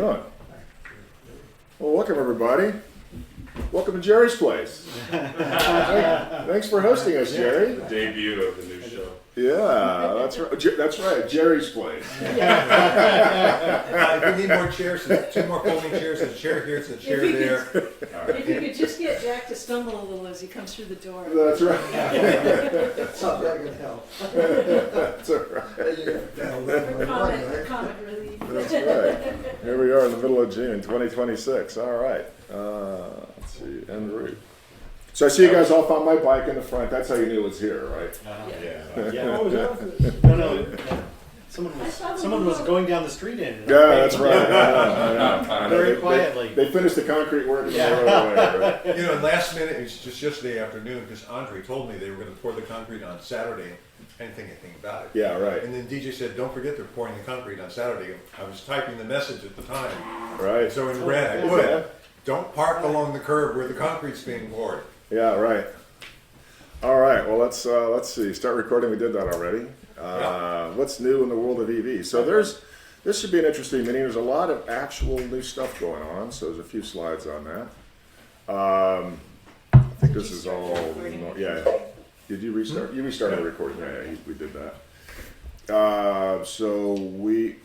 doing? Well, welcome everybody. Welcome to Gerry's place. Thanks for hosting us, Gerry. The debut of the new show. Yeah, that's right. That's right, Gerry's place. If we need more chairs, two more folding chairs, a chair here, a chair there. If you could just get Jack to stumble a little as he comes through the door. That's right. That's not that gonna help. That's all right. Comic relief. That's right. Here we are in the middle of June, 2026. All right. Let's see, en route. So I see you guys all found my bike in the front. That's how you knew it was here, right? Yeah. No. Someone was going down the street in it. Yeah, that's right. I know. Very quietly. They finished the concrete work and they rode away, right? You know, last minute, it was just yesterday afternoon, because Andre told me they were going to pour the concrete on Saturday. I didn't think anything about it. Yeah, right. And then DJ said, don't forget they're pouring the concrete on Saturday. I was typing the message at the time. Right. So in red, I put, don't park along the curb where the concrete's being poured. Yeah, right. All right. Well, let's see. Start recording. We did that already. What's new in the world of EV? So this should be an interesting meeting. There's a lot of actual new stuff going on. So there's a few slides on that. I think this is all. Yeah. Did you restart? You restarted the recording. Yeah, we did that. So we.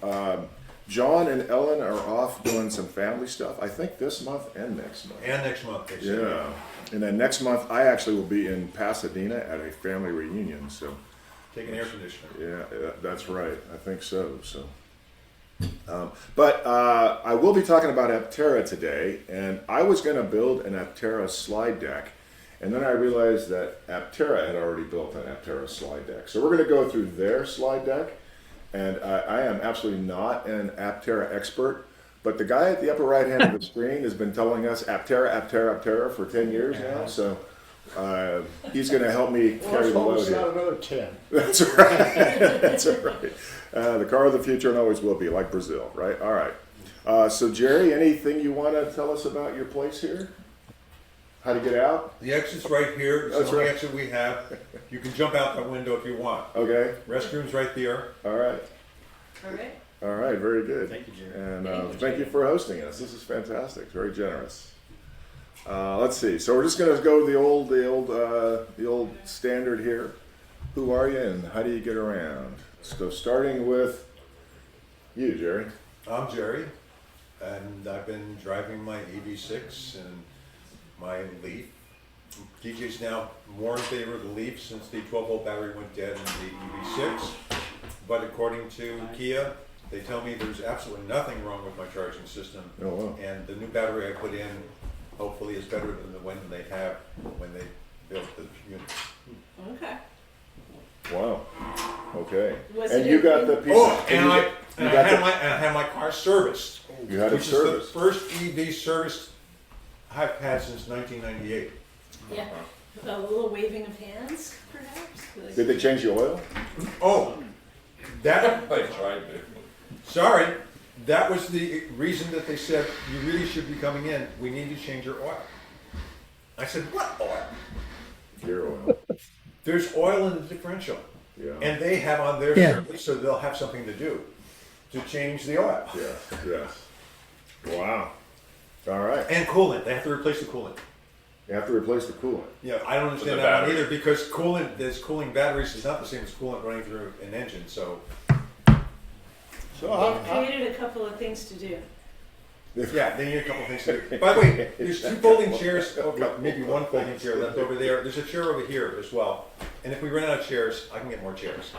John and Ellen are off doing some family stuff. I think this month and next month. And next month, they said. Yeah. And then next month, I actually will be in Pasadena at a family reunion. So, Take an air conditioner. yeah, that's right. I think so. But I will be talking about Aptera today, and I was going to build an Aptera slide deck, and then I realized that Aptera had already built an Aptera slide deck. So we're going to go through their slide deck, and I am absolutely not an Aptera expert. But the guy at the upper right hand of the screen has been telling us Aptera for 10 years now, so he's going to help me carry the load here. Another 10. That's right. That's right. The car of the future and always will be, like Brazil, right? All right. So Gerry, anything you want to tell us about your place here? How to get out? The exit's right here. It's That's the only right. exit we have. You can jump out that window if you want. Okay. Restroom's right there. All right. All right. All right. Very good. Thank you, Gerry. And thank you for hosting us. This is fantastic. Very generous. Let's see. So we're just going to go the old standard here. Who are you and how do you get around? So starting with you, Gerry. I'm Gerry, and I've been driving my EV6 and my Leaf. DJ's now more in favor of the Leaf since the 12-volt battery went dead in the EV6. But according to Kia, they tell me there's absolutely nothing wrong with my charging system. Oh, wow. And the new battery I put in hopefully is better than the one they have when they built the unit. Okay. Wow. Okay. Was And it you a- got the piece. Oh, and I you got had my car serviced. You had it Which serviced. is the first EV service I've had since 1998. Yeah. A little waving of hands, perhaps? Did they change the oil? Oh, that, I tried to. sorry, that was the reason that they said, you really should be coming in, we need to change your oil. I said, what oil? Your oil. There's oil in the differential. Yeah. And they have on their service, so they'll have something to do to change the oil. Yes. Yes. Wow. All right. And coolant, they have to replace the coolant. You have to replace the coolant. Yeah, I don't understand the that one battery. either because coolant, there's cooling batteries is not the same as coolant running through an engine, so. So They created a couple of things to do. Yeah, they need a couple things to do. By the way, there's two folding chairs, maybe one folding chair left over there. There's a chair over here as well. And if we run out of chairs, I can get more chairs.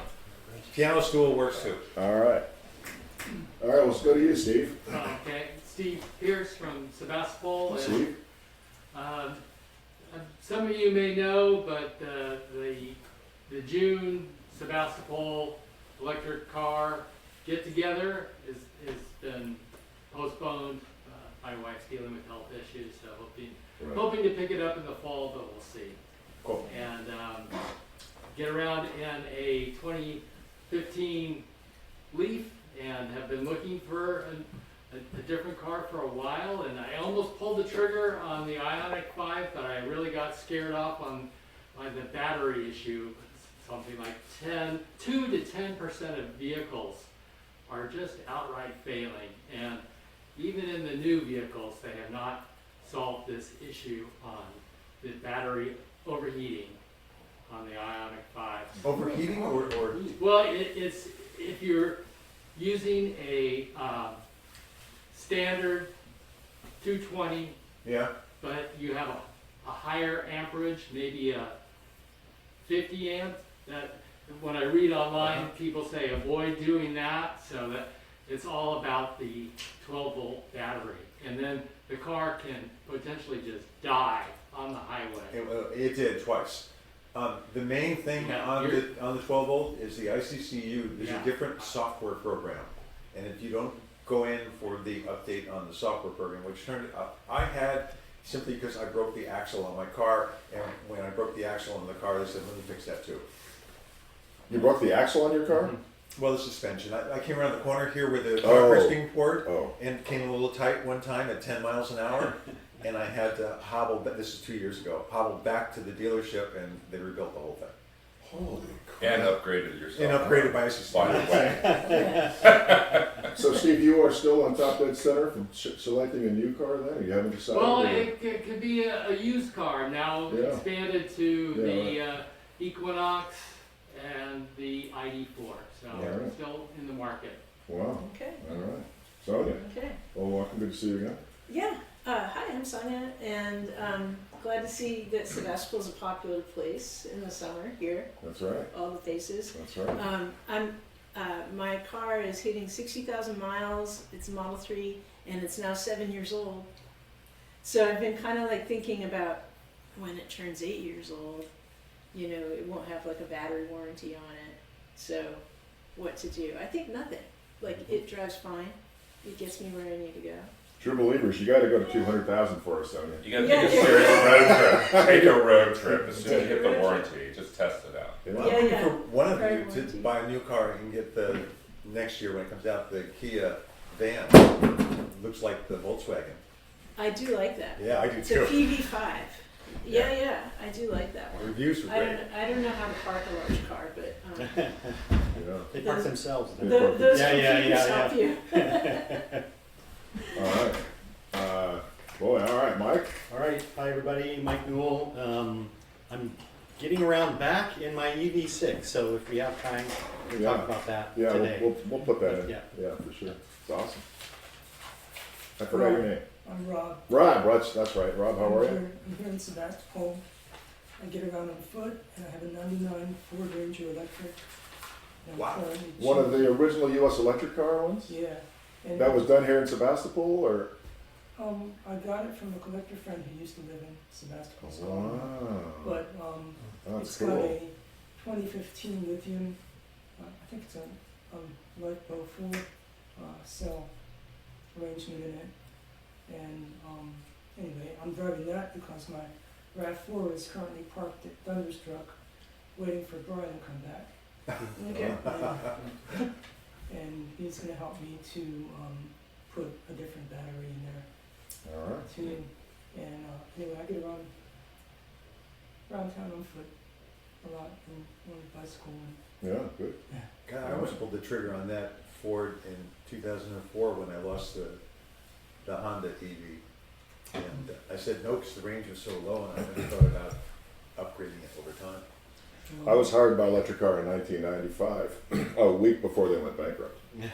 Piano stool works too. All right. All right. Let's go to you, Steve. Okay, Steve Pierce from Sebastopol. And, Steve. some of you may know, but the June Sebastopol electric car get together has been postponed. My wife's dealing with health issues, so hoping to pick it up in the fall, but we'll see. Cool. And get around in a 2015 Leaf, and have been looking for a different car for a while, and I almost pulled the trigger on the Ioniq 5, but I really got scared off on the battery issue. Something like 2 to 10% of vehicles are just outright failing, and even in the new vehicles, they have not solved this issue on the battery overheating on the Ioniq 5. Overheating or Well, it's if you're using a standard 220, yeah? but you have a higher amperage, maybe a 50 amp. That when I read online, people say avoid doing that, so that it's all about the 12 volt battery, and then the car can potentially just die on the highway. It did twice. The main thing Yeah, on the 12 volt is the ICCU. There's Yeah. a different software program, and if you don't go in for the update on the software program, which turned out I had simply because I broke the axle on my car, and when I broke the axle on the car, they said, "Let me fix that too." You broke the axle on your car? Well, the suspension. I came around the corner here where the Oh. car being poured, Oh. and came a little tight one time at 10 miles an hour, and I had to hobble. This is 2 years ago. Hobble back to the dealership, and they rebuilt the whole thing. Holy And crap. upgraded yourself. And upgraded by a By suspension. the way. So Steve, you are still on Top Dead Center from selecting a new car then? Or you haven't decided? Well, or- it could be a used car now Yeah. expanded to Yeah, the Equinox and the ID4. So Yeah. it's still in the market. Wow, Okay, all right. Sonia, okay. well, welcome, good to see you again. Yeah, hi, I'm Sonia, and glad to see that Sebastopol is a popular place in the summer here, That's right, all the faces. that's right. My car is hitting 60,000 miles, it's a Model 3, and it's now 7 years old. So I've been kind of like thinking about when it turns 8 years old, you know, it won't have like a battery warranty on it. So what to do? I think nothing. Like it drives fine. It gets me where I need to go. True believers, you gotta go to 200,000 for us, Sonia. You gotta Yeah, take a yeah. serious road trip. Take a road trip as soon as Take you a get the road warranty. Just test it out. Yeah. Well, I'm Yeah, looking yeah. for one of Very you to warranty. buy a new car and get the next year when it comes out the Kia van. Looks like the Volkswagen. I do like that. Yeah, I do It's a too. PV5. Yeah, I do like that one. Reviews were great. I don't know how to park a large car, but Yeah. They park themselves there. those Yeah, computers yeah, help you. All right. Boy, all right, Mike. All right, hi everybody, Mike Newell. I'm getting around back in my EV6, so if we have time, we'll Yeah. talk about that Yeah, today. we'll put that in. Yeah. Yeah, for sure. It's awesome. I forgot your name. I'm Rob. Rob, that's right. Rob, how are you? I'm here in Sebastopol. I get around on foot, and I have a '99 Ford Ranger electric. And I'm Wow. currently One of cheap. the original U.S. electric car ones? Yeah. And That was done here in Sebastopol, or? I got it from a collector friend who used to live in Sebastopol. So, Wow. But That's it's got cool. a 2015 lithium. I think it's a LiPo 4 cell arrangement in it. And anyway, I'm driving that because my RAV4 is currently parked at Thunderstruck, waiting for Brian to come back. Okay. And he's going to help me to put a different battery in there All right. too. And anyway, I get around town on foot a lot and on a bicycle. Yeah, good. God, I almost pulled the trigger on that Ford in 2004 when I lost the Honda EV. And I said no because the range was so low, and I never thought about upgrading it over time. I was hired by Electric Car in 1995, a week before they went bankrupt. And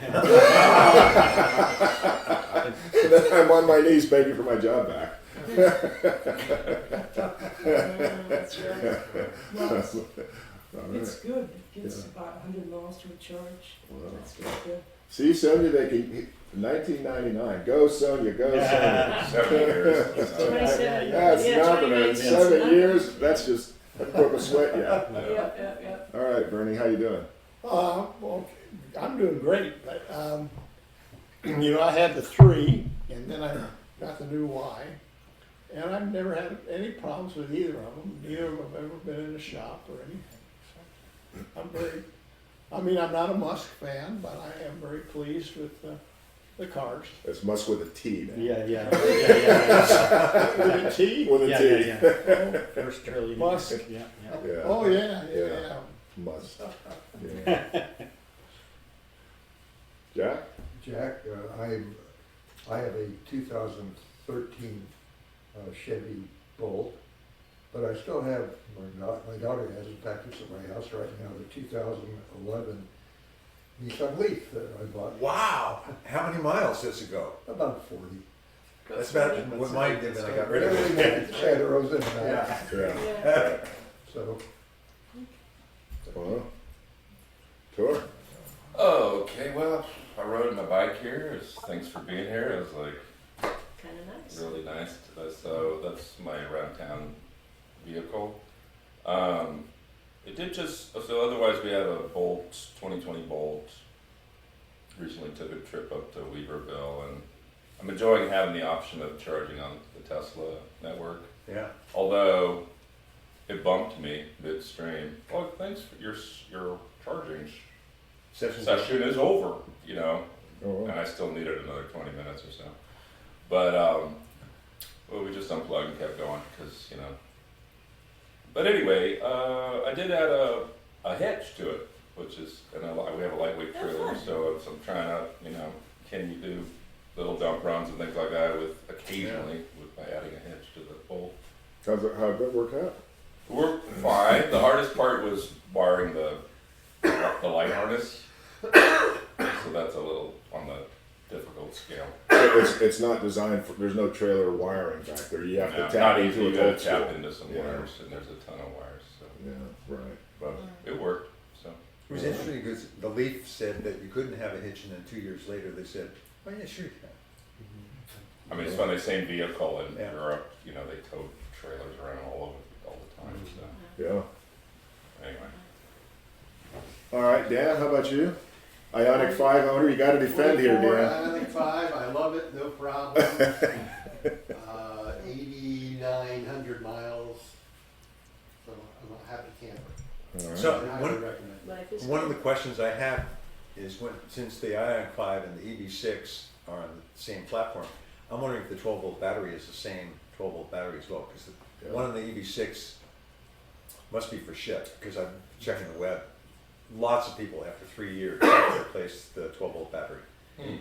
then I'm on my knees begging for my job back. That's right. Well, All right. it's good. It gets Yeah. about 100 miles to a charge. Wow. That's good. See, Sonia, they can. 1999. Go, Sonia. Go, Sonia. 7 years. 27. That's Yeah, nothing. 29 In cents. 7 years, that's just that broke a sweat. Yeah. Yep. All right, Bernie, how you doing? Well, I'm doing great, but, I had the 3, and then I got the new Y, and I've never had any problems with either of them. Neither of them have ever been in a shop or anything. So I'm not a Musk fan, but I am very pleased with the cars. It's Musk with a T. Man. Yeah. With a T? With a T. Yeah. First trillion. Musk. Yeah. Yeah. Oh, yeah. Musk. Yeah. Jack? Jack, I I have a 2013 Chevy Bolt, but I still have, my daughter has, in fact, it's at my house right now, the 2011 Nissan Leaf that I bought Wow, how many miles does it go? about 40. That's about what mine did when I got rid of Everything it. that had rows in and out. Yeah. Yeah. So, Well, tour. Okay, well, I rode my bike here. Thanks for being here. It was like Kind of nice. really nice. So that's my around town vehicle. It did just, so otherwise we have a Bolt, 2020 Bolt. Recently took a trip up to Weaverville, and I'm enjoying having the option of charging on the Tesla network. Yeah. Although it bumped me midstream. Oh, thanks for your charging session is over, you know. Oh, wow. And I still needed another 20 minutes or so. But, well, we just unplugged and kept going because, you know. But anyway, I did add a hitch to it, which is, and we have a lightweight trailer, so I'm trying to, you know, can you do little dump runs and things like that with occasionally by adding a hitch to the Bolt. How'd that work out? It worked fine. The hardest part was wiring the light harness. So that's a little on the difficult scale. It's not designed for. There's no trailer wiring back there. You have No, to tap not into easy it. to old tap school. into some Yeah. wires, and there's a ton of wires. So, Yeah, right. but it worked. So It was interesting because the Leaf said that you couldn't have a hitch, and then 2 years later they said, "Oh yeah, sure you can." I mean, it's funny. Same vehicle in Yeah. Europe. You know, they tow trailers around all over all the time. So Yeah. anyway, Mm-hmm. All right, Dan. How about you? Ioniq 5 owner. You got to defend here, 24 Dan. Ioniq 5, I love it, no problem. 8,900 miles, so I'm a happy camper. All right. So And I one, would recommend it. Life is one of the good. questions I have is since the Ioniq 5 and the EV6 are on the same platform, I'm wondering if the 12-volt battery is the same 12-volt battery as well, because one on the EV6 must be for shit, because I'm checking the web. Lots of people after 3 years have replaced the 12-volt battery.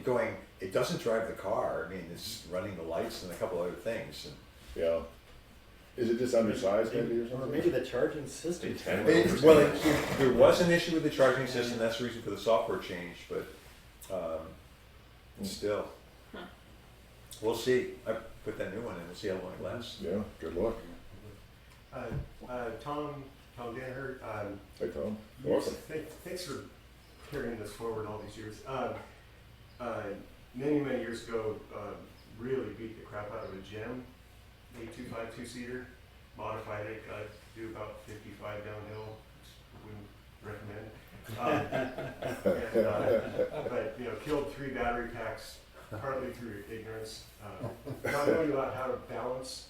Going, it doesn't drive the car. I mean, it's running the lights and a couple other things. And Yeah. Is it just undersized maybe or Or something? maybe the charging system. there was an issue with the charging system. That's the reason for the software change, but still, Huh. we'll see. I put that new one in. We'll see how long it lasts. Yeah. Good luck. Tom Danaher, Hey, Tom. Welcome. thanks for carrying this forward all these years. Many years ago, really beat the crap out of a Gem, 825 two-seater, modified it, got it to do about 55 downhill, wouldn't recommend. But killed 3 battery packs, partly through ignorance, not knowing about how to balance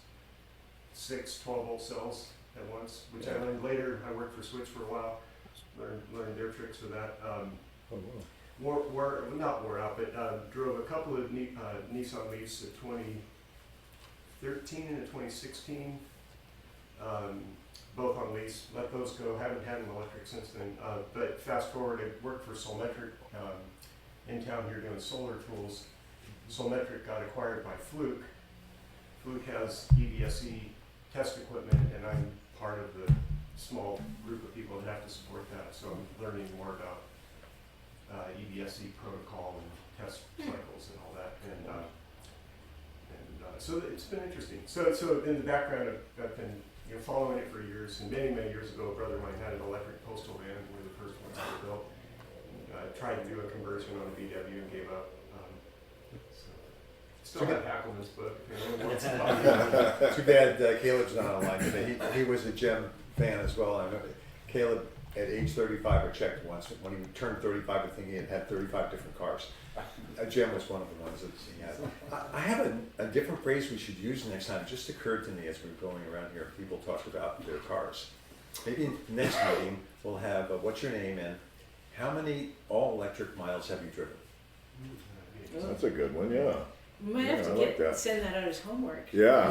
6 12-volt cells at once, which I learned later. I worked for Switch for a while, learned their tricks for that. Oh, wow. Not wore out, but drove a couple of Nissan Leafs at 2013 and a 2016, both on lease. Let those go. Haven't had an electric since then. But fast forward, I worked for Solmetric in town here doing solar tools. Solmetric got acquired by Fluke. Fluke has EVSE test equipment, and I'm part of the small group of people that have to support that. So I'm learning more about EVSE protocol and test cycles and all that, and so it's been interesting. So in the background, I've been following it for years. And many years ago, a brother of mine had an electric postal van, one of the first ones ever built. And I tried to do a conversion on a VW and gave up. Still have Hackleman's book. If anyone wants to talk about it. Too bad Caleb's not online today. He was a Gem fan as well. I know Caleb at age 35, I checked once, when he turned 35, I think he had 35 different cars. A Gem was one of the ones that he had. I have a different phrase we should use next time. It just occurred to me as we were going around here, people talked about their cars. Maybe next meeting we'll have what's your name and how many all-electric miles have you driven? That's a good one. Yeah. We might have Yeah, to I like that. send that out as homework. Yeah.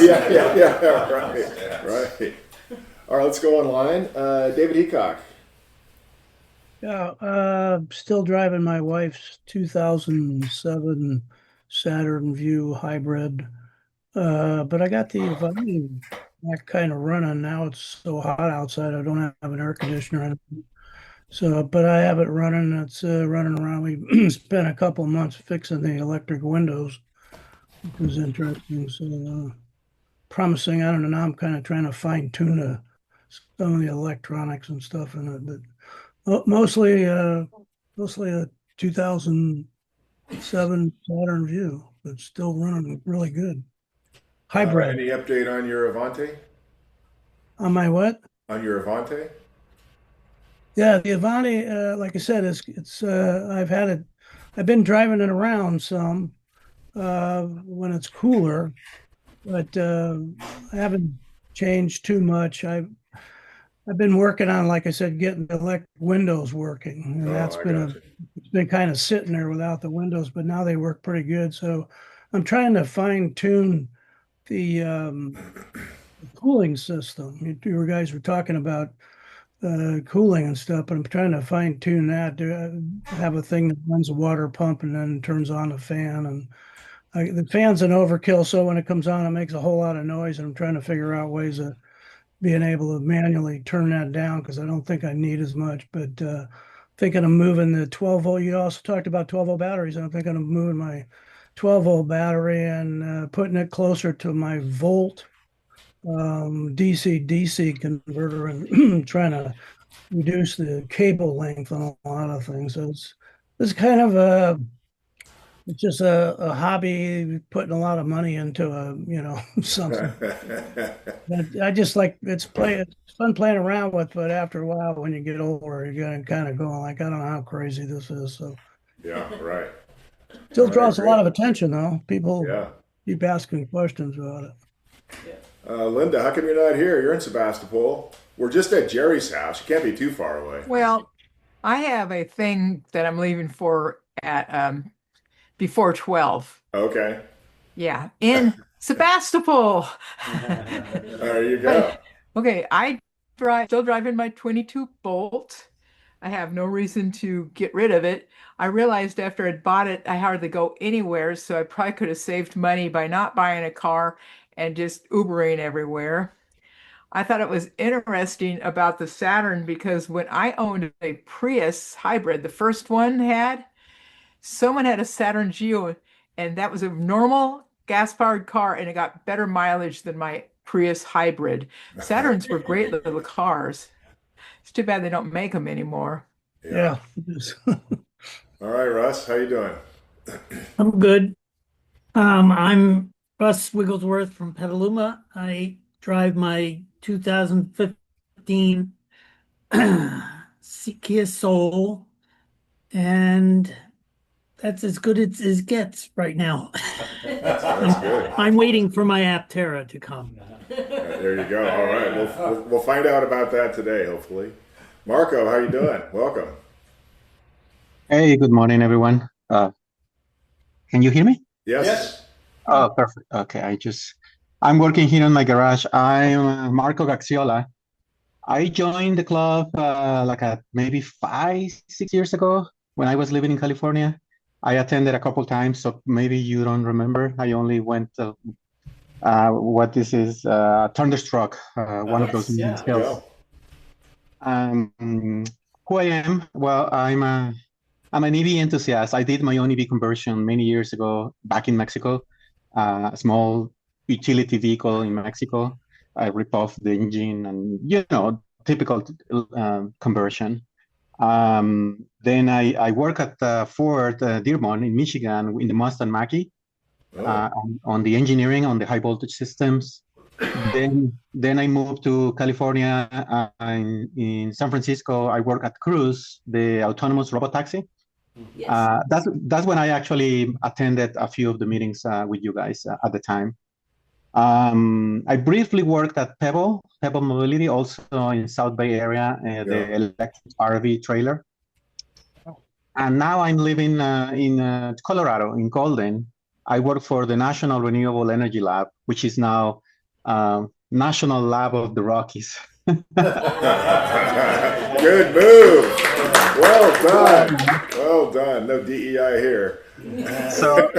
Yeah. Right. All right. Let's go online. David Heacock. Yeah, still driving my wife's 2007 Saturn Vue hybrid. But I got the Evoque back kind of running now. It's so hot outside. I don't have an air conditioner in it. So, but I have it running. It's running around. We spent a couple of months fixing the electric windows, which was interesting. So, promising. I don't know. Now I'm kind of trying to fine tune some of the electronics and stuff in it, but mostly a 2007 Saturn Vue, but still running really good. Hybrid. Any update on your Avante? On my what? On your Avante? Yeah, the Avante, like I said, it's I've had it. I've been driving it around some when it's cooler, but I haven't changed too much. I've been working on, like I said, getting the electric windows working, and that's been it's been kind of sitting there without the windows, but now they work pretty good. So I'm trying to fine tune the cooling system. You guys were talking about cooling and stuff, but I'm trying to fine tune that. To have a thing that runs a water pump and then turns on the fan. And the fan's an overkill, so when it comes on, it makes a whole lot of noise. And I'm trying to figure out ways of being able to manually turn that down because I don't think I need as much. But thinking of moving the 12 volt. You also talked about 12 volt batteries. I'm thinking of moving my 12 volt battery and putting it closer to my volt DC converter and trying to reduce the cable length on a lot of things. So it's kind of it's just a hobby, putting a lot of money into something. But I just like it's fun playing around with, but after a while when you get older, you're gonna kind of going like, I don't know how crazy this is. So Yeah, right. still draws a lot of attention though. People Yeah. keep asking questions about it. Linda, how come you're not here? You're in Sebastopol. We're just at Gerry's house. You can't be too far away. Well, I have a thing that I'm leaving for at before 12. Okay. Yeah, in Sebastopol. There you go. Okay, still driving my 22 Bolt. I have no reason to get rid of it. I realized after I'd bought it, I hardly go anywhere, so I probably could have saved money by not buying a car and just Ubering everywhere. I thought it was interesting about the Saturn because when I owned a Prius hybrid, the first one someone had a Saturn Geo, and that was a normal gas-powered car, and it got better mileage than my Prius hybrid. Saturns were great little cars. It's too bad they don't make them anymore. Yeah. All right, Russ, how you doing? I'm good. I'm Russ Wigglesworth from Petaluma. I drive my 2015 Kia Soul, and that's as good as it gets right now. That's good. I'm waiting for my Aptera to come. There you go. All right, we'll find out about that today, hopefully. Marco, how you doing? Welcome. Hey, good morning, everyone. Can you hear me? Yes. Oh, perfect. Okay, I'm working here in my garage. I'm Marco Gaxiola. I joined the club maybe 5-6 years ago when I was living in California. I attended a couple times, so maybe you don't remember. I only went to what this is, Thunderstruck, one of those meetings. Who I am? Well, I'm an EV enthusiast. I did my own EV conversion many years ago back in Mexico, a small utility vehicle in Mexico. I rip off the engine and, typical conversion. Then I work at Ford Dearborn in Michigan in the Mustang Mach-E on the engineering, on the high voltage systems. Then I moved to California. In San Francisco, I work at Cruise, the autonomous robotaxi. Yes. That's when I actually attended a few of the meetings with you guys at the time. I briefly worked at Pebble Mobility, also in South Bay area, the electric RV trailer. And now I'm living in Colorado, in Golden. I work for the National Renewable Energy Lab, which is now National Lab of the Rockies. Good move. Well done. Well done. No DEI here. So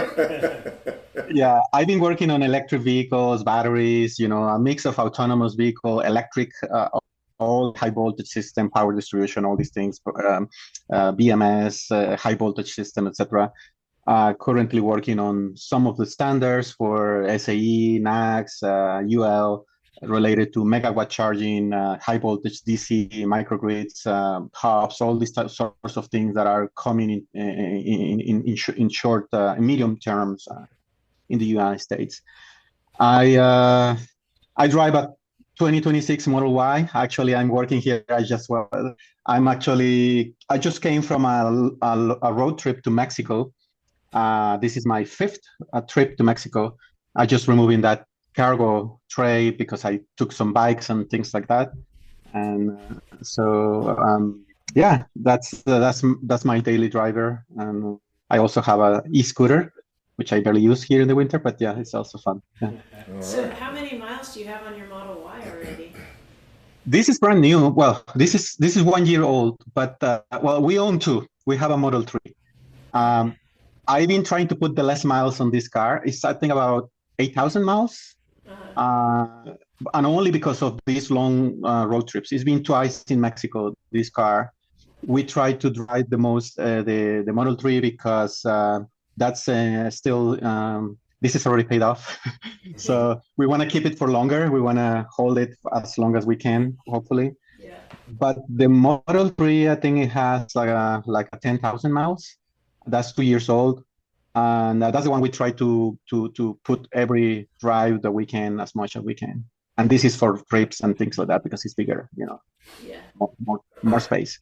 yeah, I've been working on electric vehicles, batteries, a mix of autonomous vehicle, electric, all high voltage system, power distribution, all these things, BMS, high voltage system, etc. Currently working on some of the standards for SAE, NACS, UL, related to megawatt charging, high voltage DC, microgrids, hubs, all these sorts of things that are coming in short, medium terms in the United States. I drive a 2026 Model Y. Actually, I'm working here. I just came from a road trip to Mexico. This is my fifth trip to Mexico. I just removing that cargo tray because I took some bikes and things like that, and yeah, that's my daily driver. And I also have a e-scooter, which I barely use here in the winter, but yeah, it's also fun. Yeah. So how many miles do you have on your Model Y already? This is brand new. Well, this is 1 year old, but we own two. We have a Model 3. I've been trying to put the less miles on this car. It's I think about 8,000 miles. And only because of these long road trips. It's been twice in Mexico, this car. We try to drive the most the Model 3 because that's still, this is already paid off. So we want to keep it for longer. We want to hold it as long as we can, hopefully. Yeah. But the Model 3, I think it has like a 10,000 miles. That's 2 years old. And that's the one we try to put every drive that we can, as much as we can. And this is for trips and things like that because it's bigger, Yeah. more space.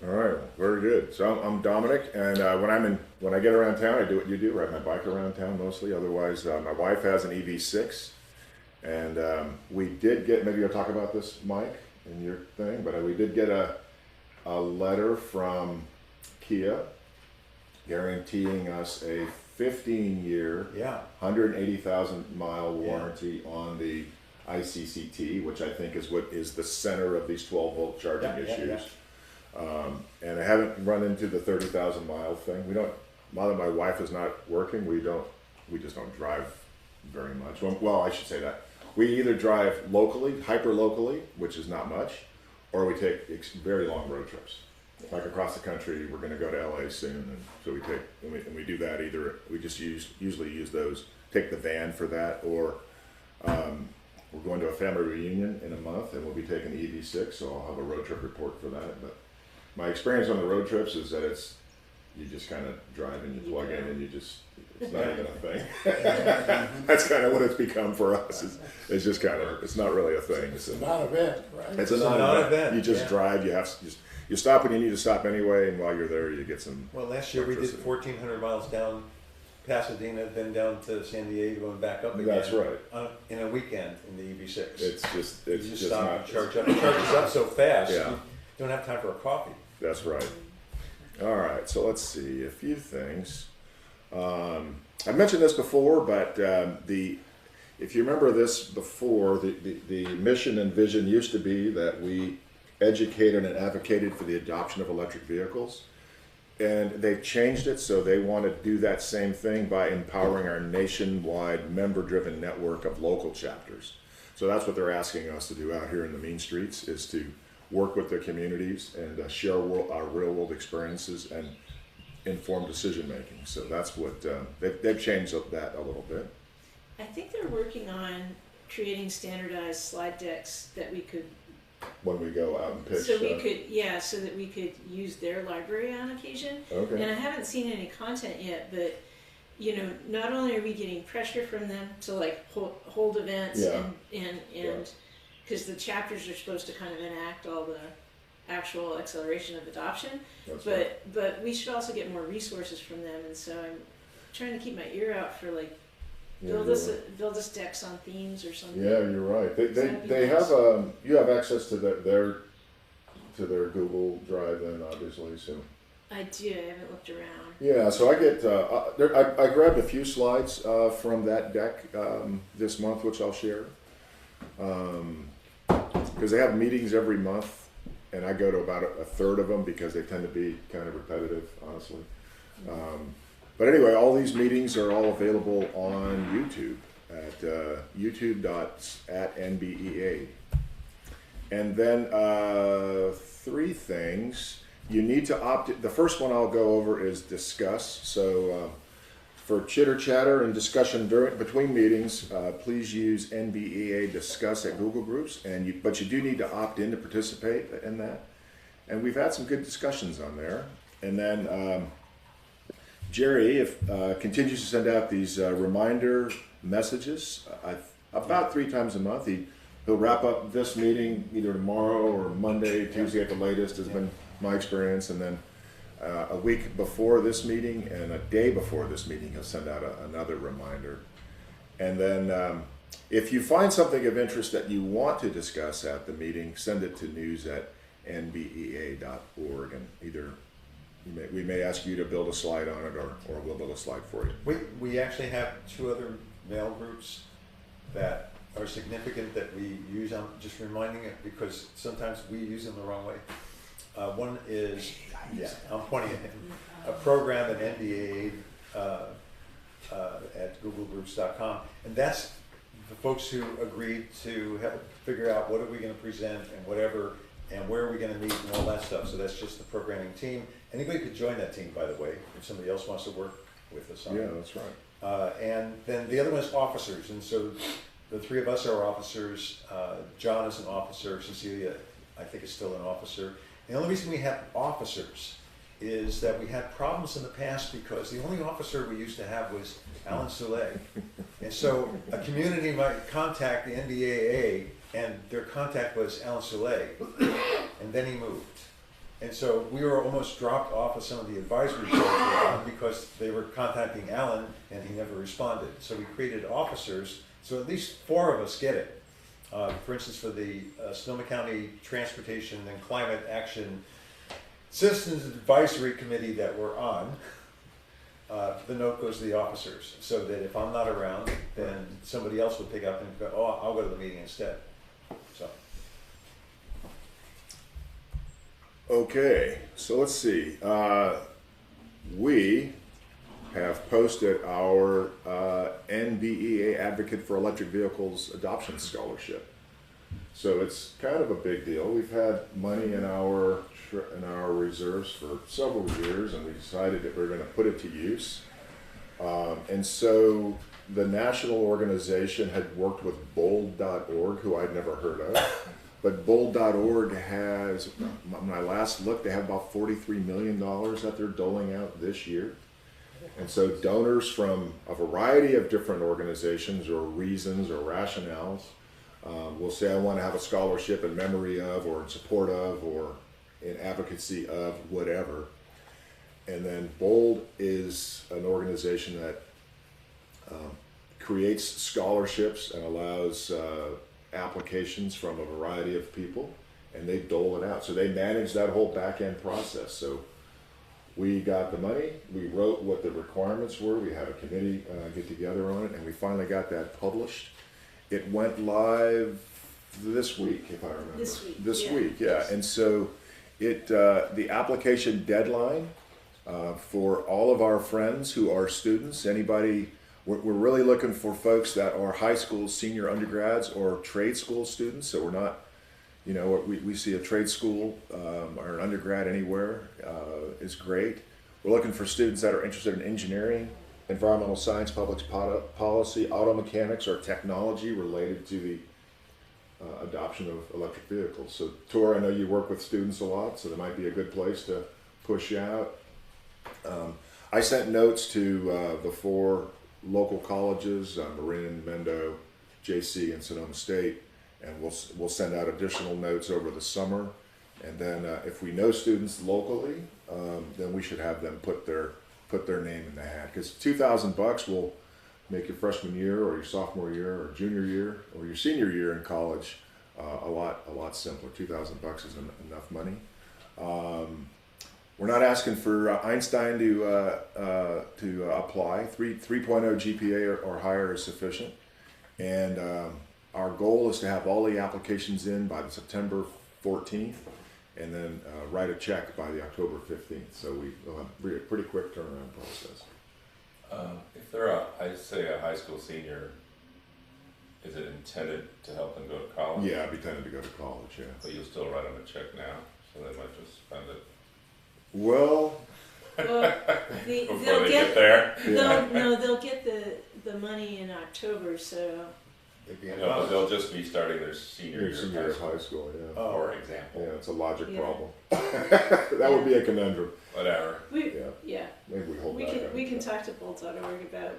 All right, very good. So I'm Dominic, and when I get around town, I do what you do, ride my bike around town mostly. Otherwise, my wife has an EV6, and we did get, maybe you'll talk about this, Mike, in your thing, but we did get a letter from Kia guaranteeing us a 15-year, 180,000 mile warranty on the ICCT, which I think is what is the center of these 12-volt charging issues. And I haven't run into the 30,000 mile thing. Now that my wife is not working, we just don't drive very much. Well, I should say that. We either drive locally, hyper locally, which is not much, or we take very long road trips. Like across the country, we're going to go to LA soon, and so we do that either. We just usually use those, take the van for that, or we're going to a family reunion in a month, and we'll be taking the EV6, so I'll have a road trip report for that. But my experience on the road trips is that you just kind of drive and you plug in and it's not even a thing. That's kind of what it's become for us. It's just kind of, it's not really a thing. It's a non-event, right? It's a non-event. You just drive, you stop when you need to stop anyway, and while you're there, you get some. Well, last year we did 1,400 miles down Pasadena, then down to San Diego and back up again. That's right. In a weekend in the EV6. It's you just stop not, and charge up. It charges up so fast. Yeah. You don't have time for a coffee. That's right. All right, so let's see a few things. I've mentioned this before, but if you remember this before, the mission and vision used to be that we educated and advocated for the adoption of electric vehicles. And they've changed it, so they want to do that same thing by empowering our nationwide member-driven network of local chapters. So that's what they're asking us to do out here in the mean streets, is to work with their communities and share our real-world experiences and inform decision-making. So that's what, they've changed that a little bit. I think they're working on creating standardized slide decks that we could, when we go out and pitch. so that we could use their library on occasion. Okay. And I haven't seen any content yet, but not only are we getting pressure from them to like hold events and because the chapters are supposed to kind of enact all the actual acceleration of adoption, but we should also get more resources from them. And so I'm trying to keep my ear out for like build us decks on themes or something. Yeah, you're right. They have you have access to their Google Drive then, obviously. So I do. I haven't looked around. yeah, so I get I grabbed a few slides from that deck this month, which I'll share, because they have meetings every month, and I go to about a third of them because they tend to be kind of repetitive, honestly. But anyway, all these meetings are all available on YouTube at youtube.at/NBEA. And then 3 things. You need to opt in. The first one I'll go over is discuss. So for chitter chatter and discussion between meetings, please use NBEA Discuss at Google Groups. But you do need to opt in to participate in that. And we've had some good discussions on there. And then Gerry continues to send out these reminder messages about 3 times a month. He'll wrap up this meeting either tomorrow or Monday, Tuesday at the latest, has been my experience. And then a week before this meeting and a day before this meeting, he'll send out another reminder. And then if you find something of interest that you want to discuss at the meeting, send it to news@nbea.org, and either we may ask you to build a slide on it, or we'll build a slide for you. We actually have 2 other mail groups that are significant that we use. I'm just reminding it because sometimes we use them the wrong way. One is, I'm pointing at him, a program at NBEAA at googlegroups.com, and that's the folks who agreed to help figure out what are we going to present and whatever, and where are we going to meet and all that stuff. So that's just the programming team. Anybody could join that team, by the way, if somebody else wants to work with us on it. Yeah, that's right. And then the other one is officers, and so the 3 of us are officers. John is an officer. Cecilia, I think, is still an officer. The only reason we have officers is that we had problems in the past because the only officer we used to have was Alan Soule. And so a community might contact the NBEAA, and their contact was Alan Soule, and then he moved. And so we were almost dropped off of some of the advisory boards because they were contacting Alan, and he never responded. So we created officers, so at least 4 of us get it. For instance, for the Sonoma County Transportation and Climate Action Citizens Advisory Committee that we're on, the note goes to the officers, so that if I'm not around, then somebody else will pick up and go, oh, I'll go to the meeting instead. So. Okay, so let's see. We have posted our NBEA Advocate for Electric Vehicles Adoption Scholarship. So it's kind of a big deal. We've had money in our reserves for several years, and we decided that we're going to put it to use. And so the national organization had worked with bold.org, who I'd never heard of. But bold.org has, when I last looked, they have about $43 million that they're doling out this year. And so donors from a variety of different organizations or reasons or rationales will say, I want to have a scholarship in memory of, or in support of, or in advocacy of whatever. And then BOLD is an organization that creates scholarships and allows applications from a variety of people, and they dole it out. So they manage that whole back end process. So we got the money, we wrote what the requirements were, we had a committee get together on it, and we finally got that published. It went live this week, if I remember. This week, yeah. And so the application deadline for all of our friends who are students, anybody, we're really looking for folks that are high school, senior undergrads, or trade school students. So we're not, we see a trade school or an undergrad anywhere is great. We're looking for students that are interested in engineering, environmental science, public policy, auto mechanics, or technology related to the adoption of electric vehicles. So Tor, I know you work with students a lot, so there might be a good place to push out. I sent notes to the 4 local colleges, Marin, Mendo, JC, and Sonoma State, and we'll send out additional notes over the summer. And then if we know students locally, then we should have them put their name in the hat, because $2,000 will make your freshman year or your sophomore year or junior year or your senior year in college a lot simpler. $2,000 is enough money. We're not asking for Einstein to apply. 3.0 GPA or higher is sufficient, and our goal is to have all the applications in by September 14th, and then write a check by the October 15th. So we'll have a pretty quick turnaround process. If they're I'd say a high school senior, is it intended to help them go to college? Yeah, I'd be tending to go to college, yeah. But you'll still write them a check now, so they might just spend it Well, Well, before they'll they get get there. they'll get the money in October. So They'd be in No, but college. they'll just be starting their senior your year senior year of high school, yeah. Oh. for example. Yeah, it's a logic Yeah. problem. That would be a conundrum. Whatever. Yeah, maybe we hold back on we it. can talk to Bolt.org about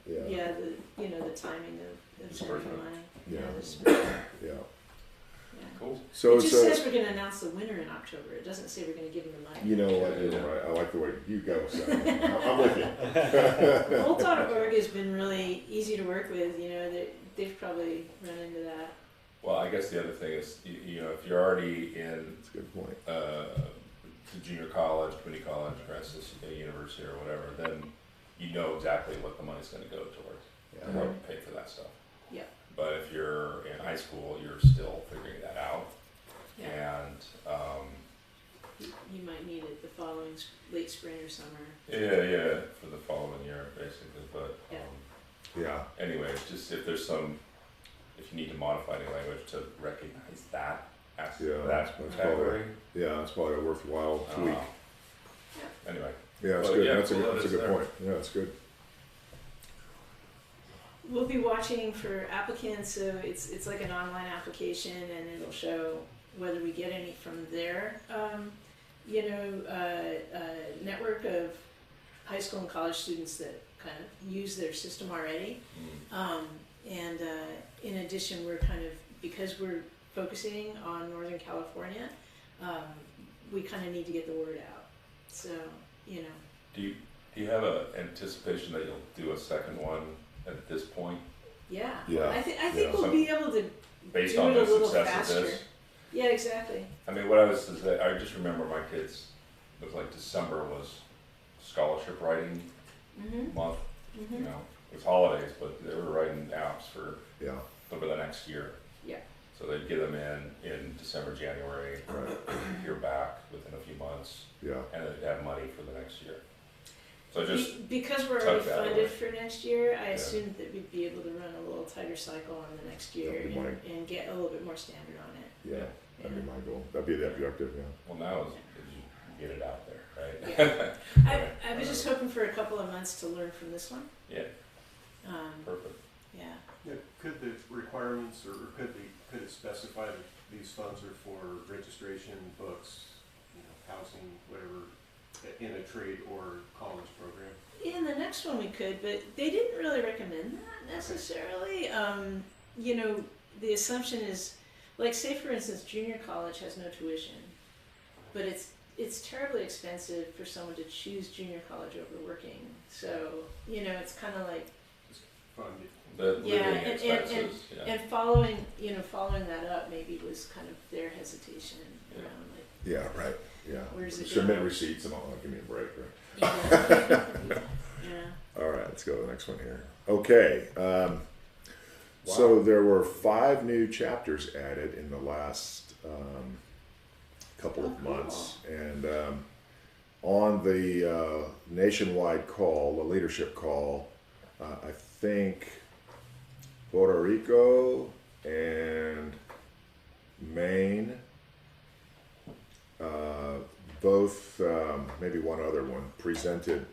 Yeah, the timing of spending the money. Yeah. the spring. yeah. Yeah. Cool. So It it's just says we're going to announce the winner in October. It doesn't say we're going to give them the money. you know what, you're right. I like the way you go, Sam. I'm with you. Bolt.org has been really easy to work with. You know, they've probably run into that. Well, I guess the other thing is, you know, if you're already in That's a good point. junior college, community college, or university or whatever, then you know exactly what the money's going to go towards to help pay for that stuff. Yeah. But if you're in high school, you're still figuring that out, Yeah. and You might need it the following late spring or summer. yeah, for the following year, basically. But Yeah. anyway, just if you need to modify any language to recognize that as Yeah, that that's category. Yeah, that's probably a worthwhile tweak. Anyway, Yeah, that's But good. yeah, That's well, a it's good there. point. Yeah, that's good. We'll be watching for applicants, so it's like an online application, and it'll show whether we get any from their network of high school and college students that kind of use their system already. And in addition, we're kind of, because we're focusing on Northern California, we kind of need to get the word out. So, you know. do you have an anticipation that you'll do a second one at this point, Yeah. Yeah. I think Yeah. we'll be able to based do on it the a little success faster. of this? Yeah, exactly. I mean, what I was is that I just remember my kids. It was like December was scholarship writing Mm-hmm. month. You Mm-hmm. know, it was holidays, but they were writing apps for Yeah. over the next year. Yeah. So they'd get them in December, January, hear back within a few months, Yeah. and then they'd have money for the next year. So just Because we're tuck already that away. funded for next year, I Yeah. assumed that we'd be able to run a little tighter cycle on the next year That'd be and get a little bit more standard on it. Yeah. That'd be my goal. That'd be the objective, yeah. well, now is you get it out there, right? Yeah. I was just hoping for a couple of months to learn from this one. Yeah, Um, perfect. yeah. Yeah, could the requirements, or could it specify that these funds are for registration, books, housing, whatever, in a trade or college program? In the next one we could, but they didn't really recommend that necessarily. The assumption is, like, say for instance, junior college has no tuition, but it's terribly expensive for someone to choose junior college over working. So it's kind of like Funded. The Yeah, living and- expenses. Yeah. and following that up maybe was kind of their hesitation Yeah. around like. Yeah, right. Yeah. Where's it Submit going? receipts and all that. Give me a break, right? Yeah. All right, let's go to the next one here. Okay. So there were 5 new chapters added in the last couple of months. And on the nationwide call, the leadership call, I think Puerto Rico and Maine, both, maybe one other one, presented,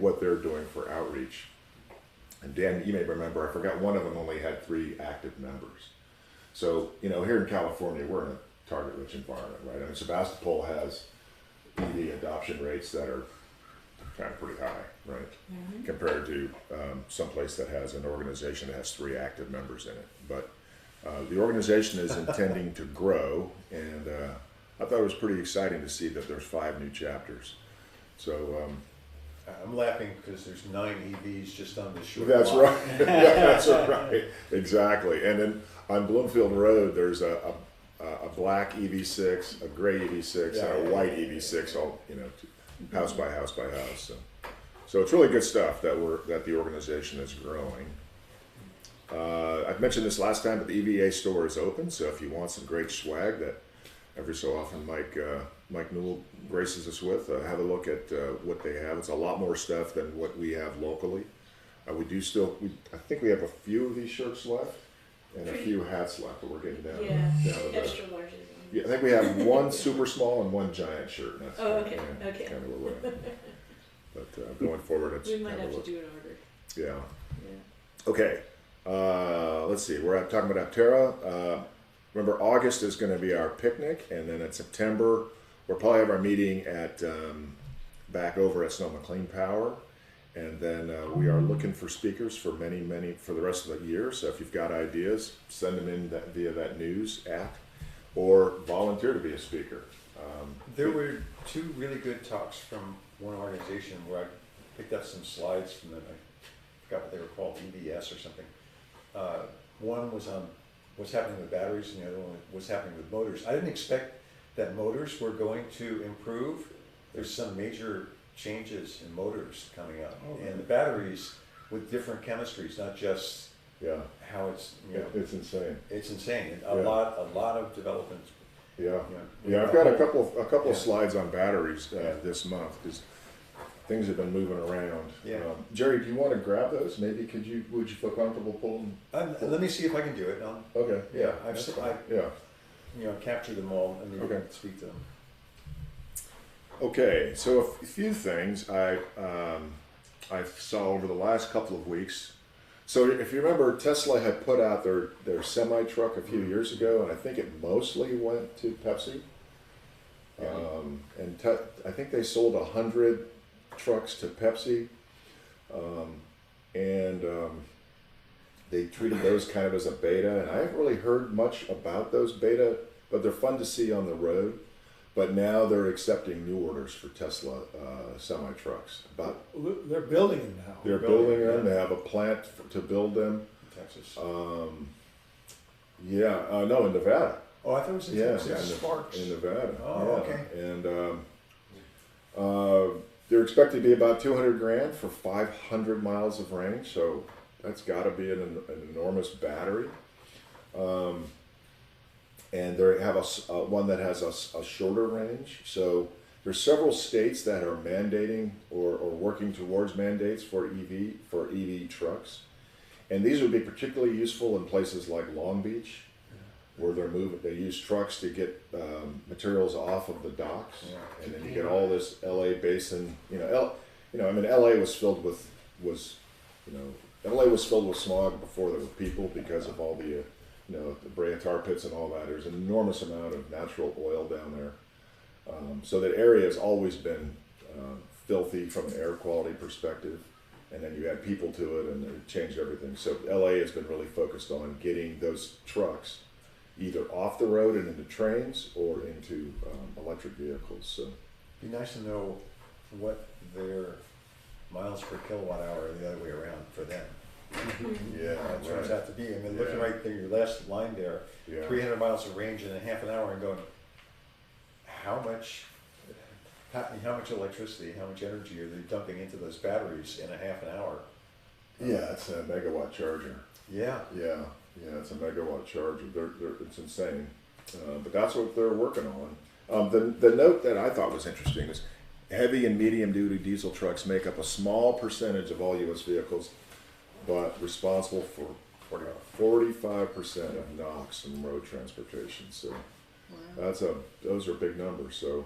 what they're doing for outreach. And Dan, you may remember, I forgot one of them only had 3 active members. So, here in California, we're in a target-rich environment, right? I mean, Sebastopol has EV adoption rates that are kind of pretty high, right? Mm-hmm. Compared to someplace that has an organization that has 3 active members in it. But the organization is intending to grow, and I thought it was pretty exciting to see that there's 5 new chapters. So I'm laughing because there's 9 EVs just on the short that's block. right. That's right. Exactly. And then on Bloomfield Road, there's a black EV6, a gray EV6, and a white EV6, all house by house by house. So it's really good stuff that the organization is growing. I've mentioned this last time, but the EVA store is open. So if you want some great swag that every so often Mike Newell graces us with. Have a look at what they have. It's a lot more stuff than what we have locally. We do still. I think we have a few of these shirts left and a few hats left, but we're getting down. Yeah, down to extra large. yeah, I think we have one super small and one giant shirt. And that's Okay. kind of where we're at. But going forward, it's We might kind have of to do an order. yeah. Yeah. Okay. Let's see. We're talking about Aptera. Remember, August is going to be our picnic, and then in September we'll probably have our meeting at back over at Sonoma Clean Power, and then we are looking for speakers for many for the rest of the year. So if you've got ideas, send them in via that news app, or volunteer to be a speaker. There were two really good talks from one organization where I picked up some slides from them. I forgot what they were called, EVS or something. One was on what's happening with batteries, and the other one was what's happening with motors. I didn't expect that motors were going to improve. There's some major changes in motors coming up, and the batteries with different chemistries, not just how it's it's insane. It's insane. A lot of development. Yeah. I've got a couple of slides on batteries this month because things have been moving around. Yeah. Gerry, do you want to grab those? Maybe would you feel comfortable pulling? Let me see if I can do it. Okay. Yeah. I've captured them all and maybe speak to them. Okay. So a few things I saw over the last couple of weeks. So if you remember, Tesla had put out their semi truck a few years ago, and I think it mostly went to Pepsi. And I think they sold 100 trucks to Pepsi, and they treated those kind of as a beta. And I haven't really heard much about those beta, but they're fun to see on the road. But now they're accepting new orders for Tesla semi trucks. They're building them now. They're building them. They have a plant to build them. Texas. No, in Nevada. Oh, I thought it was in Texas. Sparks. In Nevada. Oh, okay. And they're expected to be about $200,000 for 500 miles of range. So that's got to be an enormous battery. And they have one that has a shorter range. So there's several states that are mandating or working towards mandates for EV trucks, and these would be particularly useful in places like Long Beach, where they use trucks to get materials off of the docks, and then you get all this LA basin. LA was filled with smog before there were people because of all the the Brea tar pits and all that. There's an enormous amount of natural oil down there. So that area has always been filthy from an air quality perspective. And then you add people to it and it changed everything. So LA has been really focused on getting those trucks either off the road and into trains or into electric vehicles. So it'd be nice to know what their miles per kilowatt hour are the other way around for them. It turns out to be. I mean, looking right there, your last line there, 300 miles of range in a half an hour, and going, how much electricity, how much energy are they dumping into those batteries in a half an hour? Yeah, it's a megawatt charger. Yeah, it's a megawatt charger. It's insane, but that's what they're working on. The note that I thought was interesting is heavy and medium duty diesel trucks make up a small percentage of all U.S. vehicles, but responsible for 45% of NOx from road transportation. So those are big numbers. So,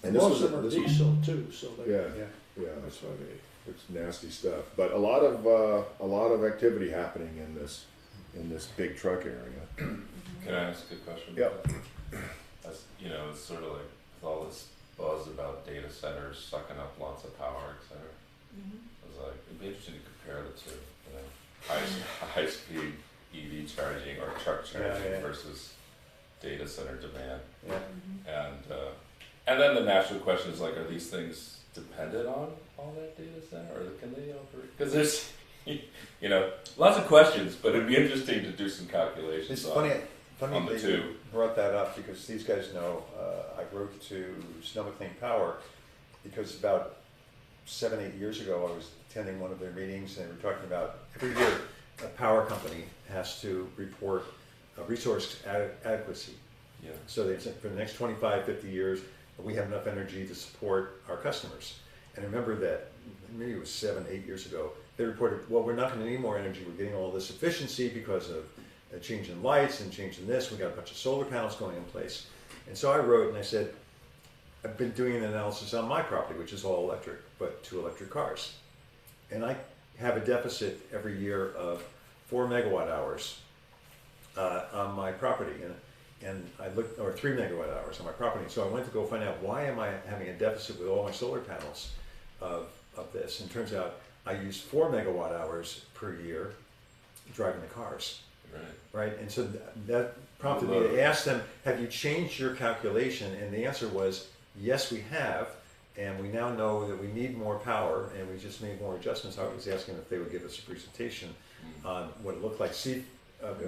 and most of them are diesel too. So that's why it's nasty stuff. But a lot of activity happening in this big truck area. Can I ask a question? Yeah. It's sort of like with all this buzz about data centers sucking up lots of power, etc. I was like, it'd be interesting to compare the two, high speed EV charging or truck charging versus data center demand. And then the natural question is like, are these things dependent on all that data center, or can they operate? Because there's lots of questions, but it'd be interesting to do some calculations. It's funny on the that two. you brought that up, because these guys know I wrote to Sonoma Clean Power because about 7-8 years ago I was attending one of their meetings, and they were talking about every year a power company has to report resource adequacy. Yeah. So they said for the next 25, 50 years, we have enough energy to support our customers. And I remember that, maybe it was 7, 8 years ago, they reported, well, we're not going to need more energy. We're getting all this efficiency because of a change in lights and change in this. We got a bunch of solar panels going in place. And so I wrote and I said, I've been doing an analysis on my property, which is all electric, but 2 electric cars. And I have a deficit every year of 4 megawatt hours on my property. And I looked, or 3 megawatt hours on my property. So I went to go find out, why am I having a deficit with all my solar panels of this? And it turns out I use 4 megawatt hours per year driving the cars. Right? And so that prompted me to ask them, have you changed your calculation? And the answer was, yes, we have. And we now know that we need more power, and we just made more adjustments. I was asking if they would give us a presentation on what it looked like. Steve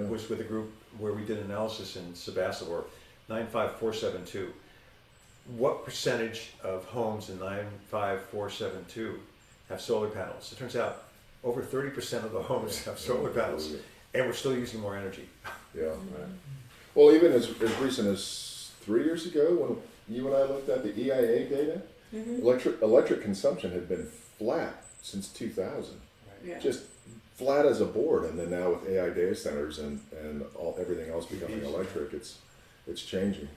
was with a group where we did analysis in Sebastopol, 95472. What percentage of homes in 95472 have solar panels? It turns out over 30% of the homes have solar panels, and we're still using more energy. Yeah. Right. Well, even as recent as 3 years ago, when you and I looked at the EIA data, electric consumption had been flat since 2000. Yeah. Just flat as a board, and then now with AI data centers and everything else becoming electric, it's changing.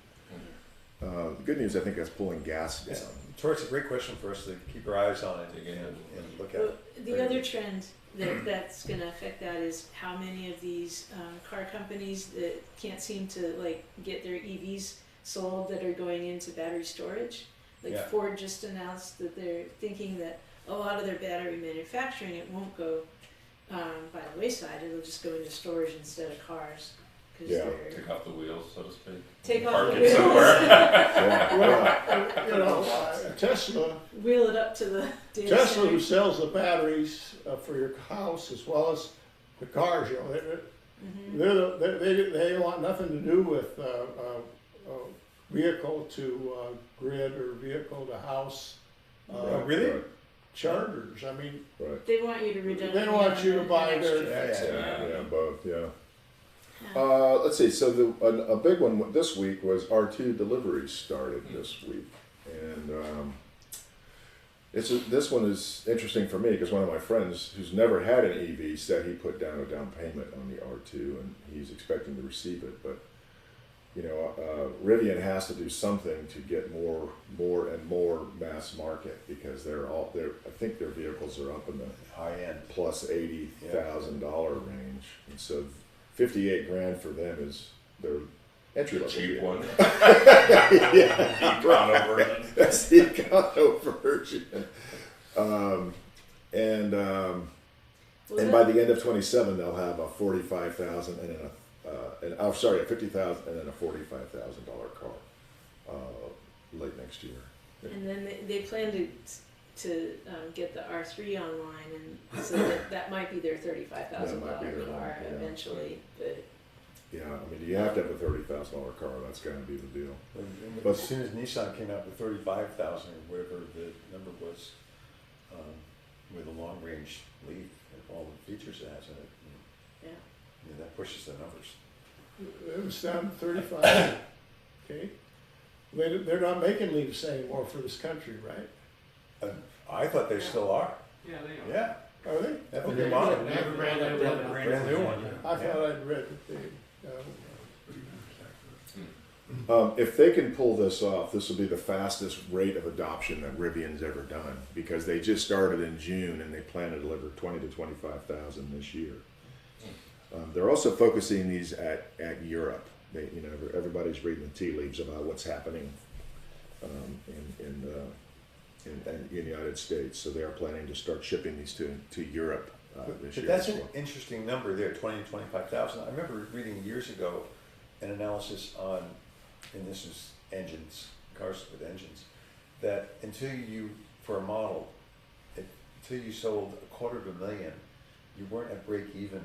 The good news, I think, is pulling gas down. Tori, it's a great question for us to keep our eyes on it and look at. Well, the other trend that's going to affect that is how many of these car companies that can't seem to like get their EVs sold that are going into battery storage. Like Ford just announced that they're thinking that a lot of their battery manufacturing, it won't go by the wayside. It'll just go into storage instead of cars. Take off the wheels, so to speak. Take off Park the it wheels. somewhere. Well, Tesla. Wheel it up to the data Tesla, center. who sells the batteries for your house as well as the cars, they want nothing to do with vehicle to grid or vehicle to house. Really? Chargers. I mean, they want you to redundantly. They want you to buy their. Both. Yeah. Let's see. So a big one this week was R2 deliveries started this week, and this one is interesting for me because one of my friends who's never had an EV said he put down a down payment on the R2 and he's expecting to receive it, but Rivian has to do something to get more and more mass market because I think their vehicles are up in the high end plus $80,000 range, and so $58,000 for them is their entry level. Cheap one. Yeah, Econo version. That's the econo version. And by the end of 27, they'll have a $45,000 and then a $50,000 and then a $45,000 car late next year. And then they plan to get the R3 online, and so that might be their $35,000 car eventually. But yeah, I mean, you have to have a $30,000 car. That's going to be the deal. But as soon as Nissan came out with 35,000 or whatever the number was, with a long range Leaf and all the features it has in it, that pushes the numbers. It was down to 35. Okay. They're not making Leafs anymore for this country, right? I thought they still are. Yeah, they are. Yeah. Are they? That's a new model. Brand new one. I thought I'd read that they. If they can pull this off, this will be the fastest rate of adoption that Rivian's ever done because they just started in June and they plan to deliver 20 to 25,000 this year. They're also focusing these at Europe. Everybody's reading the tea leaves about what's happening in the United States. So they are planning to start shipping these to Europe this year. But that's an interesting number there, 20 to 25,000. I remember reading years ago an analysis on, and this is engines, cars with engines, that until you sold $250,000, you weren't at break even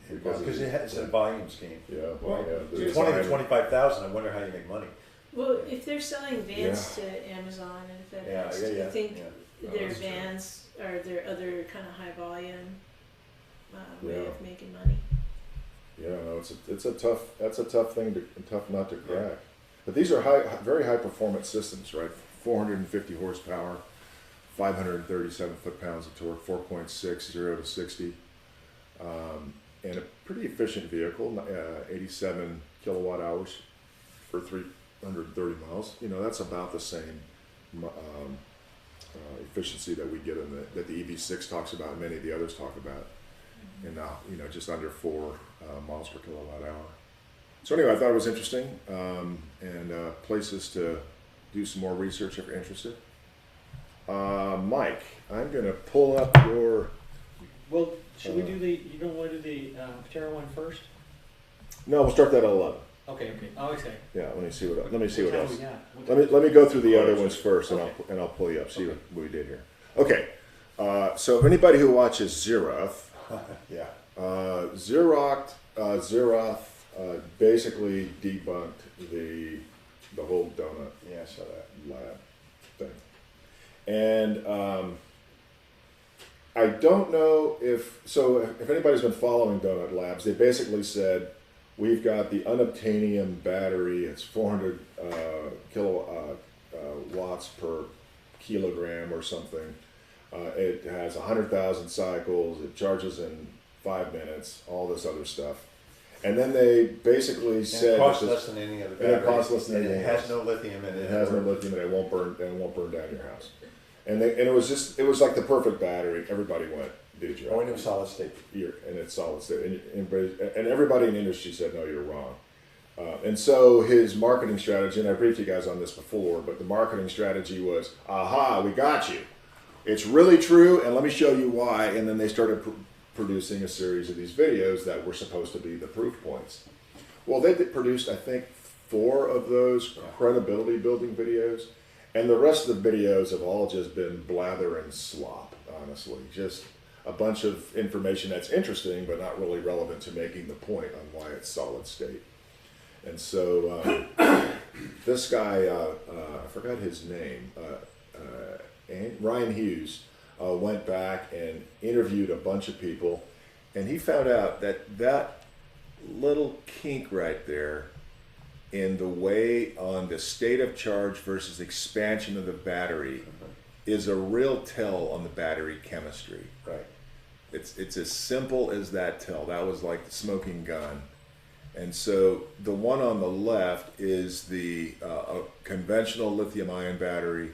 because it's a volumes game. Yeah, well, yeah. 20 to 25,000. I wonder how you make money. well, if they're selling vans to Amazon and FedEx, do you think their vans are their other kind of high volume way of making money? Yeah, no, it's a tough thing to tough nut to crack. But these are very high performance systems, right? 450 horsepower, 537 foot-pounds of torque, 4.6 0 to 60, and a pretty efficient vehicle, 87 kilowatt hours for 330 miles. You know, that's about the same efficiency that we get that the EV6 talks about, and many of the others talk about, and now, you know, just under 4 miles per kilowatt hour. So anyway, I thought it was interesting, and places to do some more research if you're interested. Mike, I'm going to pull up your... Well, should we do you don't want to do the Aptera one first? No, we'll start that at 11. Okay. Oh, okay. Yeah, let me see what else. We got? Let me go through the other ones first, and I'll pull you up, see what we did here. Okay, so if anybody who watches Zeroth, Yeah. Zeroth basically debunked the whole donut Yeah, I saw that. lab thing. And I don't know if anybody's been following Donut Labs, they basically said, we've got the unobtainium battery, it's 400 watts per kilogram or something. It has 100,000 cycles, it charges in 5 minutes, all this other stuff. And then they basically said it costs less than any other battery. And it costs less than anything it has else. no lithium in it. It has no lithium, and it won't burn down your house. And it was like the perfect battery. Everybody went, dude, you're Oh, and it was solid state. and it's solid state. And everybody in the industry said, no, you're wrong. And so his marketing strategy, and I briefed you guys on this before, but the marketing strategy was, aha, we got you. It's really true, and let me show you why. And then they started producing a series of these videos that were supposed to be the proof points. Well, they produced, I think, 4 of those credibility building videos. And the rest of the videos have all just been blather and slop, honestly. Just a bunch of information that's interesting, but not really relevant to making the point on why it's solid state. And so this guy, I forgot his name, Ryan Hughes, went back and interviewed a bunch of people, and he found out that little kink right there in the way on the state of charge versus expansion of the battery is a real tell on the battery chemistry. Right. It's as simple as that tell. That was like the smoking gun. And so the one on the left is the conventional lithium-ion battery,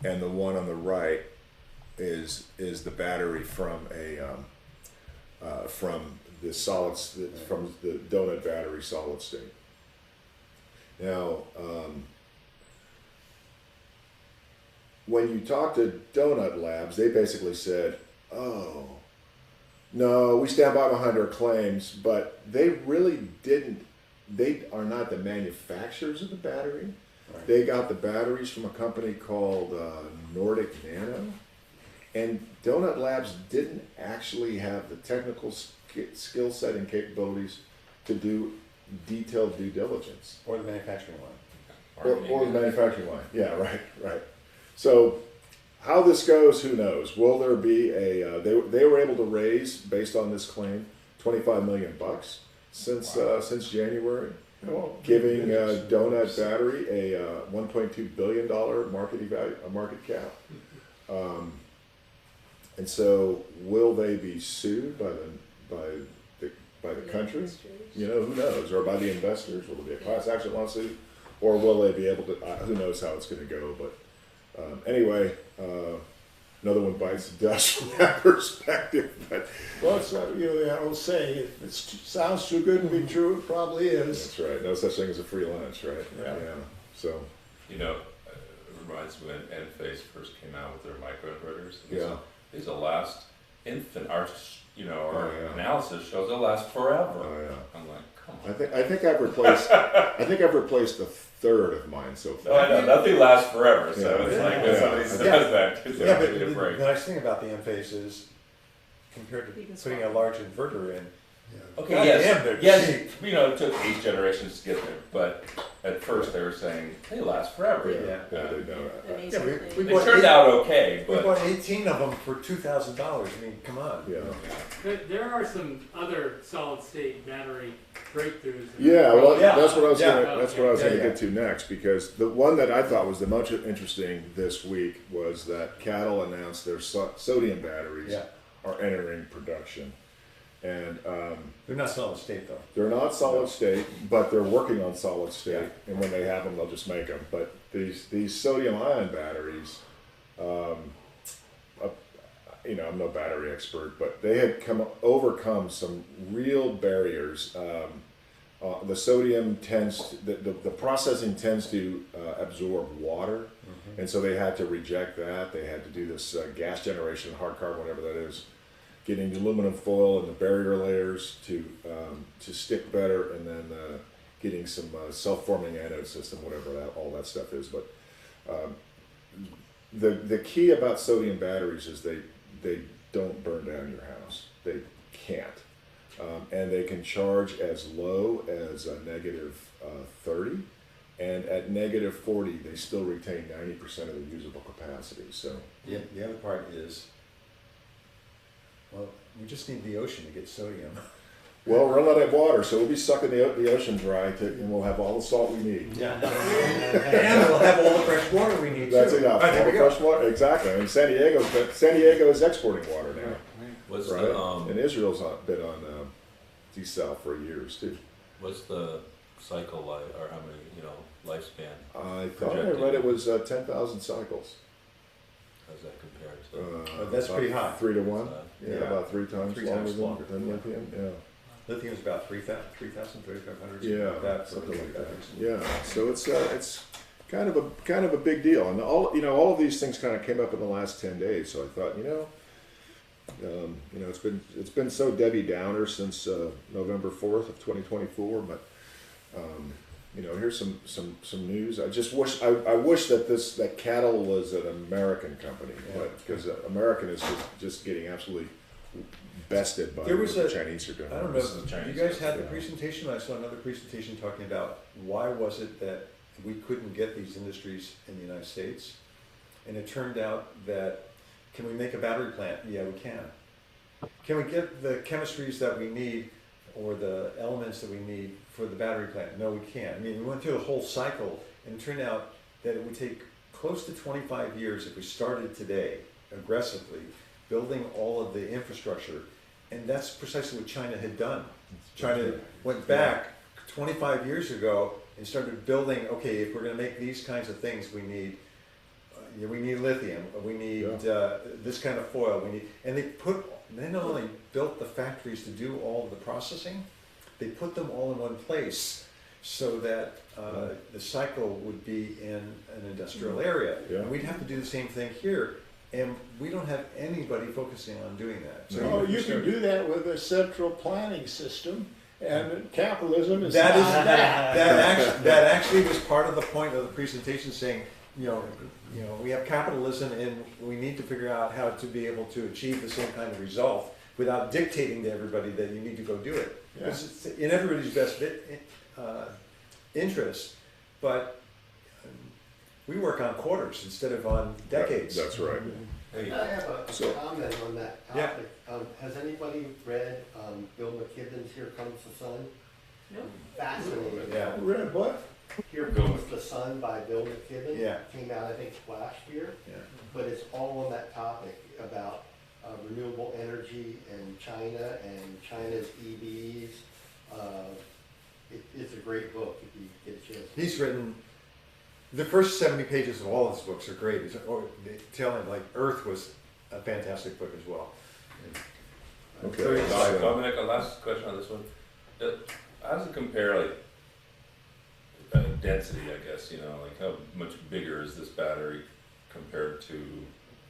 and the one on the right is the battery from the donut battery solid state. Now, when you talk to Donut Labs, they basically said, oh, no, we stand by behind our claims, but they really didn't. They are not the manufacturers of the battery. Right. They got the batteries from a company called Nordic Nano. And Donut Labs didn't actually have the technical skill set and capabilities to do detailed due diligence. Or the manufacturing line. Or the manufacturing line. Yeah, right. So how this goes, who knows? Will there be they were able to raise, based on this claim, $25 million since January, giving Donut Battery a $1.2 billion market cap. And so, will they be sued by the country? You know, who knows? Or by the investors? Will it be a class action lawsuit? Or will they be able to? Who knows how it's going to go? But anyway, another one bites the dust from that perspective. But Well, it's I will say, if it sounds too good to be true, it probably is. that's right. No such thing as a free lunch, right? Yeah. So You know, it reminds me when Enphase first came out with their microinverters. These will last infinite. Our analysis shows they'll last forever. Oh yeah. I'm like, come on. I think I've replaced a third of mine so far. Oh, I know, nothing lasts forever, so Yeah. it's like Yeah. when somebody says Yeah. that, because Yeah, they're but giving you a the break. nice thing about the Enphase is, compared to You can putting swap. a large inverter in, Okay, God yes, damn, they're yes, cheap. you know, it took 8 generations to get there, but at first they were saying, they last forever. Yeah. Yeah, they know. Yeah, we They bought turned out okay, We but bought 18 of them for $2,000. I mean, come on. Yeah. There are some other solid state battery breakthroughs. Yeah, well, Yeah. that's what I was Yeah. gonna, that's what I was Yeah, gonna yeah. get to next, because the one that I thought was the most interesting this week was that Cattle announced their sodium batteries Yeah. are entering production. And They're not solid state, though. they're not solid state, but they're working on solid state, Yeah. and when they have them, they'll just make them. But these sodium ion batteries, you know, I'm no battery expert, but they had overcome some real barriers. The sodium the processing tends to absorb water, and so they had to reject that. They had to do this gas generation, hard carbon, whatever that is, getting the aluminum foil and the barrier layers to stick better, and then getting some self-forming anode system, whatever all that stuff is. But the key about sodium batteries is they don't burn down your house. They can't. And they can charge as low as a negative 30, and at negative 40, they still retain 90% of the usable capacity. So Yeah, the other part is, well, we just need the ocean to get sodium. well, we're out of water, so we'll be sucking the ocean dry, and we'll have all the salt we need. Yeah. And we'll have all the fresh water we need, That's too. enough. All right, there All we the go. fresh water, exactly. And San Diego is exporting water now, what's right? the And Israel's been on desal for years too. what's the cycle life, or how many, you know, lifespan? I thought I Projected. read it was 10,000 cycles. How does that compare to? That's about pretty high. 3 to 1. Uh, Yeah, yeah. about 3 times 3 longer times than, longer. than Yeah. lithium. Yeah. Lithium's about 3,000, 3,500. Yeah, like that, something like that. batteries. Yeah, so it's kind of a big deal, and all of these things kind of came up in the last 10 days. So I thought, it's been so Debbie Downer since November 4th of 2024, but here's some news. I just wish I wish that Cattle was an American company, but because American is just getting absolutely bested by There was what the a- Chinese are doing. I don't know This is if the Chinese you guys had the yeah. presentation. I saw another presentation talking about why was it that we couldn't get these industries in the United States, and it turned out that, can we make a battery plant? Yeah, we can. Can we get the chemistries that we need or the elements that we need for the battery plant? No, we can't. I mean, we went through the whole cycle, and it turned out that it would take close to 25 years if we started today aggressively building all of the infrastructure. And that's precisely what China had done. China went back 25 years ago and started building, okay, if we're going to make these kinds of things, we need lithium, we need this kind of foil, and they not only built the factories to do all of the processing, they put them all in one place so that the cycle would be in an industrial area. Yeah. And we'd have to do the same thing here. And we don't have anybody focusing on doing that. So you can do that with a central planning system, and capitalism is That is not that actually was part of the point of the presentation, saying, we have capitalism, and we need to figure out how to be able to achieve the same kind of result without dictating to everybody that you need to go do it. Yeah. It's in everybody's best interest, but we work on quarters instead of on decades. That's right. Hey, I have a So- comment on that Yeah. topic. Has anybody read Bill McKibben's Here Comes the Sun? No. Fascinating. Yeah. Red what? Here Comes the Sun by Bill McKibben. Yeah. Came out, I think, last year. Yeah. But it's all on that topic about renewable energy and China and China's EVs. It's a great book if you get a chance. He's written, the first 70 pages of all his books are great. They tell him, like, Earth was a fantastic book as well. Okay. Dominic, Dominic, a last question on this one. How does it compare, like, density, I guess, like how much bigger is this battery compared to,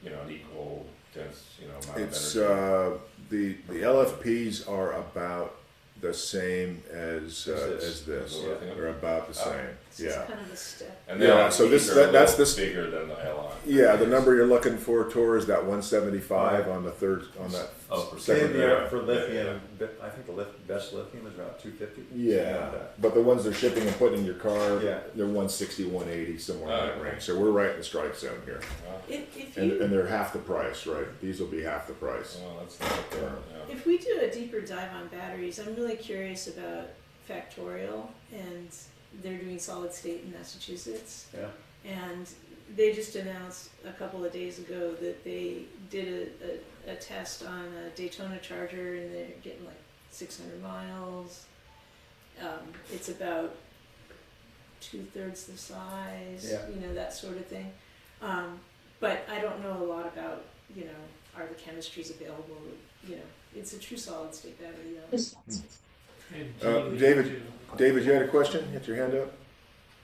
an equal dense, amount It's of energy? the LFPs are about the same as As this. this. Yeah. They're about the same. So it's Yeah. kind of a step. And Yeah, the so this- LEDs are a that's little this- bigger than the L-on. Yeah, the number you're looking for, Tor, is that 175 on the third, on that Oh, for second Same row. for lithium, I think the best lithium is about 250. Yeah, but the ones they're shipping and putting in your car, Yeah. they're 160, 180, somewhere in that Okay. range. So we're right in the strike zone here. If And you, they're half the price, right? These will be half the price. Well, that's not there. Yeah. if we do a deeper dive on batteries, I'm really curious about Factorial, and they're doing solid state in Massachusetts. Yeah. And they just announced a couple of days ago that they did a test on a Daytona Charger, and they're getting like 600 miles. It's about 2/3 the size, Yeah. you know, that sort of thing. But I don't know a lot about, you know, are the chemistries available, you know, it's a true solid state battery though. David, you had a question? You had your hand up?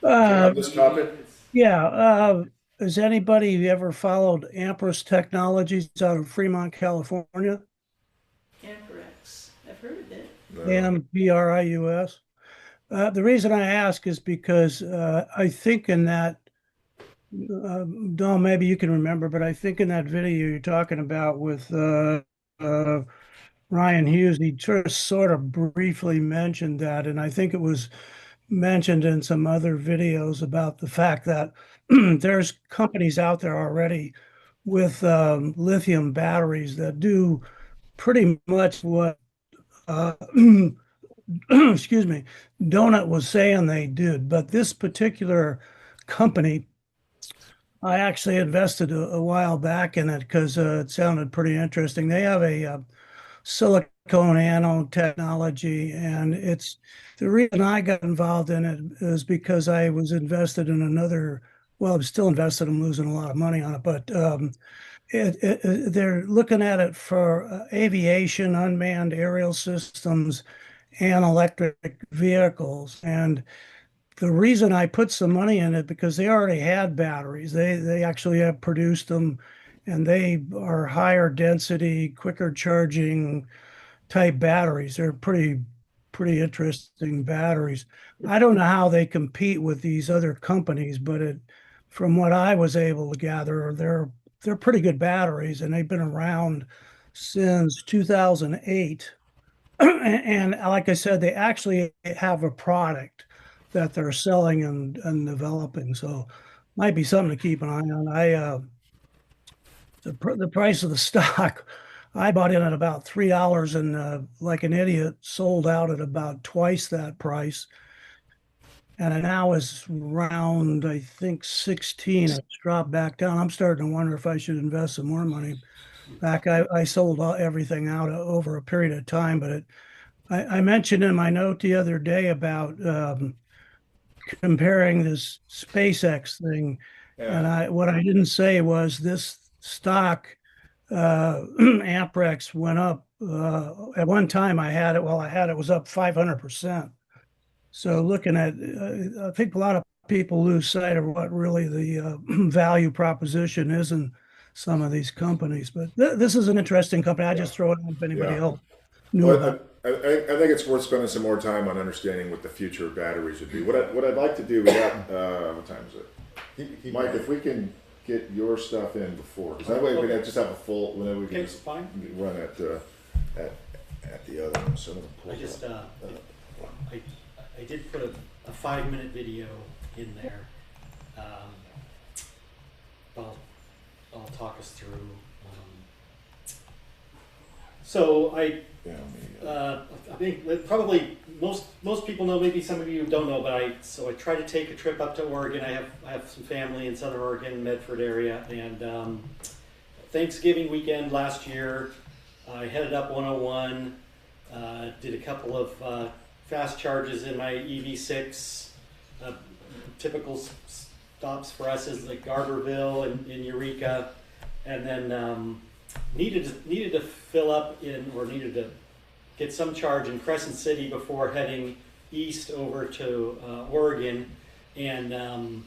Uh, On this topic? yeah. Has anybody ever followed Ampere's Technologies out of Fremont, California? Amperex, I've heard of it. No. AMPRIUS. The reason I ask is because I think in that, Dom, maybe you can remember, but I think in that video you're talking about with Ryan Hughes, he just sort of briefly mentioned that, and I think it was mentioned in some other videos about the fact that there's companies out there already with lithium batteries that do pretty much what excuse me, Donut was saying they did. But this particular company, I actually invested a while back in it because it sounded pretty interesting. They have a silicone anode technology, and it's the reason I got involved in it is because I was invested in another. Well, I'm still invested. I'm losing a lot of money on it, but they're looking at it for aviation, unmanned aerial systems, and electric vehicles. And the reason I put some money in it because they already had batteries. They actually have produced them, and they are higher density, quicker charging type batteries. They're pretty interesting batteries. I don't know how they compete with these other companies, but from what I was able to gather, they're pretty good batteries, and they've been around since 2008. And like I said, they actually have a product that they're selling and developing. So might be something to keep an eye on. The price of the stock, I bought in at about $3 and like an idiot sold out at about twice that price. And it now is around, I think, 16. It's dropped back down. I'm starting to wonder if I should invest some more money back. I sold everything out over a period of time, but I mentioned in my note the other day about comparing this SpaceX thing, and what I didn't say was this stock, Amprex, went up. At one time, I had it was up 500%. So looking at, I think a lot of people lose sight of what really the value proposition is in some of these companies. But this is an interesting company. I just throw it on if anybody else knew about it. I think it's worth spending some more time on understanding what the future of batteries would be. What I'd like to do, we got, what time is it? Mike, if we can get your stuff in before, because that way we can just have a full, then we can just fine. run at the other one. So I'm gonna pull I just, that. I did put a 5-minute video in there. I'll talk us through. So I think that probably most people know. Maybe some of you don't know, but I tried to take a trip up to Oregon. I have some family in Southern Oregon, Medford area, and Thanksgiving weekend last year, I headed up 101. Did a couple of fast charges in my EV6. Typical stops for us is like Garberville and Eureka, and then needed to fill up needed to get some charge in Crescent City before heading east over to Oregon. And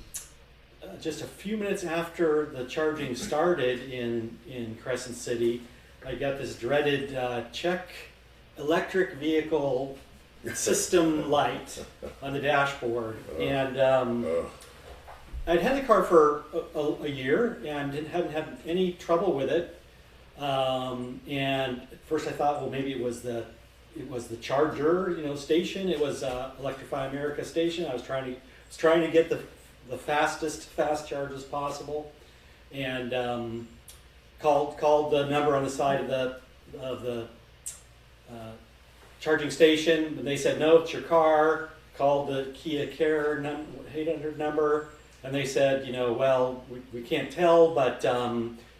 just a few minutes after the charging started in Crescent City, I got this dreaded check electric vehicle system light on the dashboard. And Ugh. I'd had the car for a year and hadn't had any trouble with it. And at first I thought, well, maybe it was the charger, station. It was Electrify America station. I was trying to get the fastest fast charges possible, and called the number on the side of the charging station, and they said, no, it's your car. Called the Kia Care 800 number, and they said, well, we can't tell, but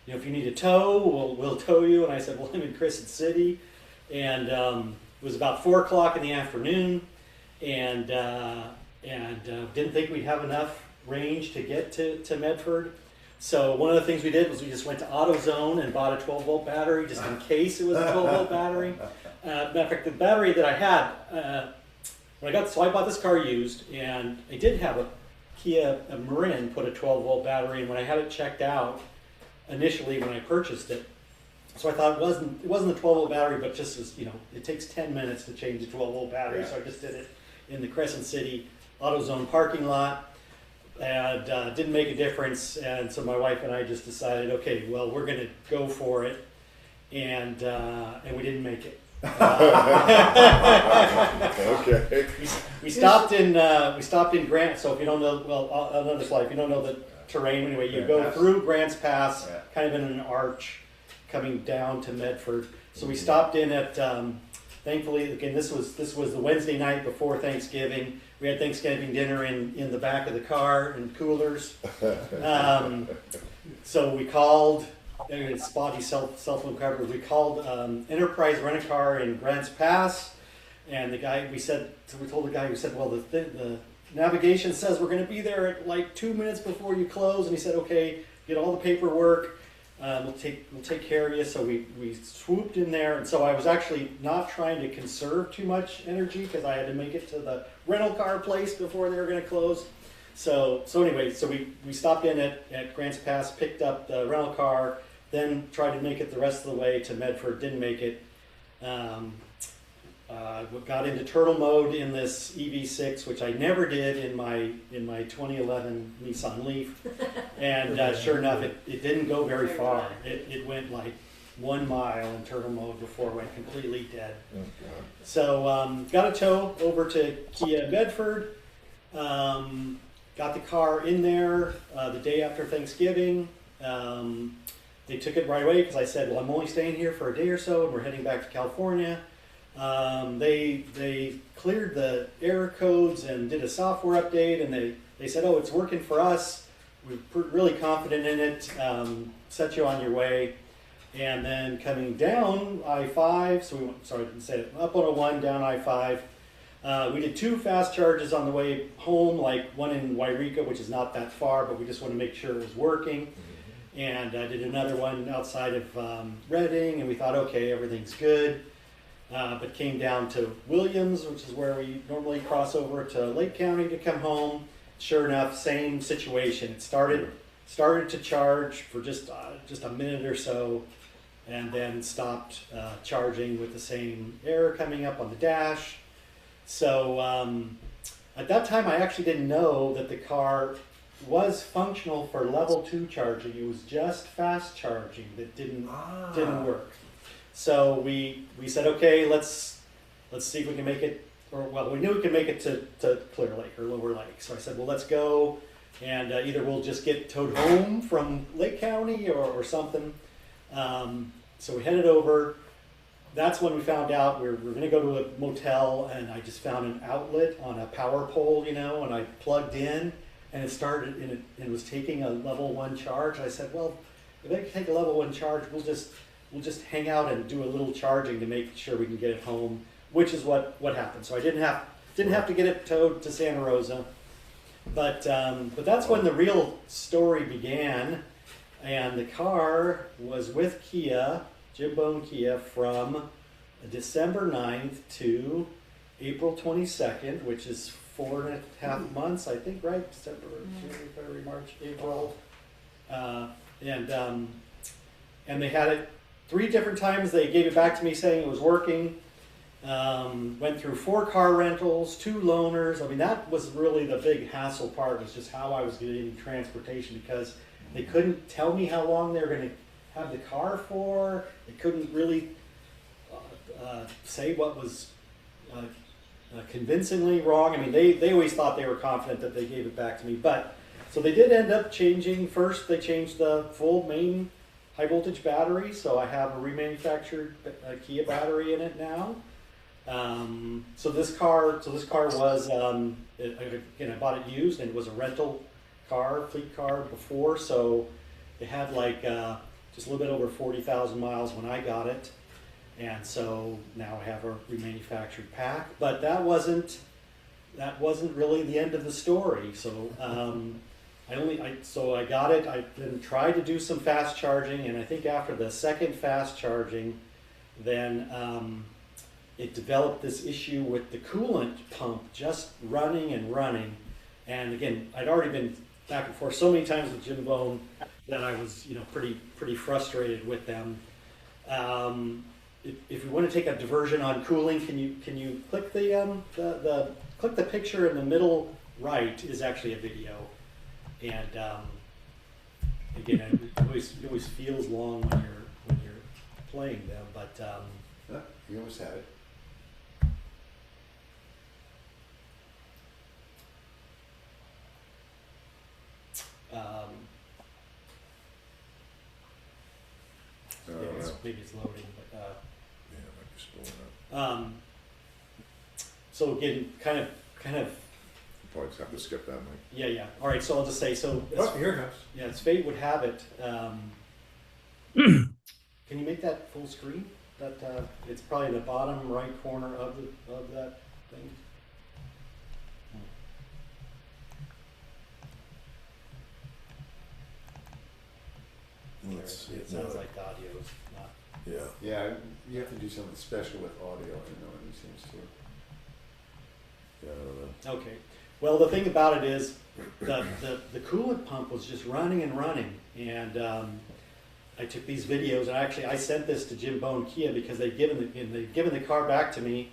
if you need a tow, we'll tow you. And I said, well, I'm in Crescent City, and it was about 4 o'clock in the afternoon, and didn't think we'd have enough range to get to Medford. So one of the things we did was we just went to AutoZone and bought a 12-volt battery just in case it was a 12-volt battery. Matter of fact, the battery that I had, so I bought this car used, and I did have a Kia Marin put a 12-volt battery, and when I had it checked out initially when I purchased it, so I thought it wasn't a 12-volt battery, but just as, it takes 10 minutes to change a 12-volt battery, so I just did it in the Crescent City AutoZone parking lot. And didn't make a difference, and so my wife and I just decided, okay, well, we're going to go for it, and we didn't make it. Okay. We stopped in Grant. So if you don't know, well, another slide. If you don't know the terrain, anyway, you go through Grants Pass, kind of in an arch, coming down to Medford. So we stopped in at. Thankfully, again, this was the Wednesday night before Thanksgiving. We had Thanksgiving dinner in the back of the car in coolers. So we called, it's spotty cell phone coverage. We called Enterprise Rent-A-Car in Grants Pass, and we told the guy, we said, well, the navigation says we're going to be there at like 2 minutes before you close, and he said, okay, get all the paperwork. We'll take care of you. So we swooped in there, and so I was actually not trying to conserve too much energy because I had to make it to the rental car place before they were going to close. So anyway, we stopped in at Grants Pass, picked up the rental car, then tried to make it the rest of the way to Medford. Didn't make it. Got into turtle mode in this EV6, which I never did in my 2011 Nissan Leaf, and sure enough, it didn't go very far. It went like 1 mile in turtle mode before it went completely dead. Oh, God. So got a tow over to Kia Bedford, got the car in there the day after Thanksgiving. They took it right away because I said, well, I'm only staying here for a day or so, and we're heading back to California. They cleared the error codes and did a software update, and they said, oh, it's working for us. We're really confident in it. Set you on your way. And then coming down I-5, up 101, down I-5. We did 2 fast charges on the way home, like one in Wairika, which is not that far, but we just want to make sure it was working. And I did another one outside of Redding, and we thought, okay, everything's good. But came down to Williams, which is where we normally cross over to Lake County to come home. Sure enough, same situation. It started to charge for just a minute or so, and then stopped charging with the same error coming up on the dash. So at that time, I actually didn't know that the car was functional for level 2 charging. It was just fast charging that didn't work. So we said, okay, let's see if we can make it, we knew we could make it to Clear Lake or Lower Lake. So I said, well, let's go, and either we'll just get towed home from Lake County or something. So we headed over. That's when we found out we were going to go to a motel, and I just found an outlet on a power pole, and I plugged in, and it started, and it was taking a level 1 charge. I said, well, if I can take a level 1 charge, we'll just hang out and do a little charging to make sure we can get it home, which is what happened. So I didn't have to get it towed to Santa Rosa, but that's when the real story began, and the car was with Kia, Jim Bone Kia, from December 9th to April 22nd, which is 4.5 months, I think, right? December, January, February, March, April, and they had it 3 different times. They gave it back to me saying it was working, Went through 4 car rentals, 2 loaners. I mean, that was really the big hassle part, was just how I was getting transportation, because they couldn't tell me how long they were going to have the car for. They couldn't really say what was convincingly wrong. I mean, they always thought they were confident that they gave it back to me. But so they did end up changing. First, they changed the full main high voltage battery, so I have a remanufactured Kia battery in it now. So this car was again, I bought it used, and it was a rental car, fleet car before, so it had like just a little bit over 40,000 miles when I got it, and so now I have a remanufactured pack. But that wasn't really the end of the story. So I got it. I then tried to do some fast charging, and I think after the second fast charging, then it developed this issue with the coolant pump just running and running. And again, I'd already been back and forth so many times with Jim Bone that I was, pretty frustrated with them. If you want to take a diversion on cooling, can you click click the picture in the middle right is actually a video. And again, it always feels long when you're playing them, but You almost had it. Maybe it's loading, but Yeah, it might be spooling up. so again, kind of. Probably just have to skip that, Mike. Yeah. All right, so I'll just say, so Oh, here it comes. yeah, as fate would have it. Can you make that full screen? That it's probably in the bottom right corner of that thing. Let's see. It sounds like the audio is not. Yeah. Yeah, you have to do something special with audio, I know, in these things too. Yeah, I don't know. Okay. Well, the thing about it is the coolant pump was just running and running, and I took these videos, and actually I sent this to Jim Bone Kia because they'd given the car back to me.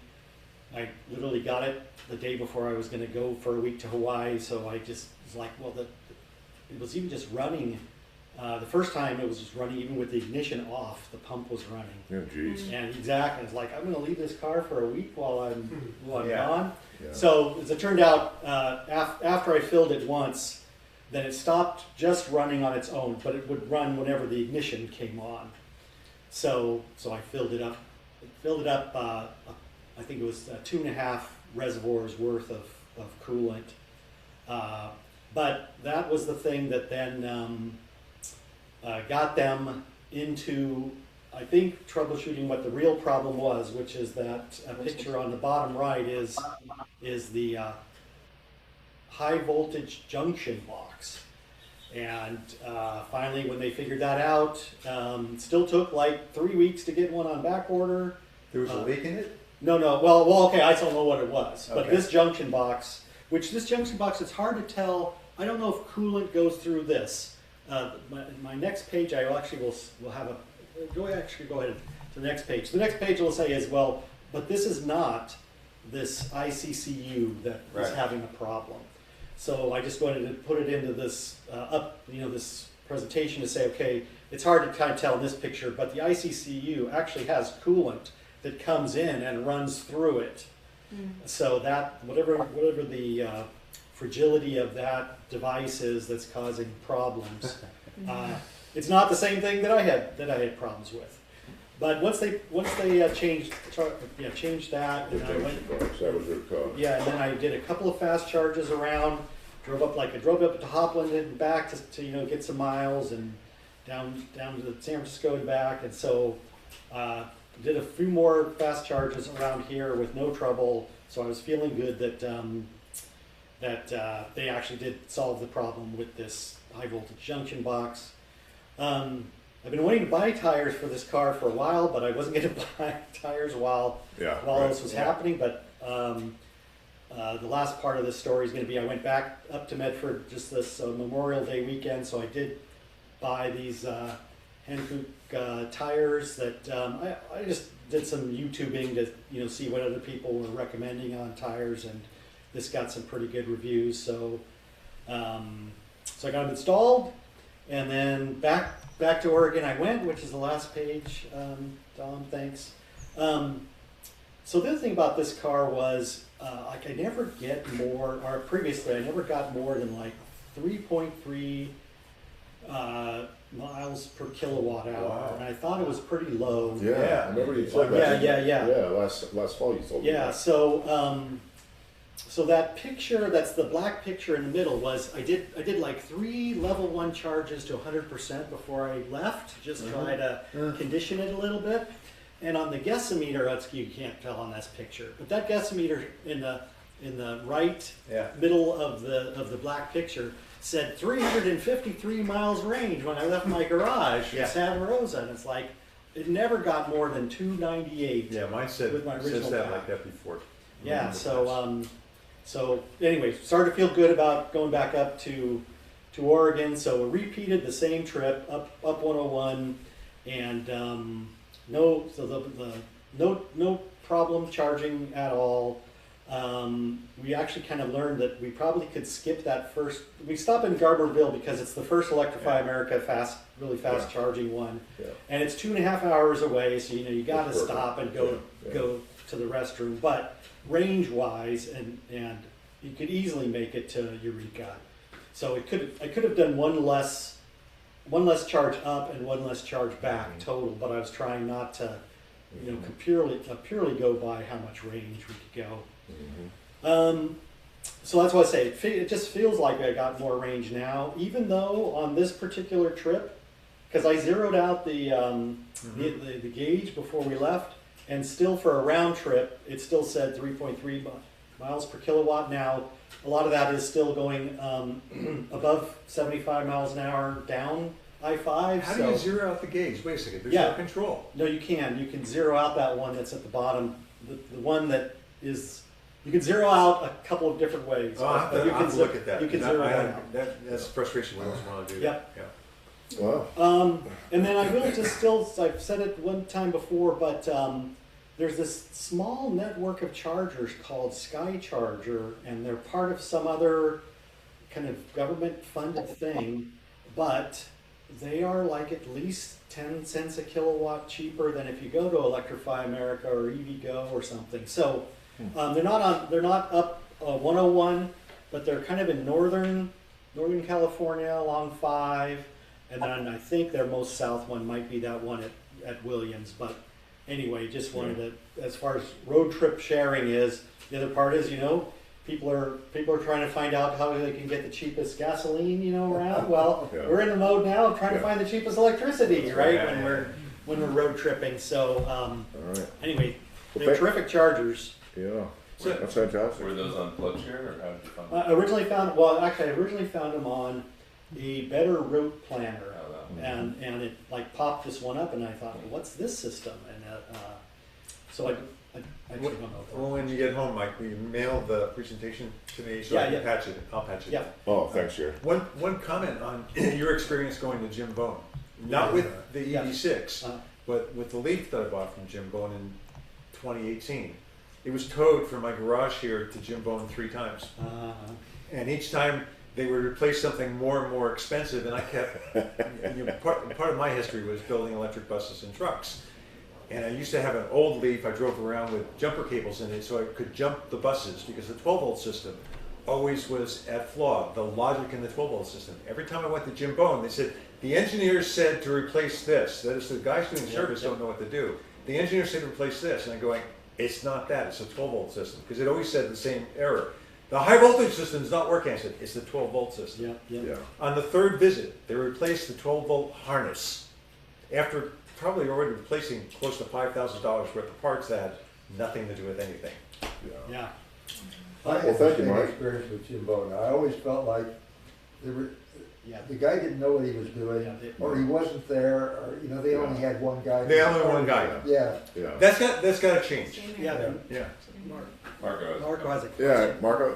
I literally got it the day before I was going to go for a week to Hawaii, so I just was like, well, it was even just running. The first time it was just running, even with the ignition off, the pump was running. Yeah, geez. And exactly, it's like, I'm going to leave this car for a week while I'm Yeah. gone. Yeah. So as it turned out, after I filled it once, then it stopped just running on its own, but it would run whenever the ignition came on. So I filled it up. I think it was 2.5 reservoirs worth of coolant. But that was the thing that then got them into, I think, troubleshooting what the real problem was, which is that a picture on the bottom right is the high voltage junction box. And finally, when they figured that out, it still took like 3 weeks to get one on back order. There was a leak in it? No. Well, okay, I don't know what it was. But Okay. this junction box, it's hard to tell. I don't know if coolant goes through this. My next page, I actually will have a. Go ahead to the next page. The next page will say as well, but this is not this ICCU that is Right. having a problem. So I just wanted to put it into this this presentation to say, okay, it's hard to kind of tell in this picture, but the ICCU actually has coolant that comes in and runs through it. So that whatever the fragility of that device is that's causing problems, it's not the same thing that I had problems with. But once they changed that, and I went, That was your cause. yeah, and then I did a couple of fast charges around. I drove up to Hopland and back to get some miles, and down to San Francisco and back, and so did a few more fast charges around here with no trouble. So I was feeling good that they actually did solve the problem with this high voltage junction box. I've been waiting to buy tires for this car for a while, but I wasn't going to buy tires while this was happening. But the last part of this story is going to be, I went back up to Medford just this Memorial Day weekend, so I did buy these Hankook tires that I just did some YouTubing to see what other people were recommending on tires, and this got some pretty good reviews. So so I got them installed, and then back to Oregon I went, which is the last page. Dom, thanks. So the other thing about this car was I never get more, or previously I never got more than like 3.3 miles per kilowatt hour, Wow. and I thought it was pretty low. Yeah, I remember you said that. Yeah. Yeah, last fall you told me. Yeah, that. so that picture, that's the black picture in the middle, was I did like 3 level 1 charges to 100% before I left, just try to condition it a little bit. And on the guessometer, you can't tell on this picture, but that guessometer in the right middle of the black picture said 353 miles range when I left my garage in Santa Rosa, and it's like it never got more than 298. Yeah, mine said with my original says that pack. like that before. Yeah, so anyway, started to feel good about going back up to Oregon. So we repeated the same trip up 101, and no problem charging at all. We actually kind of learned that we probably could skip that first. We stopped in Garberville because it's the first Electrify America really fast charging one, and it's 2.5 hours away. So you got to stop and go to the restroom. But range wise, and you could easily make it to Eureka. So I could have done one less charge up and one less charge back total. But I was trying not to purely go by how much range we could go. So that's why I say it just feels like I got more range now, even though on this particular trip, because I zeroed out the gauge before we left, and still for a round trip, it still said 3.3 miles per kilowatt. Now, a lot of that is still going above 75 miles an hour down I-5. How do you zero out the gauge? Wait a second, there's no control. No, you can. You can zero out that one that's at the bottom. The one that is, you can zero out a couple of different ways. Oh, I'll have to look at that. You can zero that out. That's frustration when I always want to do that. Yep. Yeah. Wow. And then I really just I've said it one time before, but there's this small network of chargers called Sky Charger, and they're part of some other kind of government-funded thing, but they are like at least 10 cents a kilowatt cheaper than if you go to Electrify America or EVgo or something. So they're not up 101, but they're kind of in northern California along 5, and then I think their most south one might be that one at Williams. But anyway, just wanted to, as far as road trip sharing is, the other part is, people are trying to find out how they can get the cheapest gasoline, around. Well, we're in the mode now of trying to find the cheapest electricity, right? When we're road tripping. So anyway, they're terrific chargers. Yeah, that's fantastic. Were those on PlugShare, or how did you find them? I originally found them on a Better Route Planner, and it like popped this one up, and I thought, well, what's this system? And so I actually don't know. Well, when you get home, Mike, will you mail the presentation to me so I can patch it? I'll patch it. Yeah. Oh, thanks, Gerry. One comment on your experience going to Jim Bone, not with the EV6, but with the Leaf that I bought from Jim Bone in 2018. It was towed from my garage here to Jim Bone 3 times, and each time they would replace something more and more expensive, and I kept. Part of my history was building electric buses and trucks. And I used to have an old Leaf I drove around with jumper cables in it so I could jump the buses, because the 12-volt system always was at flaw, the logic in the 12-volt system. Every time I went to Jim Bone, they said, the engineers said to replace this. That is, the guys doing service don't know what to do. The engineers said to replace this. And I'm going, it's not that, it's a 12-volt system. Because it always said the same error. The high voltage system is not working. I said, it's the 12-volt system. Yeah. On the 3rd visit, they replaced the 12-volt harness. After probably already replacing close to $5,000 worth of parts that had nothing to do with anything. Yeah. I had thank you, the same Mike. experience with Jim Bone. I always felt like the guy didn't know what he was doing, or he wasn't there, or they only had one guy. They only had one guy. Yeah. That's got to change. Yeah. Yeah. Marco. Marco has a Yeah, Marco.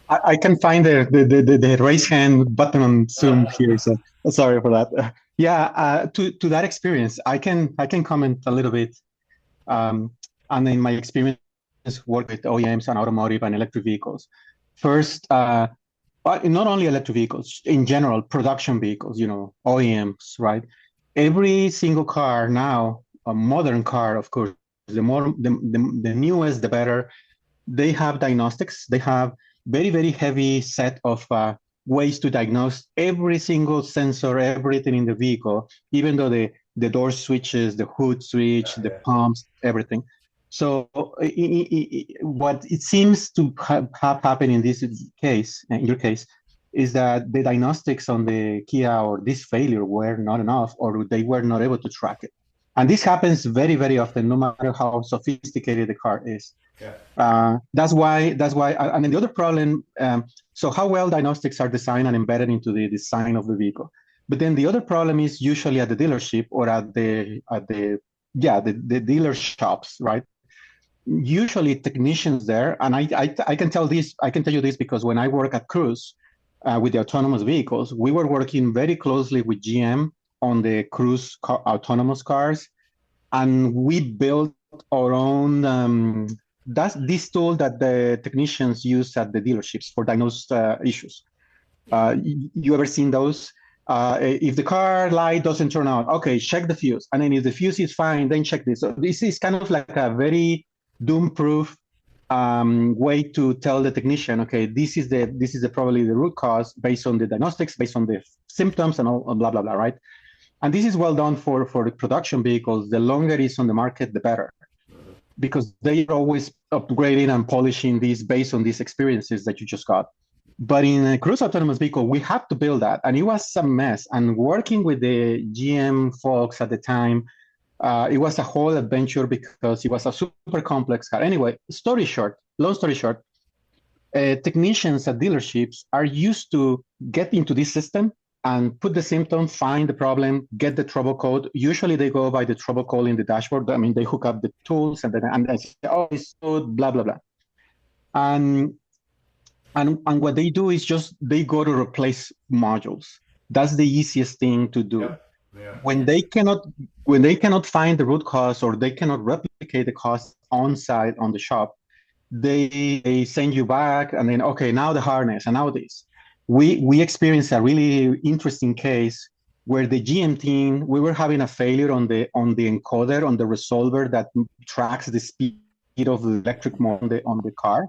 I can find the raise hand button on Zoom here, so sorry for that. Yeah, to that experience, I can comment a little bit. And in my experience, work with OEMs and automotive and electric vehicles. First, but not only electric vehicles, in general, production vehicles, OEMs, right? Every single car now, a modern car, of course, the newest, the better. They have diagnostics. They have very, very heavy set of ways to diagnose every single sensor, everything in the vehicle, even though the door switches, the hood switch, the pumps, everything. So what it seems to have happened in this case, in your case, is that the diagnostics on the Kia or this failure were not enough, or they were not able to track it. And this happens very, very often, no matter how sophisticated the car is. That's why, and then the other problem, so how well diagnostics are designed and embedded into the design of the vehicle. But then the other problem is usually at the dealership or at the dealer shops, right? Usually technicians there, and I can tell you this because when I work at Cruise with the autonomous vehicles, we were working very closely with GM on the Cruise autonomous cars, and we built our own. That's this tool that the technicians use at the dealerships for diagnosed issues. You ever seen those? If the car light doesn't turn on, okay, check the fuse. And then if the fuse is fine, then check this. So this is kind of like a very doom-proof way to tell the technician, okay, this is probably the root cause based on the diagnostics, based on the symptoms and all blah, blah, blah, right? And this is well done for the production vehicles. The longer it's on the market, the better, because they are always upgrading and polishing these based on these experiences that you just got. But in a Cruise autonomous vehicle, we have to build that, and it was a mess. And working with the GM folks at the time, it was a whole adventure because it was a super complex car. Anyway, long story short, technicians at dealerships are used to get into this system and put the symptom, find the problem, get the trouble code. Usually they go by the trouble code in the dashboard. I mean, they hook up the tools and they say, oh, it's good, blah, blah, blah. And what they do is just, they go to replace modules. That's the easiest thing to do. Yeah. When they cannot find the root cause or they cannot replicate the cause on site on the shop, they send you back and then, okay, now the harness and now this. We experienced a really interesting case where the GM team, we were having a failure on the encoder, on the resolver that tracks the speed of the electric motor on the car.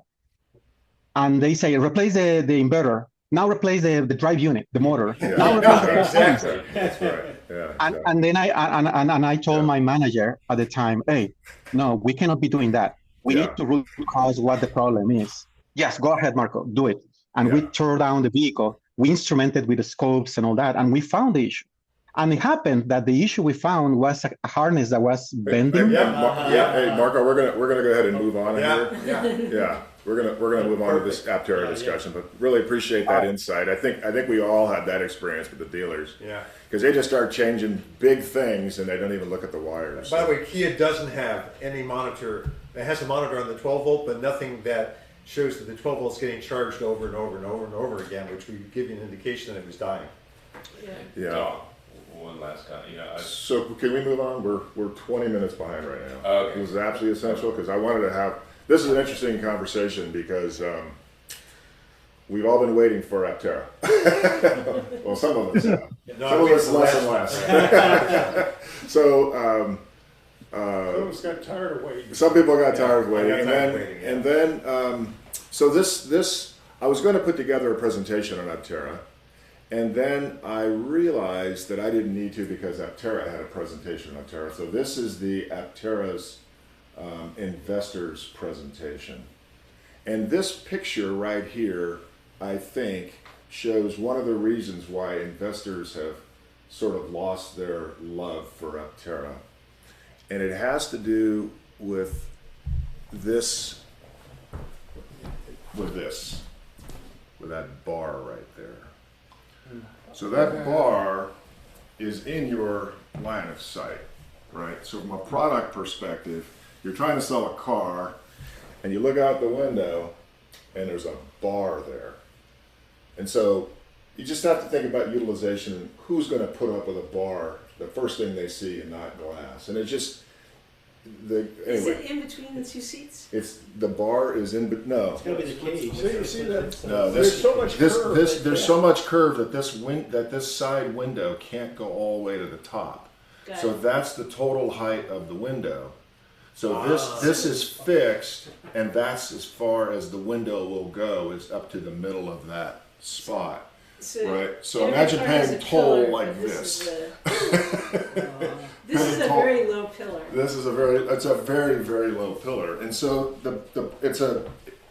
And they say, replace the inverter. Now replace the drive unit, the motor. Yeah. Now replace the Exactly. That's right. Yeah. And then I told my manager at the time, hey, no, we cannot be doing that. We need to root cause what the problem is. Yes, go ahead, Marco, do it. And we tore down the vehicle. We instrumented with the scopes and all that, and we found the issue. And it happened that the issue we found was a harness that was bending. Hey, Marco, we're gonna go ahead and move on here. Yeah. We're gonna move on to this Aptera discussion, but really appreciate that insight. I think we all had that experience with the dealers. Yeah. Because they just start changing big things and they don't even look at the wires. By the way, Kia doesn't have any monitor. It has a monitor on the 12 volt, but nothing that shows that the 12 volts getting charged over and over and over and over again, which would give you an indication that it was dying. Yeah. No, one last comment. So can we move on? We're 20 minutes behind right now. Okay. This is absolutely essential because I wanted to have. This is an interesting conversation because we've all been waiting for Aptera. Well, some of us have. Some of us less and less. So. Those got tired of waiting. Some people got tired of waiting, and then so this I was going to put together a presentation on Aptera, and then I realized that I didn't need to because Aptera had a presentation on Aptera. So this is the Aptera's investors presentation, and this picture right here, I think, shows one of the reasons why investors have sort of lost their love for Aptera. And it has to do with this, with that bar right there. So that bar is in your line of sight, right? So from a product perspective, you're trying to sell a car and you look out the window and there's a bar there. And so you just have to think about utilization and who's going to put up with a bar, the first thing they see, and not glass. And it just, Is anyway, it in between the two seats? it's, the bar is in, but no. It's gotta be the cage. So you see that? No, There's so much curve. there's so much curve that this side window can't go all the way to the top. Got So it. that's the total height of the window. So this is fixed, and that's as far as the window will go, is up to the middle of that spot. So Right. So every imagine car has paying a toll pillar, like but this. This is a Toll. very low pillar. This is it's a very, very low pillar. And so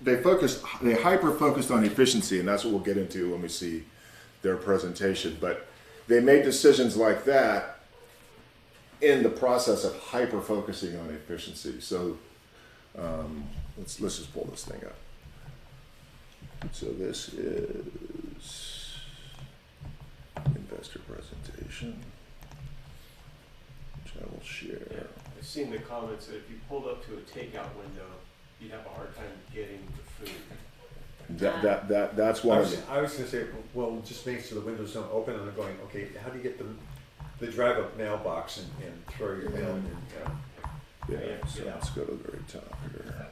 they hyper focused on efficiency, and that's what we'll get into when we see their presentation. But they made decisions like that in the process of hyper focusing on efficiency. So let's just pull this thing up. So this is investor presentation, which I will share. I've seen the comments that if you pulled up to a takeout window, you'd have a hard time getting the food. That's one of the, I was gonna say, well, just make so the windows don't open, and I'm going, okay, how do you get the drive-up mailbox and throw your mail in? yeah, so let's go to the very top here.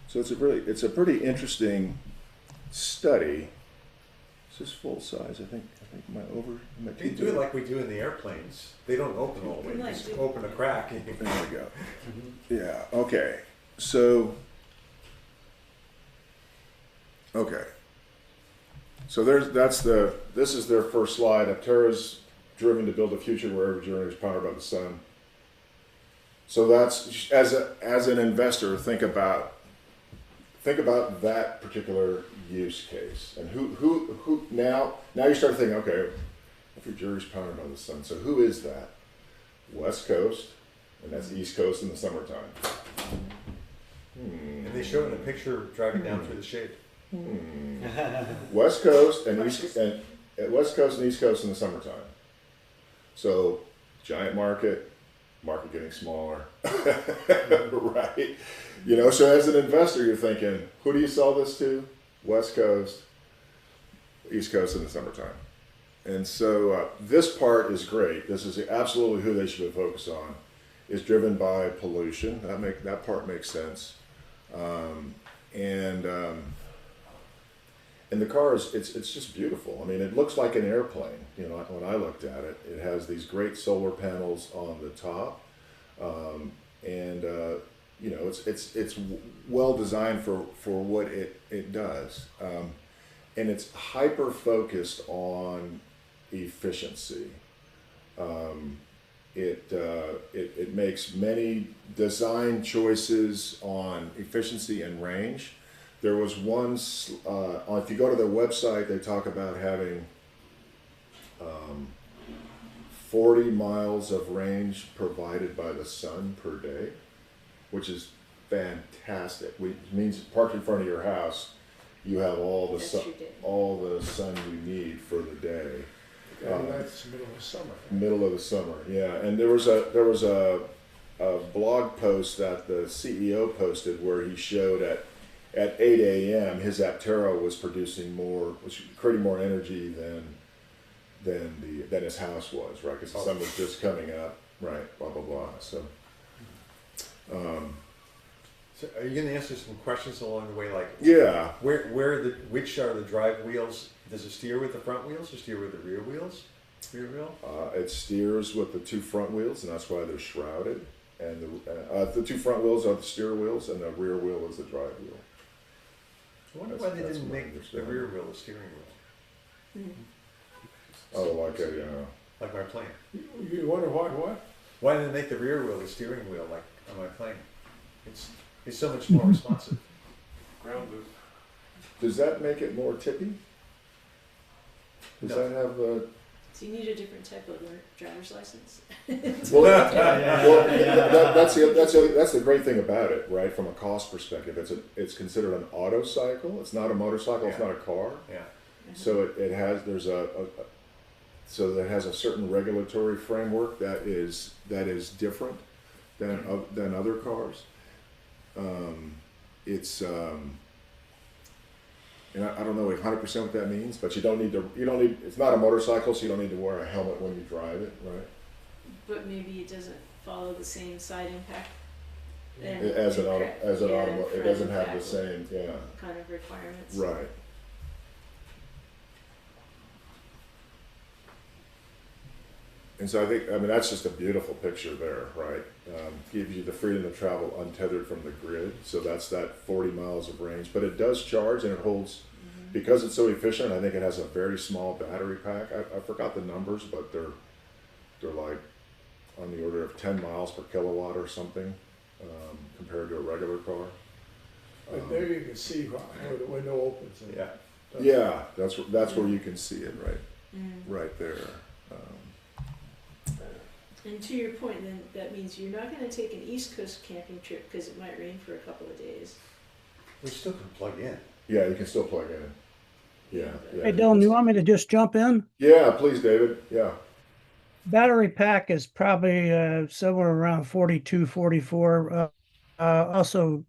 So it's a pretty interesting study. This is full size. I think They do it like we do in the airplanes. They don't open all the way, Like just do- open a crack. There we go. Yeah. Okay. So. Okay. So this is their first slide. Aptera's driven to build a future where every journey is powered by the sun. So that's as an investor, think about that particular use case, and who now you start thinking, okay, if your jury's powered by the sun, so who is that? West Coast, and that's East Coast in the summertime. And they show it in a picture driving down through the shade. West Coast and East Coast in the summertime. So giant market getting smaller, right? You know, so as an investor, you're thinking, who do you sell this to? West Coast, East Coast in the summertime. And so this part is great. This is absolutely who they should focus on. It's driven by pollution. That part makes sense. And the car it's just beautiful. I mean, it looks like an airplane. You know, when I looked at it, it has these great solar panels on the top, you know, it's well designed for what it does, and it's hyper focused on efficiency. It makes many design choices on efficiency and range. There was one, if you go to their website, they talk about having 40 miles of range provided by the sun per day, which is fantastic. It means parked in front of your house, you have all the sun you need for the day. That's the middle of summer. Middle of the summer, yeah. And there was a blog post that the CEO posted where he showed at 8 a.m. his Aptera was creating more energy than his house was, right? Because the sun was just coming up, right? Blah blah blah. So, So are you going to answer some questions along the way, like yeah. which are the drive wheels? Does it steer with the front wheels or steer with the rear wheels? Rear wheel? It steers with the two front wheels, and that's why they're shrouded. And the two front wheels are the steer wheels, and the rear wheel is the drive wheel. I wonder That's- why they that's didn't my make the understanding. rear wheel the steering wheel. Oh, like a Like my plane. You wonder why what? Why didn't they make the rear wheel the steering wheel like on my plane? It's so much more responsive. Ground boost. Does that make it more tippy? Does No. that have a? Do you need a different type of driver's license? Well, that's the great thing about it, right? From a cost perspective, it's considered an auto cycle. It's not a motorcycle. It's Yeah. not a car. Yeah. So it has so that has a certain regulatory framework that is different than other cars. It's and I don't know 100% what that means, but you don't need to. You don't need. It's not a motorcycle, so you don't need to wear a helmet when you drive it, right? But maybe it doesn't follow the same side impact. As an auto, it front doesn't have the impact same, yeah, kind of requirements. right. And so I mean, that's just a beautiful picture there, right? Gives you the freedom to travel untethered from the grid. So that's that 40 miles of range, but it does charge and it holds, because it's so efficient. I think it has a very small battery pack. I forgot the numbers, but they're like on the order of 10 miles per kilowatt or something, compared to a regular car. But there you can see where the window opens. And Yeah. Yeah, that's where you can see it, right, right there. And to your point, then that means you're not going to take an East Coast camping trip because it might rain for a couple of days. We still can plug in. Yeah, you can still plug in. Yeah. Yeah. Hey, Dylan, you want me to just jump in? Yeah, please, David. Yeah. Battery pack is probably somewhere around 42, 44. Also,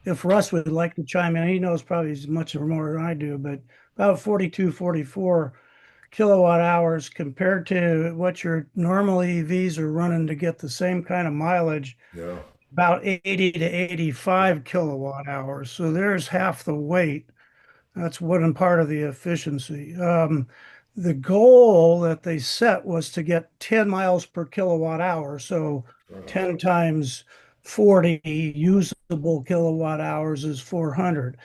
if Russ would like to chime in, he knows probably as much or more than I do, but about 42, 44 kilowatt hours compared to what your normal EVs are running to get the same kind of mileage, Yeah. about 80 to 85 kilowatt hours. So there's half the weight. That's one part of the efficiency. The goal that they set was to get 10 miles per kilowatt hour. So 10 times 40 usable kilowatt hours is 400.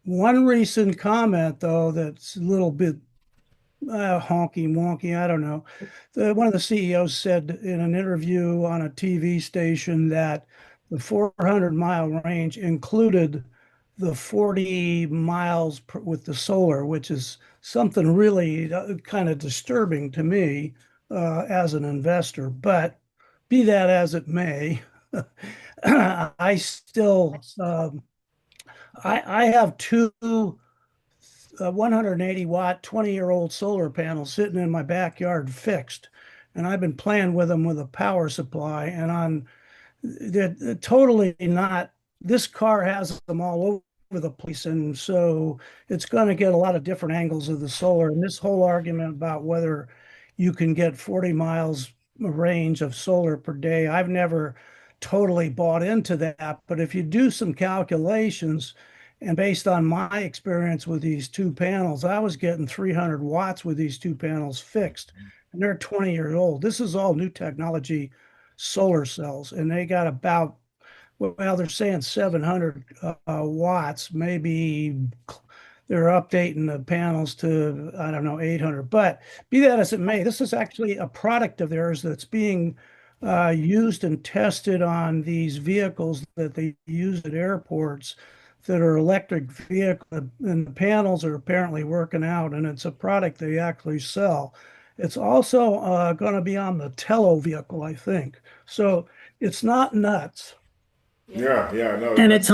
One recent comment, though, that's a little bit honky wonky, I don't know. One of the CEOs said in an interview on a TV station that the 400-mile range included the 40 miles with the solar, which is something really kind of disturbing to me as an investor. But be that as it may, I still I have two 180 watt 20-year-old solar panels sitting in my backyard fixed, and I've been playing with them with a power supply, and they're totally not. This car has them all over the place, and so it's going to get a lot of different angles of the solar. And this whole argument about whether you can get 40 miles range of solar per day, I've never totally bought into that. But if you do some calculations, and based on my experience with these two panels, I was getting 300 watts with these two panels fixed, and they're 20 years old. This is all new technology solar cells, and they got about, well, they're saying 700 watts. Maybe they're updating the panels to, I don't know, 800. But be that as it may, this is actually a product of theirs that's being used and tested on these vehicles that they use at airports that are electric vehicles, and the panels are apparently working out, and it's a product they actually sell. It's also going to be on the Tello vehicle, I think. So it's not nuts. Yeah. No. And it's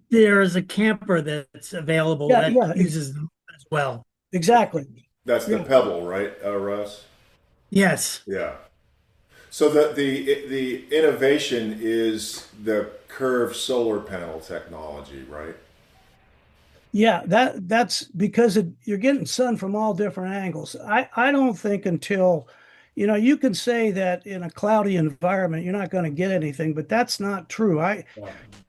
there is a camper that's available that uses them as well. Exactly. That's the Pebble, right, Russ? Yes. Yeah. So the innovation is the curved solar panel technology, right? Yeah, that's because you're getting sun from all different angles. I don't think until, you can say that in a cloudy environment, you're not going to get anything, but that's not true.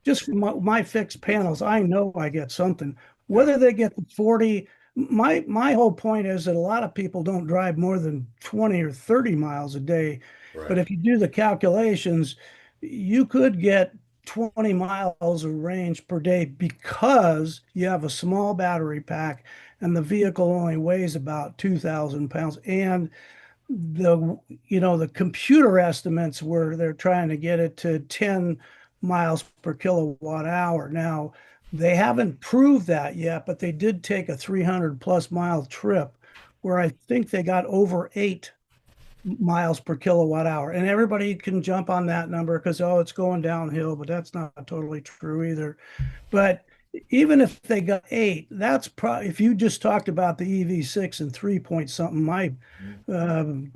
Just from my fixed panels, I know I get something. Whether they get the 40, my whole point is that a lot of people don't drive more than 20 or 30 miles a day. Right. But if you do the calculations, you could get 20 miles of range per day because you have a small battery pack and the vehicle only weighs about 2,000 pounds. And the computer estimates where they're trying to get it to 10 miles per kilowatt hour. Now, they haven't proved that yet, but they did take a 300 plus mile trip where I think they got over 8 miles per kilowatt hour. And everybody can jump on that number because, it's going downhill, but that's not totally true either. But even if they got 8, that's probably, if you just talked about the EV6 and 3 point something, my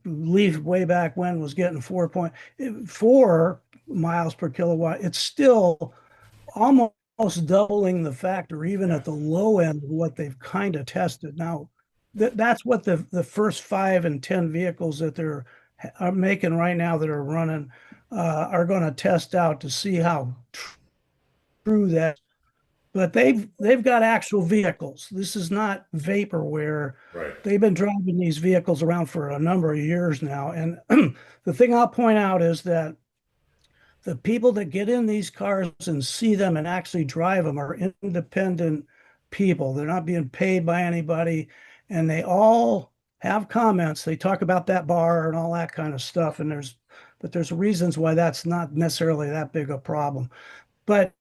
Leaf way back when was getting 4.4 miles per kilowatt. It's still almost doubling the factor, even at the low end of what they've kind of tested. Now, that's what the first 5 and 10 vehicles that are making right now that are running are going to test out to see how true that. But they've got actual vehicles. This is not vaporware. Right. They've been driving these vehicles around for a number of years now. And the thing I'll point out is that the people that get in these cars and see them and actually drive them are independent people. They're not being paid by anybody. And they all have comments. They talk about that bar and all that kind of stuff. But there's reasons why that's not necessarily that big a problem. But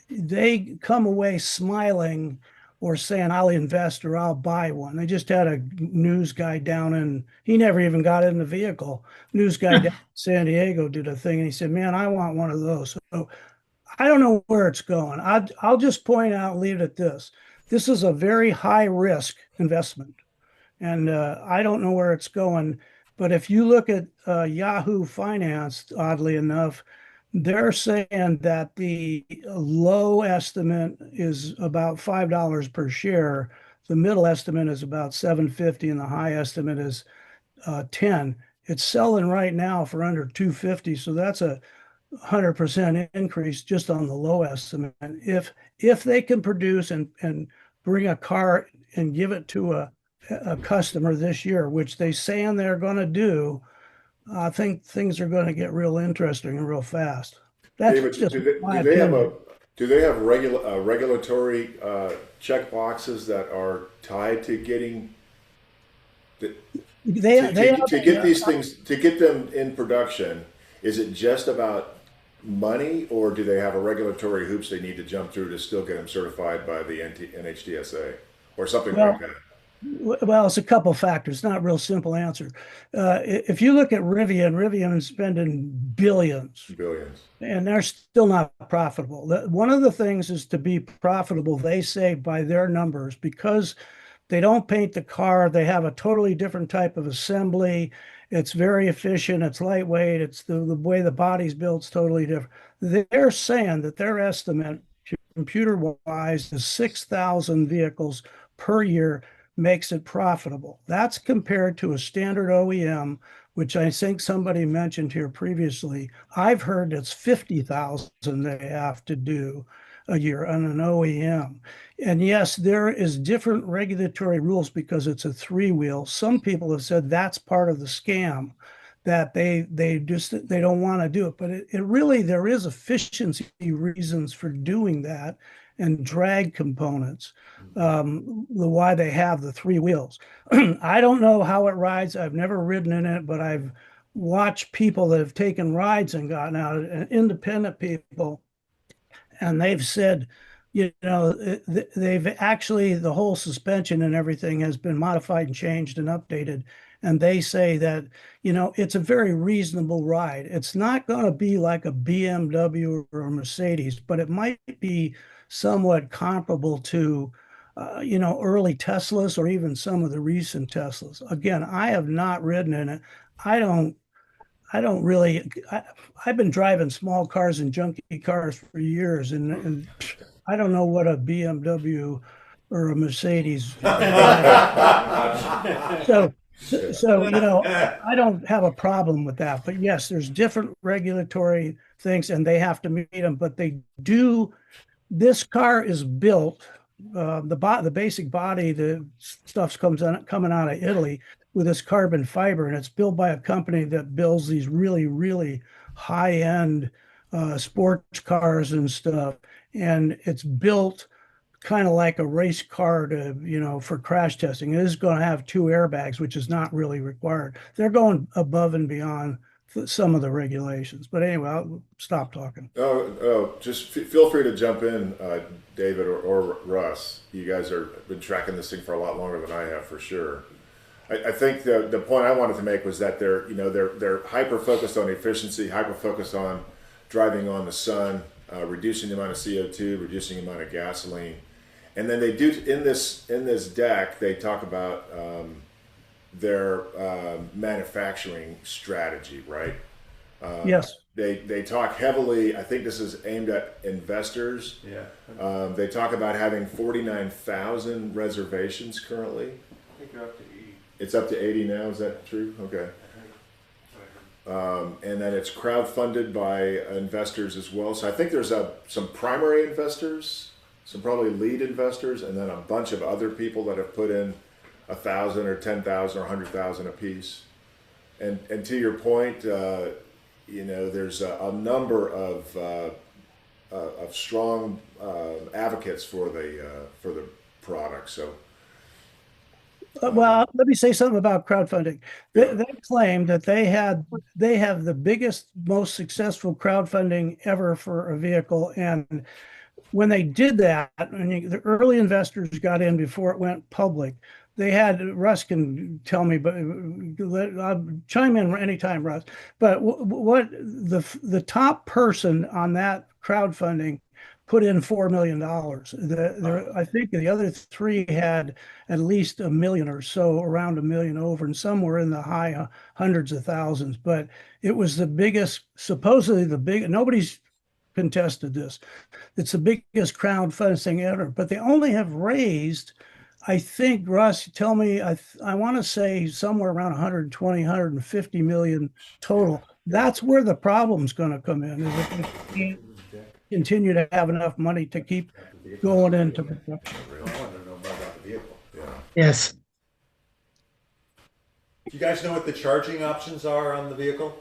they come away smiling or saying, I'll invest or I'll buy one. They just had a news guy down and he never even got in the vehicle. News guy down in San Diego did a thing and he said, man, I want one of those. So I don't know where it's going. I'll just point out and leave it at this. This is a very high risk investment. And I don't know where it's going. But if you look at Yahoo Finance, oddly enough, they're saying that the low estimate is about $5 per share. The middle estimate is about $7.50, and the high estimate is 10. It's selling right now for under 250, so that's a 100% increase just on the low estimate. If they can produce and bring a car and give it to a customer this year, which they saying they're going to do, I think things are going to get real interesting and real fast. That's David, just my do they have opinion. regulatory check boxes that are tied to getting to get these things to get them in production? Is it just about money, or do they have a regulatory hoops they need to jump through to still get them certified by the NHTSA or something like that? Well, it's a couple factors, not a real simple answer. If you look at Rivian is spending billions, and they're still not profitable. One of the things is to be profitable, they say by their numbers, because they don't paint the car, they have a totally different type of assembly. It's very efficient, it's lightweight, it's the way the body's built is totally different. They're saying that their estimate, computer-wise, is 6,000 vehicles per year makes it profitable. That's compared to a standard OEM, which I think somebody mentioned here previously. I've heard it's 50,000 they have to do a year on an OEM. And yes, there is different regulatory rules because it's a three-wheel. Some people have said that's part of the scam, that they don't want to do it. But it really, there is efficiency reasons for doing that and drag components, why they have the three wheels. I don't know how it rides. I've never ridden in it, but I've watched people that have taken rides and gotten out, independent people, and they've said, they've actually, the whole suspension and everything has been modified and changed and updated. And they say that, it's a very reasonable ride. It's not going to be like a BMW or a Mercedes, but it might be somewhat comparable to, early Teslas or even some of the recent Teslas. Again, I have not ridden in it. I don't really, I've been driving small cars and junky cars for years, and I don't know what a BMW or a Mercedes. I don't have a problem with that. But yes, there's different regulatory things, and they have to meet them. But they do. This car is built. The basic body, the stuff's coming out of Italy with this carbon fiber, and it's built by a company that builds these really, really high-end sports cars and stuff. And it's built kind of like a race car for crash testing. It is going to have 2 airbags, which is not really required. They're going above and beyond some of the regulations. But anyway, I'll stop talking. Just feel free to jump in, David or Russ. You guys have been tracking this thing for a lot longer than I have, for sure. I think the point I wanted to make was that they're hyper focused on efficiency, hyper focused on driving on the sun, reducing the amount of CO2, reducing the amount of gasoline, and then they do in this deck they talk about their manufacturing strategy, right? Yes. they talk heavily. I think this is aimed at investors. Yeah. They talk about having 49,000 reservations currently. I think you're up to 80. It's up to 80 now. Is that true? Okay. And then it's crowdfunded by investors as well. So I think there's some primary investors, some probably lead investors, and then a bunch of other people that have put in 1,000 or 10,000 or 100,000 apiece. And to your point, you know, there's a number of strong advocates for the product. So. Well, let me say something about crowdfunding. They claim that they have the biggest, most successful crowdfunding ever for a vehicle. And when they did that, and the early investors got in before it went public, they had, Russ can tell me, but I'll chime in anytime, Russ. But what the top person on that crowdfunding put in $4 million. I think the other three had at least $1 million or so, around $1 million over, and some were in the high hundreds of thousands. But it was the biggest, supposedly nobody's contested this. It's the biggest crowdfunding ever. But they only have raised, I think, Russ, tell me, I want to say somewhere around 120, 150 million total. That's where the problem's going to come in. Is if they continue to have enough money to keep going into production. I want to know more about the vehicle. Yeah. Yes. Do you guys know what the charging options are on the vehicle?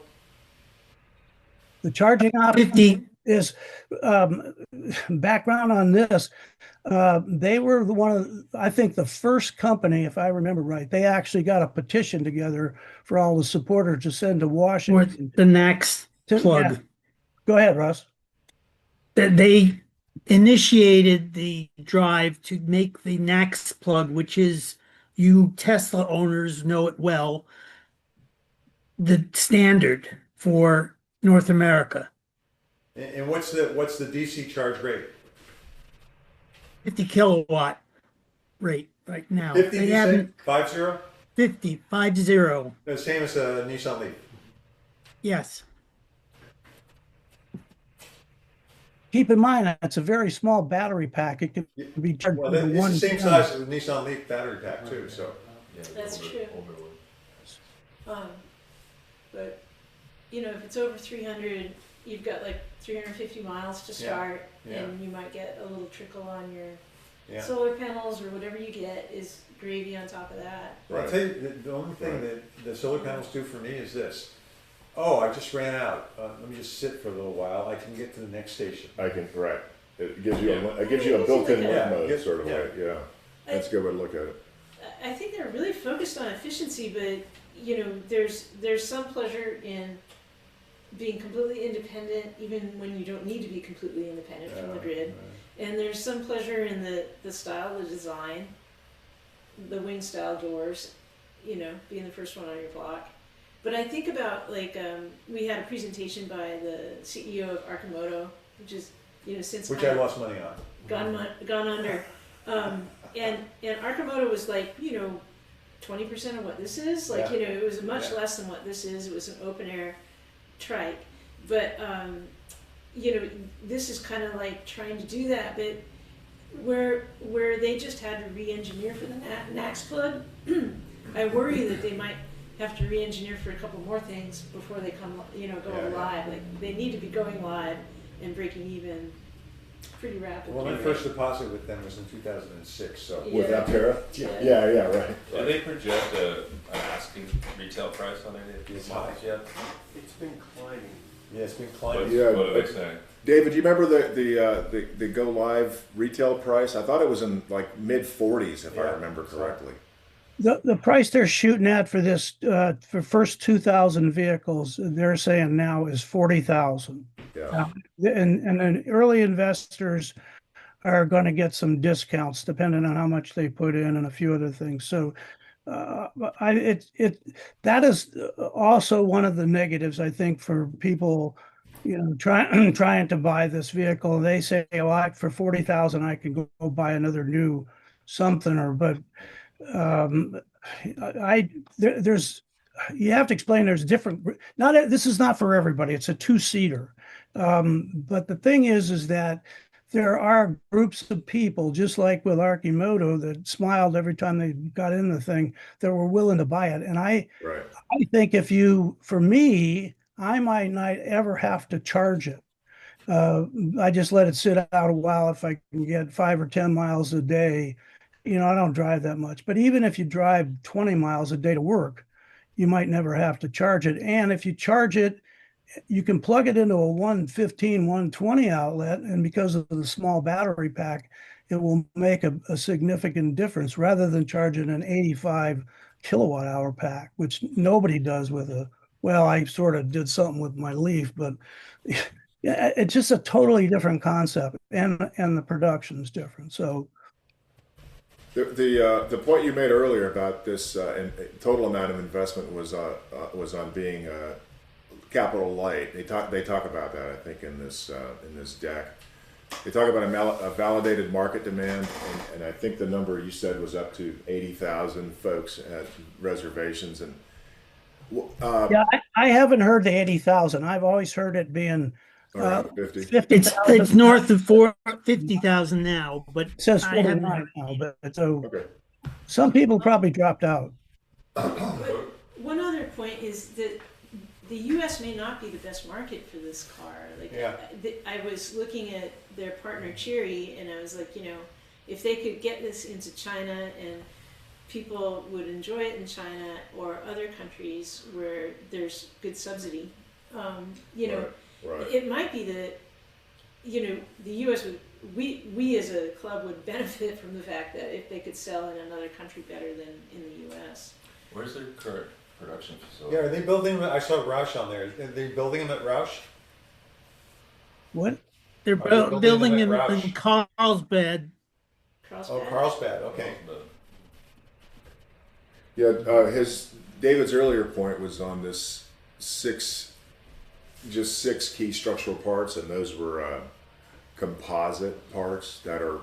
The charging option 50. is background on this. They were I think the first company, if I remember right, they actually got a petition together for all the supporters to send to Washington. Or the next plug. Yeah. Go ahead, Russ. That they initiated the drive to make the NACS plug, which is, you Tesla owners know it well, the standard for North America. And what's the DC charge rate? 50 kilowatt rate right now. 50, They you haven't say? 50? 50. The same as a Nissan Leaf. Yes. Keep in mind, that's a very small battery pack. It can be charged Well, with it's one. the same size as the Nissan Leaf battery pack too. So. That's true. But you know, if it's over 300, you've got like 350 miles to start, and you might get a little trickle on your solar panels, or whatever you get is gravy on top of that. Right. I'll tell you, the only thing that the solar panels do for me is this. Oh, I just ran out. Let me just sit for a little while. I can get to the next station. Right. It gives you a built-in limit mode sort of way. Yeah. That's a good way to look at it. I think they're really focused on efficiency, but you know, there's some pleasure in being completely independent, even when you don't need to be completely independent from the grid. And there's some pleasure in the style, the design, the wing style doors, you know, being the first one on your block. But I think about, like, we had a presentation by the CEO of Arcimoto, which is, you know, since I lost money on. Gone under. And Arcimoto was like, you know, 20% of what this is. Like, you know, it was much less than what this is. It was an open air trike. But, you know, this is kind of like trying to do that, but where they just had to re-engineer for the NACS plug, I worry that they might have to re-engineer for a couple more things before they come, you know, go live. Like, they need to be going live and breaking even pretty rapidly. Well, my first deposit with them was in 2006. So with Aptera? Yeah, right. Do they project an asking retail price on any of these models yet? It's been climbing. Yeah, it's been climbing. What are they saying? David, do you remember the go live retail price? I thought it was in like mid 40s, if I remember correctly. The price they're shooting at for this for first 2,000 vehicles, they're saying now is 40,000. Yeah. And then early investors are going to get some discounts depending on how much they put in and a few other things. So that is also one of the negatives, I think, for people, you know, trying to buy this vehicle. They say, well, for 40,000, I can go buy another new something, but there's you have to explain there's different, this is not for everybody. It's a two-seater. But the thing is that there are groups of people, just like with Archimoto, that smiled every time they got in the thing, that were willing to buy it. And I think for me, I might not ever have to charge it. I just let it sit out a while if I can get 5 or 10 miles a day. I don't drive that much, but even if you drive 20 miles a day to work, you might never have to charge it. And if you charge it, you can plug it into a 115, 120 outlet, and because of the small battery pack, it will make a significant difference rather than charging an 85 kilowatt hour pack, which nobody does with I sort of did something with my Leaf, but yeah, it's just a totally different concept, and the production's different. So the point you made earlier about this and total amount of investment was on being capital light. They talk about that, I think, in this deck. They talk about a validated market demand, and I think the number you said was up to 80,000 folks at reservations. And I haven't heard the 80,000. I've always heard it being around 50. 50,000. It's north of 50,000 now, but It says I haven't 49 now, but so Okay. some people probably dropped out. One other point is that the U.S. may not be the best market for this car. I was looking at their partner Gerry, and I was like, if they could get this into China and people would enjoy it in China or other countries where there's good subsidy, Right. it might be that, the U.S. we as a club would benefit from the fact that if they could sell in another country better than in the U.S. Where's their current production facility? Yeah, are they building them? I saw Roush on there. Are they building them at Roush? What? They're Are they building them in at Roush? Carlsbad. Oh, Carlsbad. Okay. Yeah, David's earlier point was on this six key structural parts, and those were composite parts that are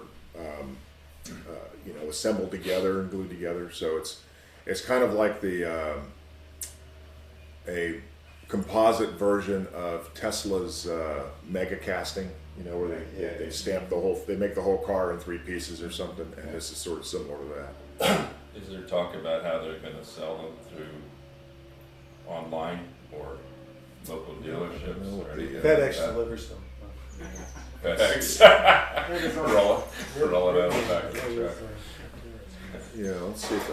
assembled together and glued together. So it's kind of like a composite version of Tesla's mega casting, where they stamp they make the whole car in 3 pieces or something, and this is sort of similar to that. Is there talk about how they're going to sell them through online or local dealerships? Or anything FedEx like that? delivers them. FedEx. roll it out of the back of the truck. Yeah, let's see if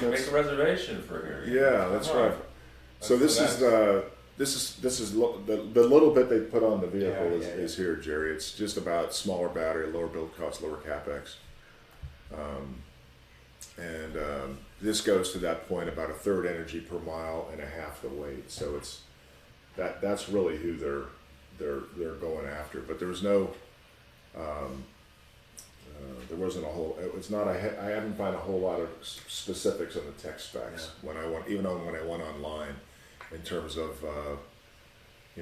You make a reservation for here. Yeah, that's right. So this is the little bit they put on the vehicle is here, Gerry. It's just about smaller battery, lower build cost, lower capex, and this goes to that point about 1/3 energy per mile and 1/2 the weight. So that's really who they're going after. But there was no. There wasn't a whole. It's not. I haven't found a whole lot of specifics on the tech specs when I went online, in terms of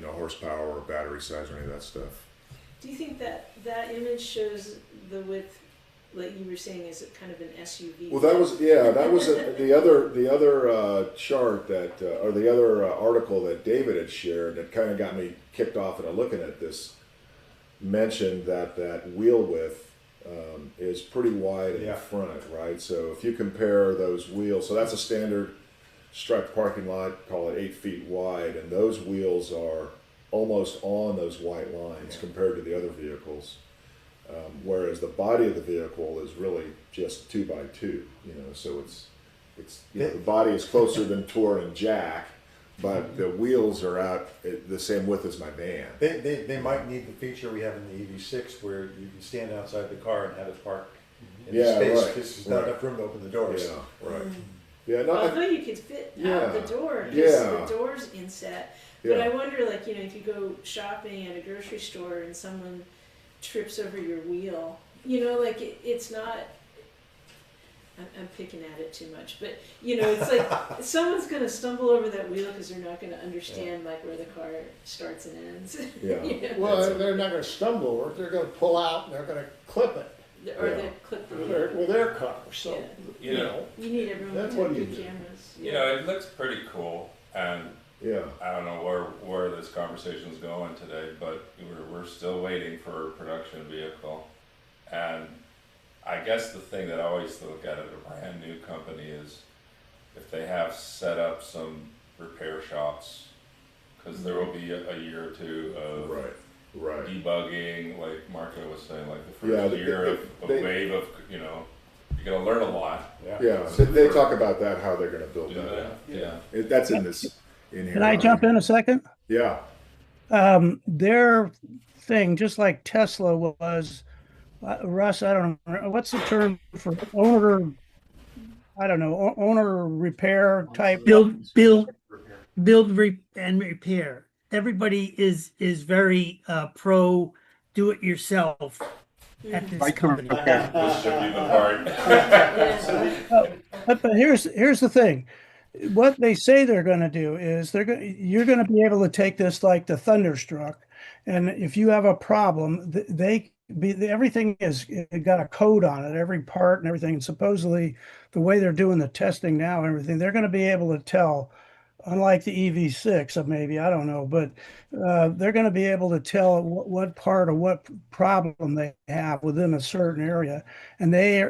horsepower or battery size or any of that stuff. Do you think that image shows the width, like you were saying, is it kind of an SUV? Well, that was the other chart that or the other article that David had shared that kind of got me kicked off at looking at this. Mentioned that wheel width is pretty wide in the front, right? So if you compare those wheels, so that's a standard striped parking lot, call it 8 feet wide, and those wheels are almost on those white lines compared to the other vehicles. Whereas the body of the vehicle is really just 2x2, so it's the body is closer than Tourer and Jack, but the wheels are out the same width as my van. They might need the feature we have in the EV6 where you can stand outside the car and have it parked in space because there's not enough room to open the doors. Yeah, right. Yeah, although you could fit out the door because the door's inset. But I wonder, if you go shopping at a grocery store and someone trips over your wheel, it's not. I'm picking at it too much, but it's like someone's going to stumble over that wheel because they're not going to understand where the car starts and ends. Yeah. Well, they're not going to stumble over it. They're going to pull out and they're going to clip it. or Yeah. the clip the with their car, so, Yeah. You know, You need everyone That's to what have you good do. cameras. you know, it looks pretty cool, and Yeah. I don't know where this conversation's going today, but we're still waiting for a production vehicle. And I guess the thing that I always look at a brand new company is if they have set up some repair shops, because there will be a year or two of Right. debugging, like Marco was saying, like the Yeah, first year of a they- wave of, you know, you're gonna learn a lot. Yeah, so they talk about that, how they're gonna build Do that. that, yeah. That's in here. Can I jump in a second? Yeah. Their thing, just like Tesla was, Russ, I don't know, what's the term for owner, I don't know, owner repair type? build and repair. Everybody is very pro do it yourself at this Right to company. repair. This should be the part. But here's the thing. What they say they're going to do is you're going to be able to take this like the Thunderstruck, and if you have a problem, everything is it got a code on it, every part and everything. And supposedly, the way they're doing the testing now and everything, they're going to be able to tell. Unlike the EV6, maybe, I don't know, but they're going to be able to tell what part or what problem they have within a certain area, and they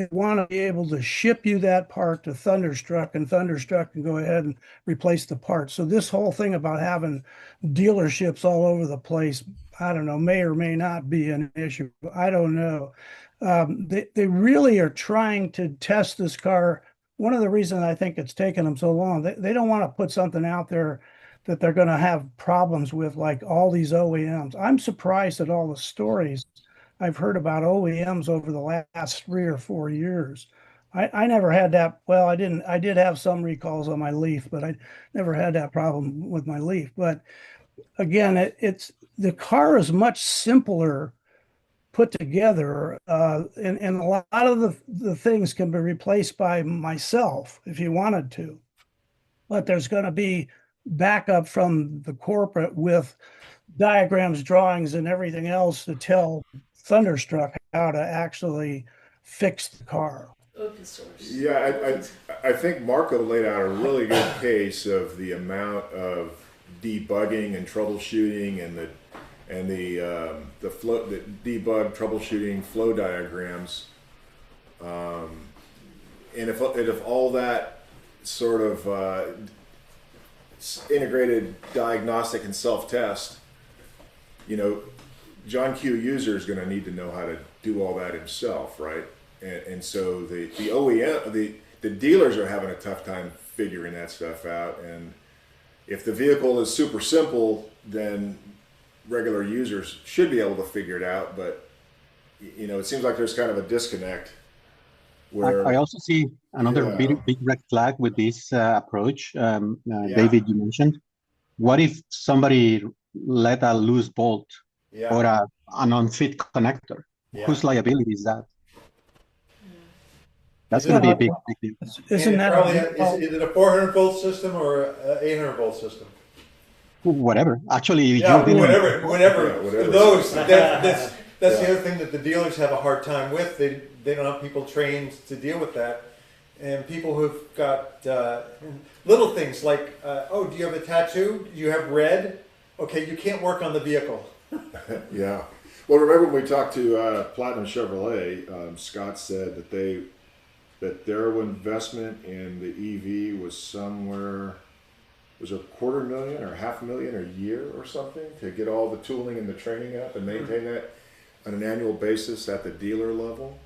want to be able to ship you that part to Thunderstruck, and Thunderstruck can go ahead and replace the part. So this whole thing about having dealerships all over the place, I don't know, may or may not be an issue. I don't know. They really are trying to test this car. One of the reasons I think it's taken them so long, they don't want to put something out there that they're going to have problems with, like all these OEMs. I'm surprised at all the stories I've heard about OEMs over the last 3 or 4 years. I never had that. Well, I didn't. I did have some recalls on my Leaf, but I never had that problem with my Leaf. But again, it's the car is much simpler put together, and a lot of the things can be replaced by myself if you wanted to. But there's going to be backup from the corporate with diagrams, drawings, and everything else to tell Thunderstruck how to actually fix the car. Open source. Yeah, I think Marco laid out a really good case of the amount of debugging and troubleshooting and the debug troubleshooting flow diagrams, and if all that sort of integrated diagnostic and self-test, you know, John Q user is going to need to know how to do all that himself, right? And so the OEM, the dealers are having a tough time figuring that stuff out. And if the vehicle is super simple, then regular users should be able to figure it out, but you know, it seems like there's kind of a disconnect where I also see another big red flag with this approach. David, you mentioned, what if somebody let a loose bolt or an unfit connector? Whose liability is that? That's going to be a big deal. Isn't that is it a 400 volt system or an 800 volt system? Whatever. Actually, whatever. Those. That's the other thing that the dealers have a hard time with. They don't have people trained to deal with that, and people who've got little things like, oh, do you have a tattoo? Do you have red? Okay, you can't work on the vehicle. Yeah. Well, remember when we talked to Platinum Chevrolet, Scott said that their investment in the EV was somewhere. Was it $250,000 or $500,000 a year or something to get all the tooling and the training up and maintain that on an annual basis at the dealer level?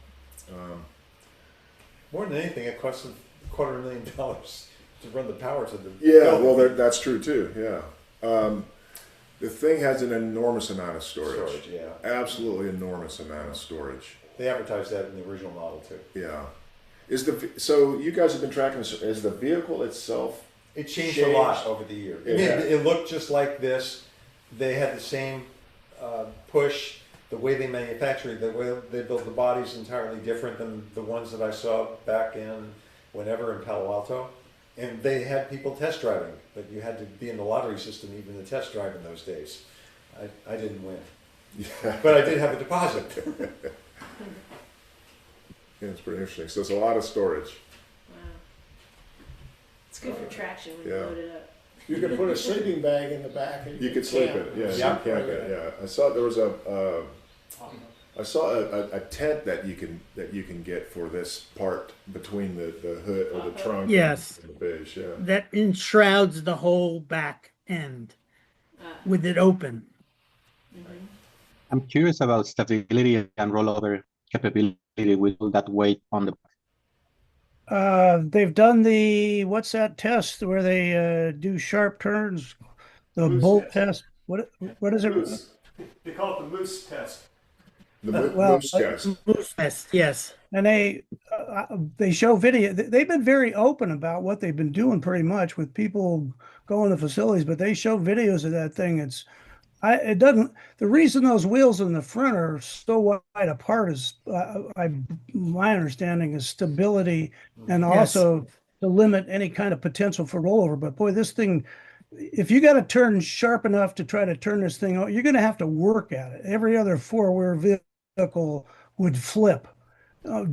More than anything, it costs $250,000 to run the power to the building. Well, that's true too. Yeah, the thing has an enormous amount of storage. Absolutely enormous amount of storage. They advertised that in the original model too. Yeah, so you guys have been tracking this? Is the vehicle itself? It changed a lot over the year. It looked just like this. They had the same push. The way they manufacture it, the way they build the bodies entirely different than the ones that I saw back in whenever in Palo Alto. And they had people test driving, but you had to be in the lottery system even to test drive in those days. I didn't win. But I did have a deposit. Yeah, it's pretty interesting. So it's a lot of storage. Wow. It's good for traction when you Yeah. load it up. You could put a sleeping bag in the back and You could sleep in it. Yeah, you Yeah. can camp it. Yeah, I saw there was a tent that you can get for this part between the hood or the trunk. Yes. And the beige. Yeah. That enshrouds the whole back end Ah. with it open. Mhm. I'm curious about stability and rollover capability with all that weight on the. They've done the what's that test where they do sharp turns, the Moose bolt test. test. What is it? Moose. They call it the moose test. The Well, moose test. Yes, yes. And they show video. They've been very open about what they've been doing, pretty much with people going to facilities. But they show videos of that thing. It doesn't. The reason those wheels in the front are so wide apart is, my understanding is stability, and also to limit any kind of potential for rollover. But boy, this thing, if you got to turn sharp enough to try to turn this thing, you're going to have to work at it. Every other four-wheel vehicle would flip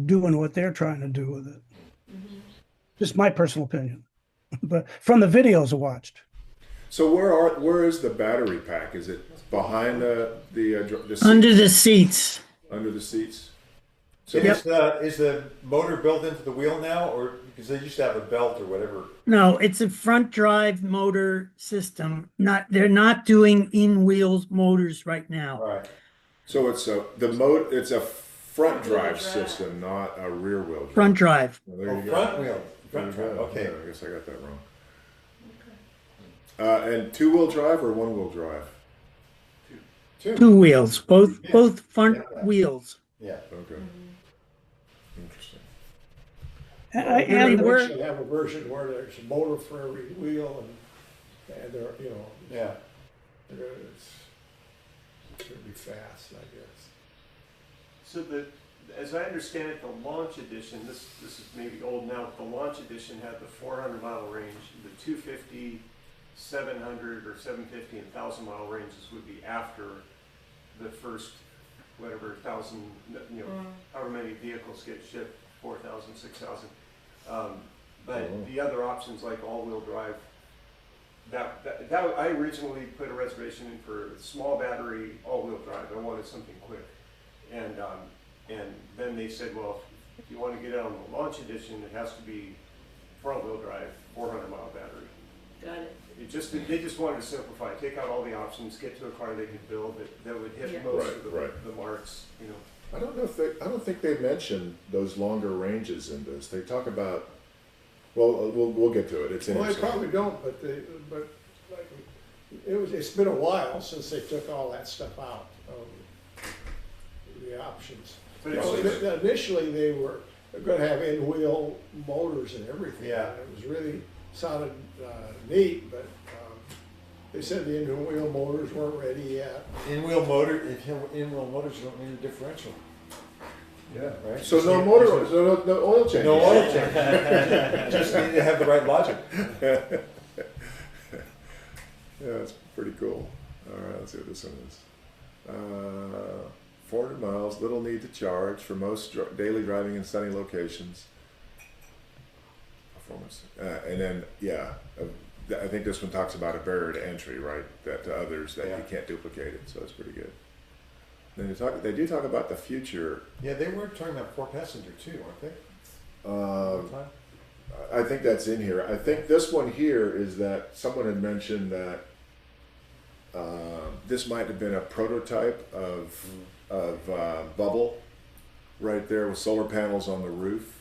doing what they're trying to do with it. Just my personal opinion, but from the videos I watched. So where is the battery pack? Is it behind the seat? Under the seats. Under the seats? So Is the motor built into the wheel now, or because they used to have a belt or whatever? No, it's a front drive motor system. They're not doing in wheels motors right now. All right. So it's a front drive system, not a rear wheel drive. Front drive. Well, there Oh, you go. front wheel. There you Front go. drive. Okay. Yeah, I guess I got that wrong. And two-wheel drive or one-wheel drive? Two wheels, both front wheels. Yeah. Okay. Interesting. And we should have a version where there's a motor for every wheel and they're, Yeah. it's gonna be fast, I guess. So as I understand it, the launch edition, this is maybe old now, but the launch edition had the 400-mile range, the 250, 700 or 750 and 1,000-mile ranges would be after the first, whatever, 1,000, however many vehicles get shipped, 4,000, 6,000. But the other options like all-wheel drive, that I originally put a reservation in for small battery all-wheel drive. I wanted something quick, and then they said, well, if you want to get it on the launch edition, it has to be front-wheel drive, 400-mile battery. Got it. They just wanted to simplify, take out all the options, get to a car they could build that would hit most of the marks. I don't think they mentioned those longer ranges in this. They talk about. Well, we'll get to it. It's Well, they interesting. probably don't, but like, it's been a while since they took all that stuff out of the options. But Initially, they were going to have in-wheel motors and everything. Yeah. And it was really sounded neat, but they said the in-wheel motors weren't ready yet. In-wheel motors don't need a differential. Yeah. Right? So no motor, so no oil change. No oil change. Just need to have the right logic. Yeah, it's pretty cool. All right, let's see what this one is. 400 miles, little need to charge for most daily driving in sunny locations. Performance. And then, I think this one talks about a barrier to entry, right? That to others that you can't duplicate it, so it's pretty good. Then they do talk about the future. Yeah, they were talking about 4-passenger too, weren't they? I think that's in here. I think this one here is that someone had mentioned that this might have been a prototype of bubble right there with solar panels on the roof.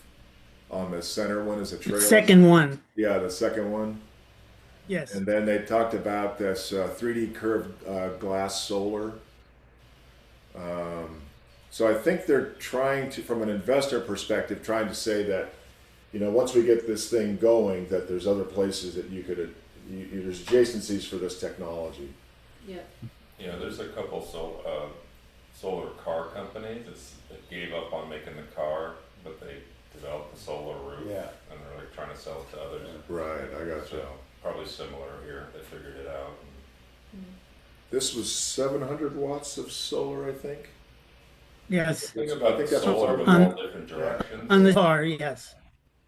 On the center one is a trailer. Second one. Yeah, the second one. Yes. And then they talked about this 3D curved glass solar. So I think they're trying to, from an investor perspective, trying to say that, once we get this thing going, that there's other places that you could, there's adjacencies for this technology. Yeah. There's a couple solar car companies that gave up on making the car, but they developed the solar roof, and they're like trying to sell it to others. Right, I got you. So probably similar here. They figured it out. This was 700 watts of solar, I think. Yes. The thing about think that's solar what's with on- all different directions. On the car, yes.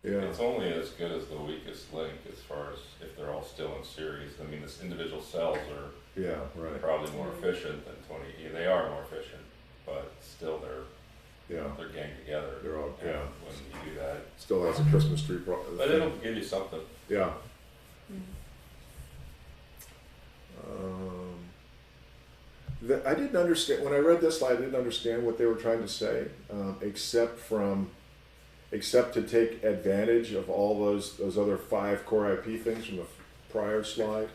Yeah. It's only as good as the weakest link as far as if they're all still in series. I mean, this individual cells are Yeah, right. probably more efficient than 20. Yeah, they are more efficient, but still Yeah. they're ganged together. They're all, And yeah. when you do that, Still has a Christmas tree. but it'll give you something. Yeah. I didn't understand when I read this slide. I didn't understand what they were trying to say, except to take advantage of all those other 5 core IP things from the prior slide,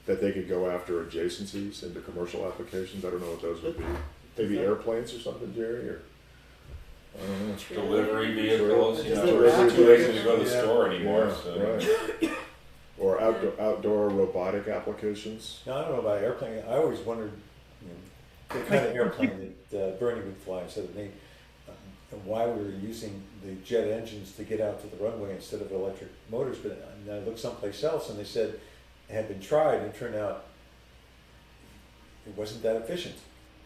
that they could go after adjacencies into commercial applications. I don't know what those would be. Maybe airplanes or something, Jerry, or I don't know. Delivery vehicles, you Is know, there we're actually- too lazy to go to the Yeah. store anymore. Yeah, So right. Or outdoor robotic applications. Now, I don't know about airplane, I always wondered, you know, the kind of airplane that Bernie would fly instead of me, and why we were using the jet engines to get out to the runway instead of electric motors, but I looked someplace else and they said it had been tried and it turned out it wasn't that efficient.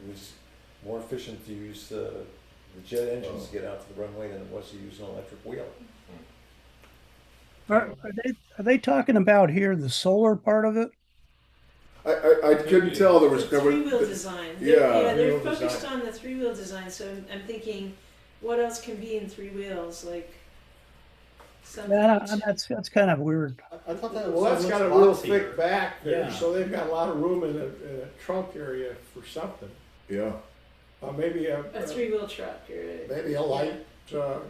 It was more efficient to use the jet engines to get out to the runway than it was to use an electric wheel. Are they talking about here the solar part of it? I couldn't tell there was Three-wheel design. yeah, They're three-wheel focused design. on the three-wheel design, so I'm thinking, what else can be in 3 wheels, like something. That's kind of weird. I thought that Well, was that's got a much real boxier. thick back there, Yeah. so they've got a lot of room in the trunk area for something. yeah. Maybe A 3-wheel truck or. maybe a light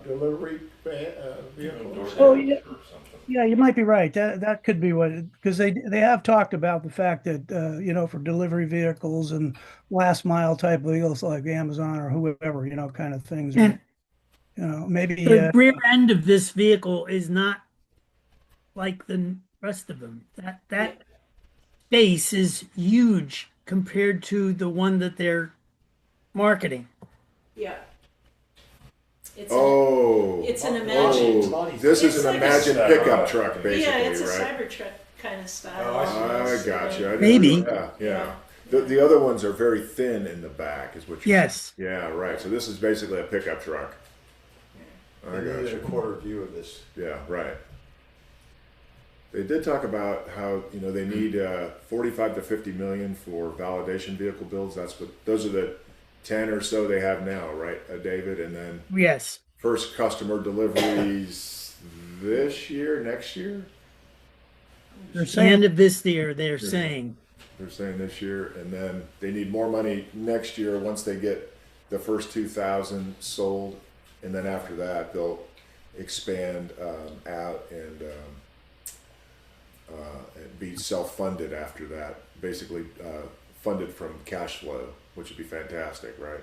delivery vehicle. Door Oh, damage yeah. or something. Yeah, you might be right. That could be what, because they have talked about the fact that for delivery vehicles and last mile type vehicles like Amazon or whoever, kind of things. And Maybe the rear end of this vehicle is not like the rest of them. That space is huge compared to the one that they're marketing. Yeah. It's It's an imagined. This is It's an like a imagined Cyber pickup truck. truck, basically, Yeah, it's a right? Cybertruck kind of style. Oh, I see. I got you. Maybe. Yeah. The other ones are very thin in the back, is what you. Yes. Yeah, right. So this is basically a pickup truck. I I got needed a you. quarter view of this. Yeah, right. They did talk about how they need 45 to 50 million for validation vehicle builds. Those are the 10 or so they have now, right, David? And then Yes. first customer deliveries this year, next year. they're The saying end of this year, they're saying. They're saying this year, and then they need more money next year once they get the first 2,000 sold, and then after that they'll expand out and be self-funded after that. Basically, funded from cash flow, which would be fantastic, right?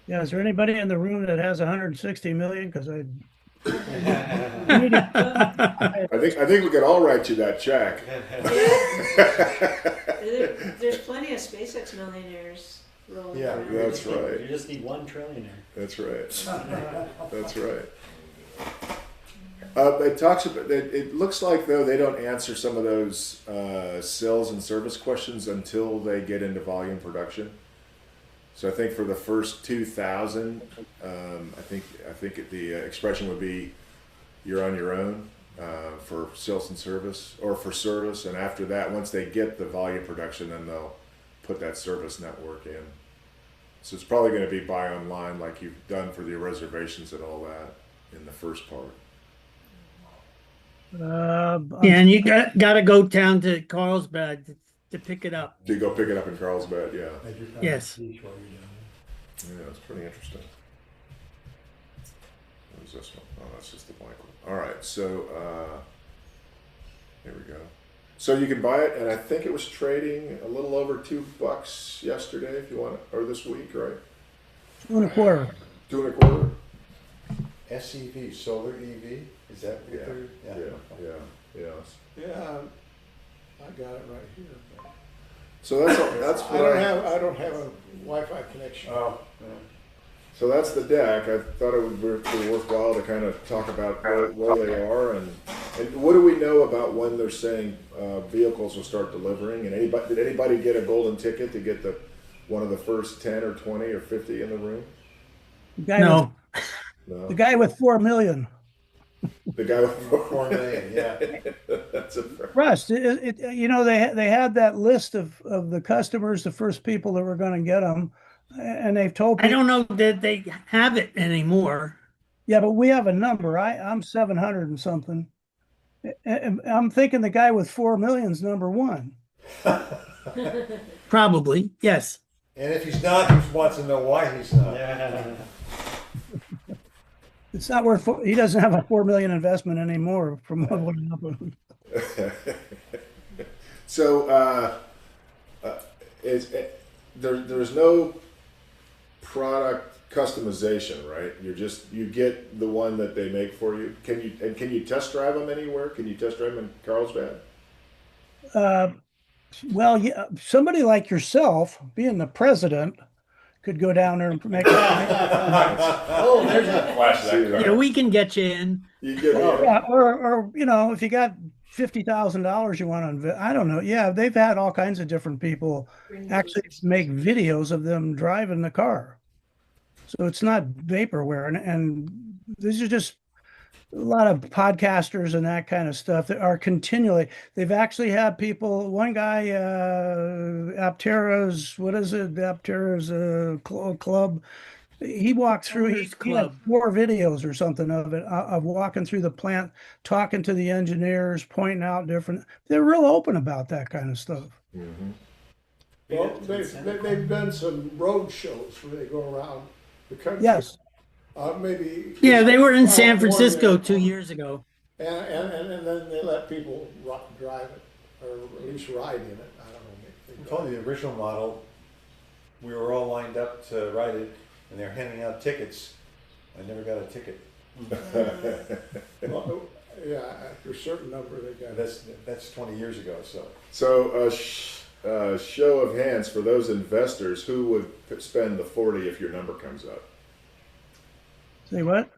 Yeah, is there anybody in the room that has 160 million? Because I I think we could all write you that check. There's plenty of SpaceX millionaires rolling Yeah, around. That's right. You just need 1 trillionaire. That's right. That's right. It talks about. It looks like though they don't answer some of those sales and service questions until they get into volume production. So I think for the first 2,000, I think the expression would be you're on your own for sales and service, or for service, and after that, once they get the volume production, then they'll put that service network in. So it's probably going to be buy online like you've done for the reservations and all that in the first part. And you got to go down to Carlsbad to pick it up. Do you go pick it up in Carlsbad? Yeah. Yes. Yeah, it's pretty interesting. What is this one? Oh, that's just the blank one. All right, so here we go. So you can buy it, and I think it was trading a little over $2 yesterday, if you want, or this week, right? 2.25. 2.25. SEV, solar EV, is that what Yeah. they're? Yeah, I got it right here. but So that's I what don't have a Wi-Fi connection. Oh, So that's the deck. I thought it would be worthwhile to kind of talk about where they are and what do we know about when they're saying vehicles will start delivering. And did anybody get a golden ticket to get the one of the first 10 or 20 or 50 in the room? The guy No, No. the guy with 4 million. The guy with 4 million, yeah. That's a Russ, you know, they had that list of the customers, the first people that were going to get them, and they've told I people, don't know that they have it anymore. yeah, but we have a number. I'm 700 and something. And I'm thinking the guy with 4 million's number one. Probably, yes. And if he's not, he wants to know why he's not. Yeah. It's not worth. He doesn't have a 4 million investment anymore, from what happened. So, there's no product customization, right? You get the one that they make for you. Can you test drive them anywhere? Can you test drive them in Carlsbad? Well, yeah, somebody like yourself, being the president, could go down there and make. Oh, there's a Flash that See, car. Yeah, we can get you in. You get Yeah, or you know, if you got $50,000 you want to invest, I don't know. Yeah, they've had all kinds of different people actually make videos of them driving the car. So it's not vaporware, and these are just a lot of podcasters and that kind of stuff that are continually. They've actually had people. One guy, Aptera's, what is it? Aptera's club. He walked through. He had Club. 4 videos or something of it, of walking through the plant, talking to the engineers, pointing out different. They're real open about that kind of stuff. Mm-hmm. Well, they've done some road shows where they go around the country. Yes. Maybe. Yeah, they were in San California, Francisco 2 years ago. And then they let people drive it, or at least ride in it. I don't know. I'm telling you, the original model, we were all lined up to ride it, and they're handing out tickets. I never got a ticket. Well, yeah, after a certain number, they got. That's 20 years ago, so. So, show of hands for those investors, who would spend the 40 if your number comes up? Say what?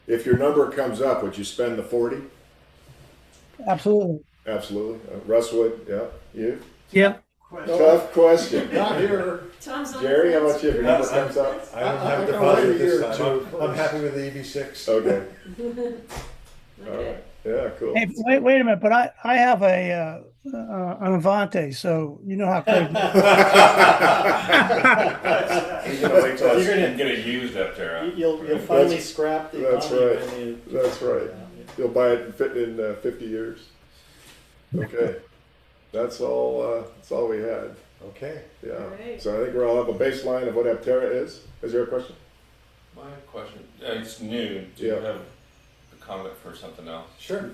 If your number comes up, would you spend the 40? Absolutely. Absolutely. Russ would, yeah. You? Yep. Tough question. Not here. Tom's on Jerry, the how fence. about you? If your number comes up? I don't have a I deposit wait a year this or time. two I'm first. happy with the EV6. Okay. All Okay. right. Yeah, cool. Hey, wait a minute, but I have an Avante, so you know how crazy. He's gonna wait till You're gonna- I get a used Aptera. You'll finally scrap the That's economy right. when you- That's right. You'll buy it and fit in 50 years. Okay. That's all we had. Okay. Yeah. All right. So I think we'll have a baseline of what Aptera is. Is there a question? My question, it's new. Do you Yeah. have a comment for something else? Sure.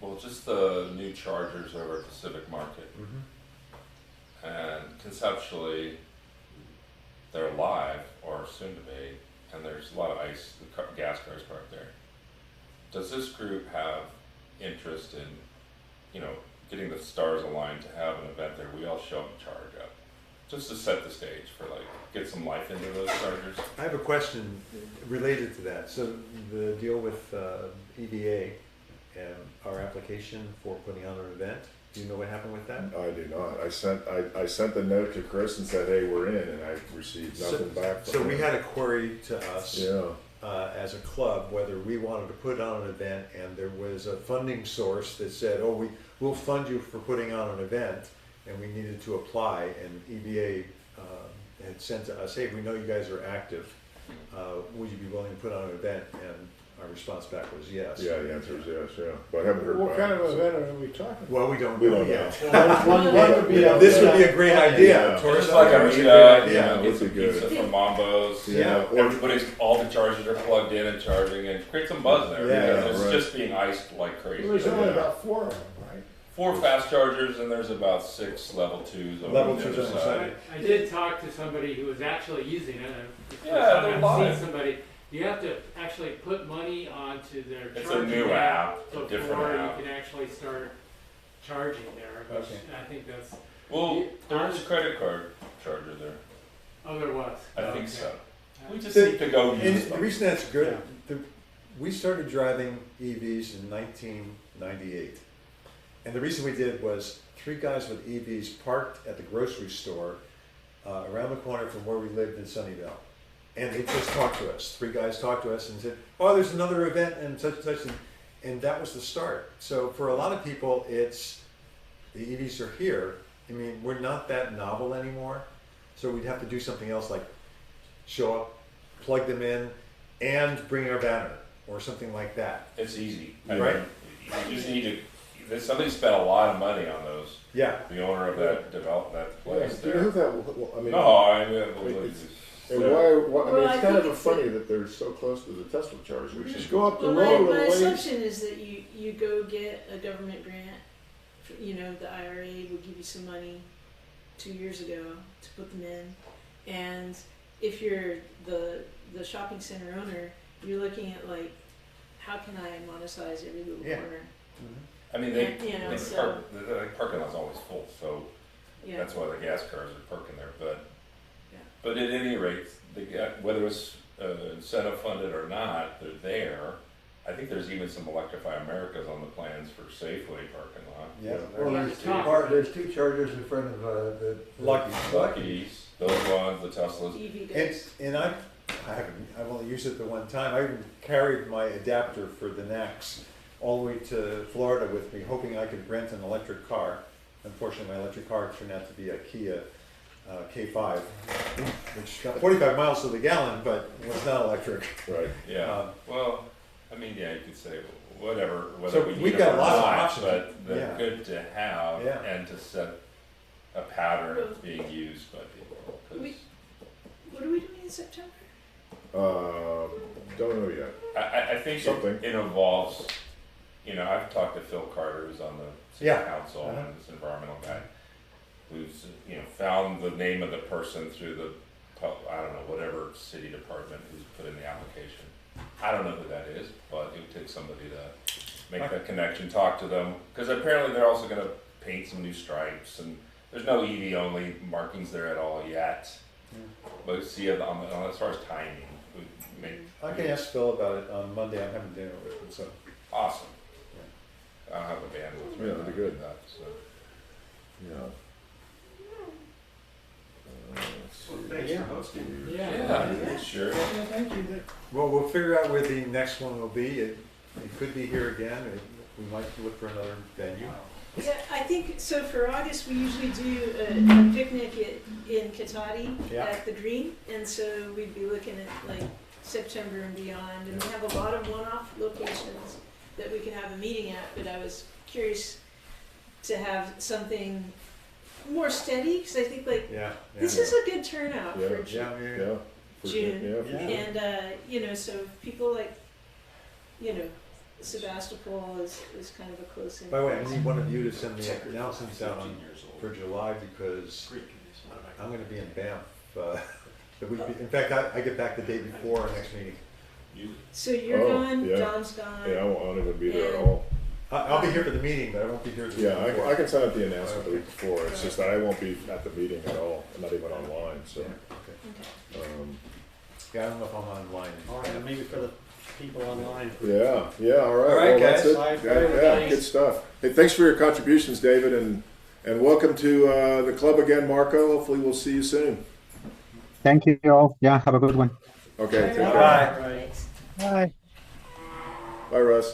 Well, just the new chargers over at the Civic Market. Mm-hmm. And conceptually, they're live or soon to be, and there's a lot of gas cars parked there. Does this group have interest in, getting the stars aligned to have an event there? We all show up and charge up, just to set the stage for get some life into those chargers. I have a question related to that. So the deal with EVA and our application for putting on an event, do you know what happened with that? I do not. I sent the note to Chris and said, "Hey, we're in," and I received nothing back. From So we him. had a query to us Yeah. as a club whether we wanted to put on an event, and there was a funding source that said, "Oh, we'll fund you for putting on an event," and we needed to apply. And EVA had sent to us, "Hey, we know you guys are active. Would you be willing to put on an event?" And our response back was yes. Yeah, the answer is yes. Yeah, but I haven't heard What back. kind of so- event are we talking about? Well, we don't We know don't yet. One would be a- This would be a great idea. Yeah. Tourist Just like a owners, meetup, great get idea. some pizza from Mambo's. Yeah. Everybody's, all the chargers are plugged in and charging, and create some buzz there. Yeah, because it's right. just being iced like Well, crazy. there's only Yeah. about 4 of them, right? 4 fast chargers, and there's about 6 level 2s over Level on the 2s other on the side. side. I did talk to somebody who was actually using it. Yeah, they're I've live. seen somebody. You have to actually put money onto their It's a charging new app, a before different app. you can actually start charging there. Which Okay. I think that's. Well, there is a credit card charger there. Oh, there was. I Okay. think so. We just The- need to go And use the them. reason that's good, we started driving EVs in 1998. And the reason we did was 3 guys with EVs parked at the grocery store around the corner from where we lived in Sunnyvale. And they just talked to us. 3 guys talked to us and said, oh, there's another event and such and such. And that was the start. So for a lot of people, it's the EVs are here. I mean, we're not that novel anymore. So we'd have to do something else like show up, plug them in, and bring our banner or something like that. It's easy. Right. You just need to, somebody spent a lot of money on those. Yeah. The owner of that place Yeah, there. you know that, I mean, No, I mean, and why, I mean, Well, I it's kind think of funny that they're so close to the Tesla chargers. We just go up the Well, road my and wait. assumption is that you go get a government grant. You know, the IRA would give you some money 2 years ago to put them in, and if you're the shopping center owner, you're looking at like, how can I monetize every little corner? I mean, they You know, so- park, the parking lot's always full, so Yeah. that's why the gas cars are parking there. But Yeah. but at any rate, whether it's incentive funded or not, they're there. I think there's even some Electrify Americas on the plans for Safeway parking lot. Yeah. Well, there's 2 chargers in front of the Lucky's, those ones, the Teslas. EV And, goes. and I've only used it the one time. I even carried my adapter for the NACS all the way to Florida with me, hoping I could rent an electric car. Unfortunately, my electric car turned out to be a Kia K5, which got 45 miles to the gallon, but was not electric. Right. Yeah. Well, I mean, yeah, you could say whatever, whether So we need we've them got or lots of not, options. but they're Yeah. good to have Yeah. and to set a pattern of being used by people. 'Cause What are we doing in September? Don't know yet. I think Something. it involves, you know, I've talked to Phil Carter, who's on the city Yeah. council Uh-huh. and this environmental guy, who's, you know, found the name of the person through the, I don't know, whatever city department who's put in the application. I don't know who that is, but it would take somebody to make that connection, talk to them, because apparently they're also gonna paint some new stripes, and there's no EV only markings there at all yet. But see, as far as timing, we make. I can ask Phil about it on Monday. I'm having dinner with him, so. Awesome. I'll have a bandwidth. Yeah, that'd be good. That, so. Yeah. Thanks for hosting. Yeah, sure. Thank you. Well, we'll figure out where the next one will be. It could be here again. We might look for another venue. Yeah, I think, so for August, we usually do a picnic in Katati Yeah. at the Green, and so we'd be looking at like September and beyond, and we have a lot of one-off locations that we can have a meeting at, but I was curious to have something more steady, because I think like, Yeah. this is a good turnout Yeah. for June. Yeah. For June. Yeah, for Yeah. sure. And, you know, so people like, you know, Sebastopol is kind of a close in. By the way, I need one of you to send the announcements out for July because I'm going to be in Banff. In fact, I get back the day before our next meeting. So you're Oh, gone, yeah. Dom's gone. Yeah, I won't even be there at And- all. I'll be here for the meeting, but I won't be here the week Yeah, before. I can send out the announcement the week before. It's just that I won't be at the meeting at all, not even online, so. Okay. Um, Yeah, I don't know if I'm online. All right, maybe for the people online. yeah, all right. All right, Well, that's guys. it. All right, Yeah, everybody. good stuff. Hey, thanks for your contributions, David, and welcome to the club again, Marco. Hopefully we'll see you soon. Thank you all. Yeah, have a good one. Okay, take care. Bye. Thanks. Bye. Bye, Russ.